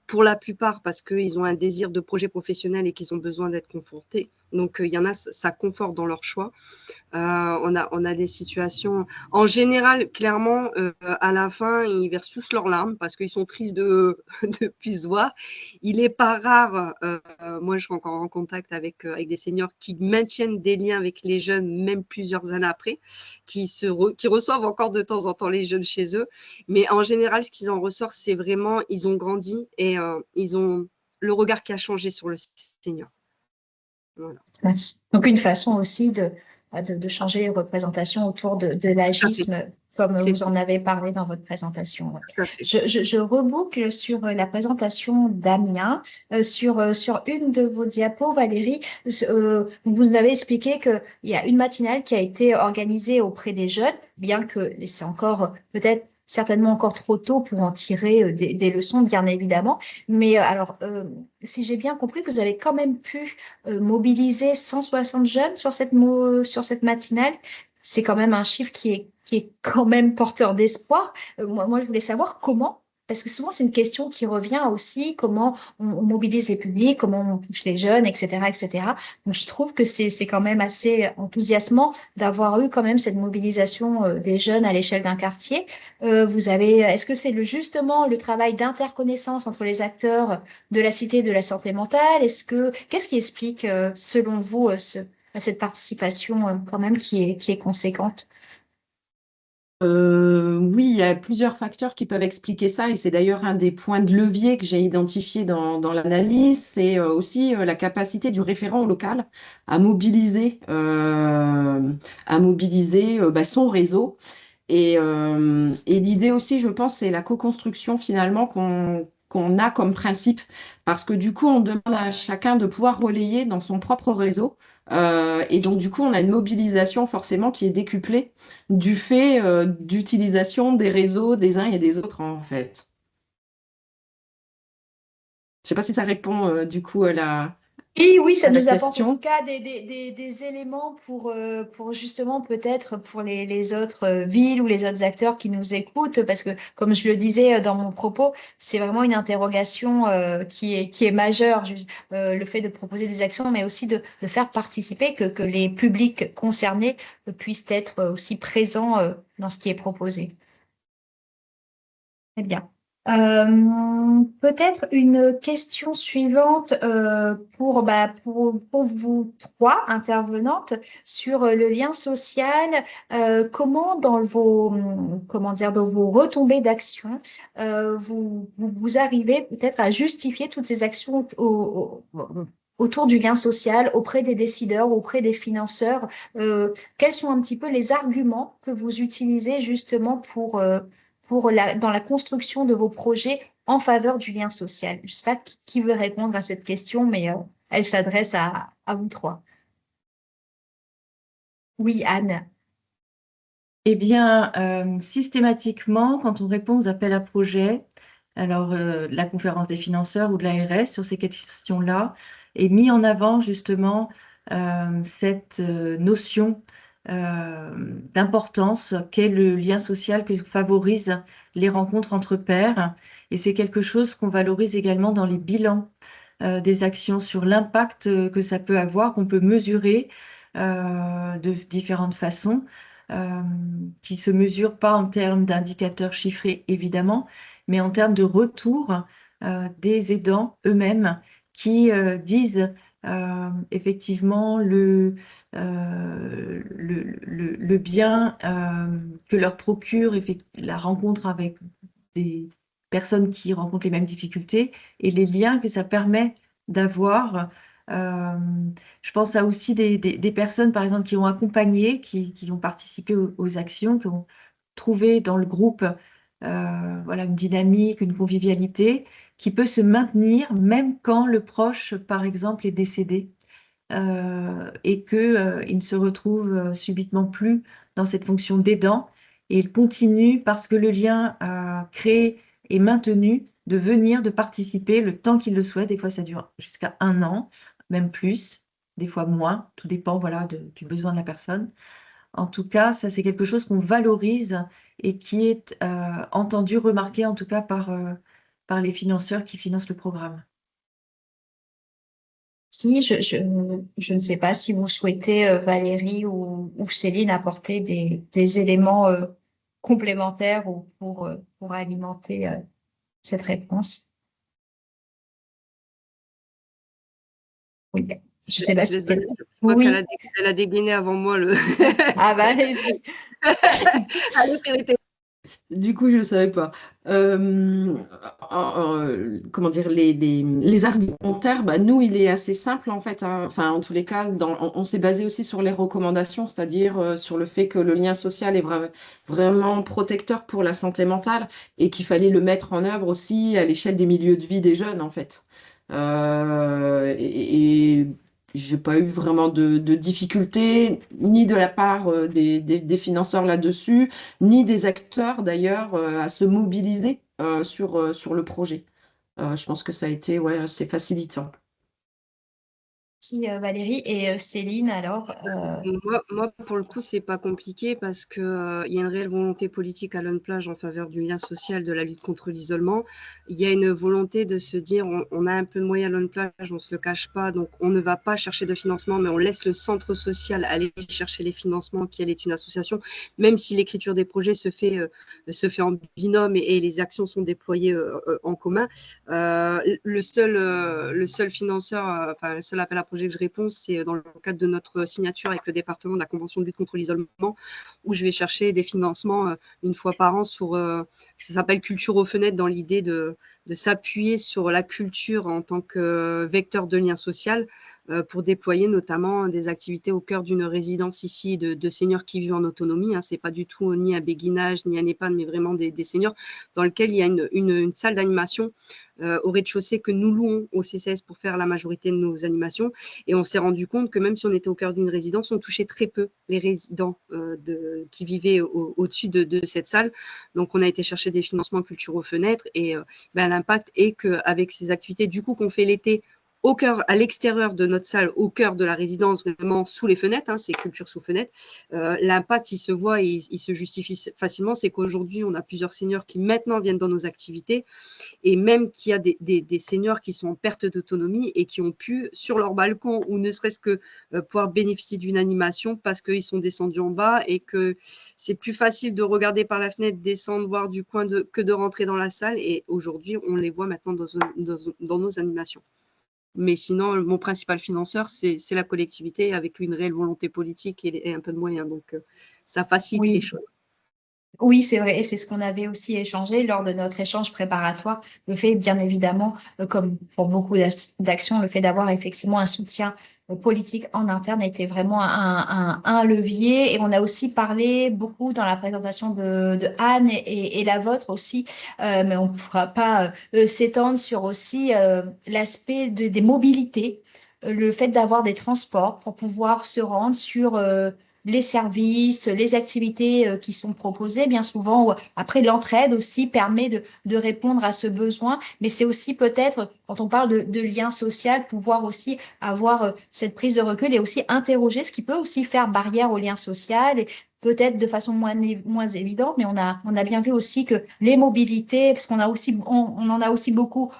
S6: pour la plupart parce qu'ils ont un désir de projet professionnel et qu'ils ont besoin d'être confortés. Donc il y en a, ça conforte dans leur choix. On a des situations. En général, clairement, à la fin, ils versent tous leurs larmes parce qu'ils sont tristes de ne plus se voir. Il n'est pas rare, moi je suis encore en contact avec des seniors qui maintiennent des liens avec les jeunes, même plusieurs années après, qui reçoivent encore de temps en temps les jeunes chez eux. Mais en général, ce qu'ils en ressortent, c'est vraiment, ils ont grandi et ils ont le regard qui a changé sur le senior. Voilà.
S1: Donc, une façon aussi de changer les représentations autour de l'agisme, comme vous en avez parlé dans votre présentation. Je reboucle sur la présentation d'Amiens, sur une de vos diapos, Valérie. Vous avez expliqué qu'il y a une matinale qui a été organisée auprès des jeunes, bien que c'est encore peut-être certainement encore trop tôt pour en tirer des leçons, bien évidemment. Mais alors, si j'ai bien compris, vous avez quand même pu mobiliser 160 jeunes sur cette matinale. C'est quand même un chiffre qui est quand même porteur d'espoir. Moi, je voulais savoir comment, parce que souvent, c'est une question qui revient aussi, comment on mobilise les publics, comment on touche les jeunes, etc., etc. Donc, je trouve que c'est quand même assez enthousiasmant d'avoir eu quand même cette mobilisation des jeunes à l'échelle d'un quartier. Est-ce que c'est justement le travail d'interconnaissance entre les acteurs de la cité de la santé mentale? Qu'est-ce qui explique, selon vous, cette participation quand même qui est conséquente?
S4: Oui, il y a plusieurs facteurs qui peuvent expliquer ça et c'est d'ailleurs un des points de levier que j'ai identifié dans l'analyse. C'est aussi la capacité du référent local à mobiliser, son réseau. Et l'idée aussi, je pense, c'est la co-construction finalement qu'on a comme principe, parce que du coup, on demande à chacun de pouvoir relayer dans son propre réseau. Et donc, du coup, on a une mobilisation forcément qui est décuplée du fait d'utilisation des réseaux des uns et des autres, en fait. Je ne sais pas si ça répond du coup
S1: Oui, ça
S4: à la
S1: nous apporte en
S4: question.
S1: tout cas des éléments pour justement peut-être pour les autres villes ou les autres acteurs qui nous écoutent, parce que comme je le disais dans mon propos, c'est vraiment une interrogation qui est majeure, le fait de proposer des actions, mais aussi de faire participer, que les publics concernés puissent être aussi présents dans ce qui est proposé. Très bien. Peut-être une question suivante pour vous trois intervenantes sur le lien social. Comment dans vos retombées d'action, vous arrivez peut-être à justifier toutes ces actions autour du lien social auprès des décideurs, auprès des financeurs? Quels sont un petit peu les arguments que vous utilisez justement dans la construction de vos projets en faveur du lien social? Je ne sais pas qui veut répondre à cette question, mais elle s'adresse à vous trois. Oui, Anne.
S5: Eh bien, systématiquement, quand on répond aux appels à projets, alors la conférence des financeurs ou de l'ARS sur ces questions-là, est mis en avant justement cette notion d'importance qu'est le lien social qui favorise les rencontres entre pairs. Et c'est quelque chose qu'on valorise également dans les bilans des actions sur l'impact que ça peut avoir, qu'on peut mesurer de différentes façons, qui ne se mesurent pas en termes d'indicateurs chiffrés, évidemment, mais en termes de retour des aidants eux-mêmes qui disent effectivement le bien que leur procure la rencontre avec des personnes qui rencontrent les mêmes difficultés et les liens que ça permet d'avoir. Je pense à aussi des personnes, par exemple, qui ont accompagné, qui ont participé aux actions, qui ont trouvé dans le groupe voilà, une dynamique, une convivialité qui peut se maintenir même quand le proche, par exemple, est décédé et qu'il ne se retrouve subitement plus dans cette fonction d'aidant. Et il continue, parce que le lien créé et maintenu, de venir, de participer le temps qu'il le souhaite. Des fois, ça dure jusqu'à 1 an, même plus, des fois moins. Tout dépend voilà, du besoin de la personne. En tout cas, ça, c'est quelque chose qu'on valorise et qui est entendu, remarqué en tout cas par les financeurs qui financent le programme.
S1: Si, je ne sais pas si vous souhaitez, Valérie ou Céline, apporter des éléments complémentaires ou pour alimenter cette réponse. Oui, je sais pas
S6: Je
S1: si
S6: laisse Valérie, je vois
S1: oui.
S6: qu'elle a dégainé avant moi le.
S1: Ah bah allez-y.
S6: Allez, Périté.
S4: Du coup, je ne savais pas. Comment dire, les argumentaires, bah, nous, il est assez simple en fait, hein. Enfin, en tous les cas, on s'est basé aussi sur les recommandations, c'est-à-dire sur le fait que le lien social est vraiment protecteur pour la santé mentale et qu'il fallait le mettre en œuvre aussi à l'échelle des milieux de vie des jeunes en fait. Et j'ai pas eu vraiment de difficultés, ni de la part des financeurs là-dessus, ni des acteurs d'ailleurs à se mobiliser sur le projet. Je pense que ça a été assez facilitant.
S1: Merci Valérie et Céline alors.
S6: Moi, pour le coup, c'est pas compliqué parce que il y a une réelle volonté politique à l'Unplage en faveur du lien social, de la lutte contre l'isolement. Il y a une volonté de se dire, on a un peu de moyens à l'Unplage, on se le cache pas, donc on ne va pas chercher de financement, mais on laisse le centre social aller chercher les financements, qui elle est une association, même si l'écriture des projets se fait en binôme et les actions sont déployées en commun. Le seul financeur, enfin le seul appel à projet que je réponds, c'est dans le cadre de notre signature avec le département de la Convention de lutte contre l'isolement, où je vais chercher des financements une fois par an sur, ça s'appelle Culture aux fenêtres, dans l'idée de s'appuyer sur la culture en tant que vecteur de lien social pour déployer notamment des activités au cœur d'une résidence ici de seniors qui vivent en autonomie. C'est pas du tout ni un béguinage, ni un EHPAD, mais vraiment des seniors dans lequel il y a une salle d'animation au rez-de-chaussée que nous louons au CCS pour faire la majorité de nos animations. Et on s'est rendu compte que même si on était au cœur d'une résidence, on touchait très peu les résidents qui vivaient au-dessus de cette salle. Donc, on a été chercher des financements culture aux fenêtres et l'impact est qu'avec ces activités, du coup, qu'on fait l'été, au cœur, à l'extérieur de notre salle, au cœur de la résidence, vraiment sous les fenêtres, c'est culture sous fenêtre. L'impact, il se voit et il se justifie facilement. C'est qu'aujourd'hui, on a plusieurs seniors qui maintenant viennent dans nos activités et même qu'il y a des seniors qui sont en perte d'autonomie et qui ont pu, sur leur balcon ou ne serait-ce que pouvoir bénéficier d'une animation parce qu'ils sont descendus en bas et que c'est plus facile de regarder par la fenêtre, descendre, voir du coin que de rentrer dans la salle. Et aujourd'hui, on les voit maintenant dans nos animations. Mais sinon, mon principal financeur, c'est la collectivité avec une réelle volonté politique et un peu de moyens. Donc, ça facilite les choses.
S1: Oui, c'est vrai, et c'est ce qu'on avait aussi échangé lors de notre échange préparatoire. Le fait, bien évidemment, comme pour beaucoup d'actions, le fait d'avoir effectivement un soutien politique en interne était vraiment un levier. Et on a aussi parlé beaucoup dans la présentation de Anne et la vôtre aussi, mais on ne pourra pas s'étendre sur aussi l'aspect des mobilités, le fait d'avoir des transports pour pouvoir se rendre sur les services, les activités qui sont proposées, bien souvent. Après, l'entraide aussi permet de répondre à ce besoin, mais c'est aussi peut-être, quand on parle de lien social, pouvoir aussi avoir cette prise de recul et aussi interroger ce qui peut aussi faire barrière au lien social et peut-être de façon moins évidente, mais on a bien vu aussi que les mobilités, parce qu'on en a aussi beaucoup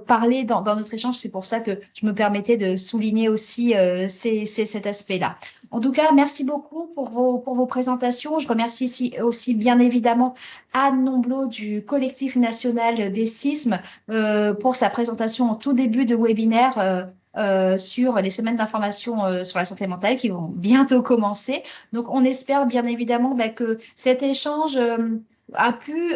S1: parlé dans notre échange, c'est pour ça que je me permettais de souligner aussi cet aspect-là. En tout cas, merci beaucoup pour vos présentations. Je remercie aussi bien évidemment Anne Nomblot du collectif national des sismes pour sa présentation en tout début de webinaire sur les semaines d'information sur la santé mentale qui vont bientôt commencer. Donc, on espère bien évidemment que cet échange a pu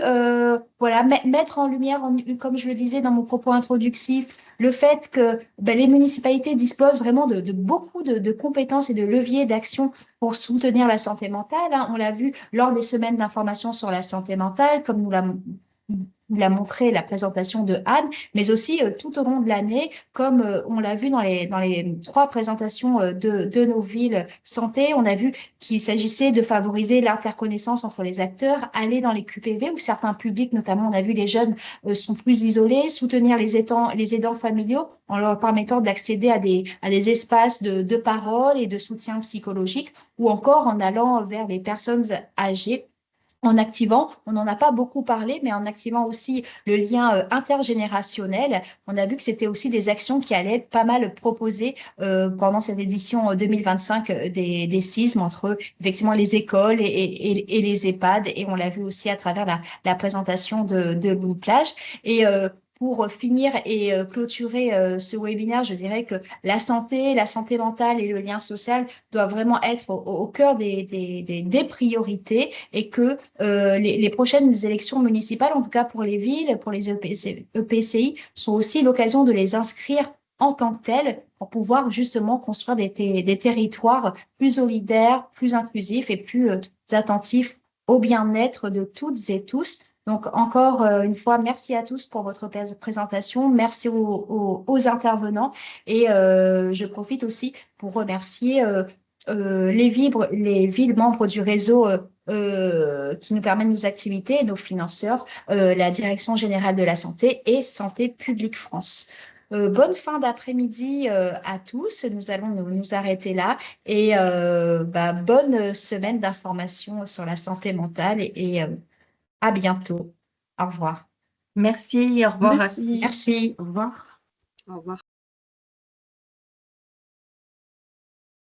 S1: voilà, mettre en lumière, comme je le disais dans mon propos introductif, le fait que les municipalités disposent vraiment de beaucoup de compétences et de leviers d'action pour soutenir la santé mentale. Hein. On l'a vu lors des semaines d'information sur la santé mentale, comme nous l'a montré la présentation de Anne, mais aussi tout au long de l'année, comme on l'a vu dans les 3 présentations de nos villes santé, on a vu qu'il s'agissait de favoriser l'interconnaissance entre les acteurs, aller dans les QPV où certains publics, notamment on a vu les jeunes, sont plus isolés, soutenir les aidants familiaux en leur permettant d'accéder à des espaces de parole et de soutien psychologique, ou encore en allant vers les personnes âgées en activant, on n'en a pas beaucoup parlé, mais en activant aussi le lien intergénérationnel, on a vu que c'était aussi des actions qui allaient être pas mal proposées pendant cette édition 2025 des sismes entre effectivement les écoles et les EHPAD, et on l'a vu aussi à travers la présentation de Louis Plage. Et pour finir et clôturer ce webinaire, je dirais que la santé mentale et le lien social doivent vraiment être au cœur des priorités, et que les prochaines élections municipales, en tout cas pour les villes, pour les EPCI, sont aussi l'occasion de les inscrire en tant que telles pour pouvoir justement construire des territoires plus solidaires, plus inclusifs et plus attentifs au bien-être de toutes et tous. Donc, encore une fois, merci à tous pour votre présentation. Merci aux intervenants. Et je profite aussi pour remercier les villes membres du réseau qui nous permettent nos activités, nos financeurs, la Direction générale de la santé et Santé publique France. Bonne fin d'après-midi à tous. Nous allons nous arrêter là, et bonne semaine d'information sur la santé mentale, et à bientôt. Au revoir.
S5: Merci, au revoir.
S2: Merci.
S1: Merci.
S2: Au revoir.
S6: Au revoir.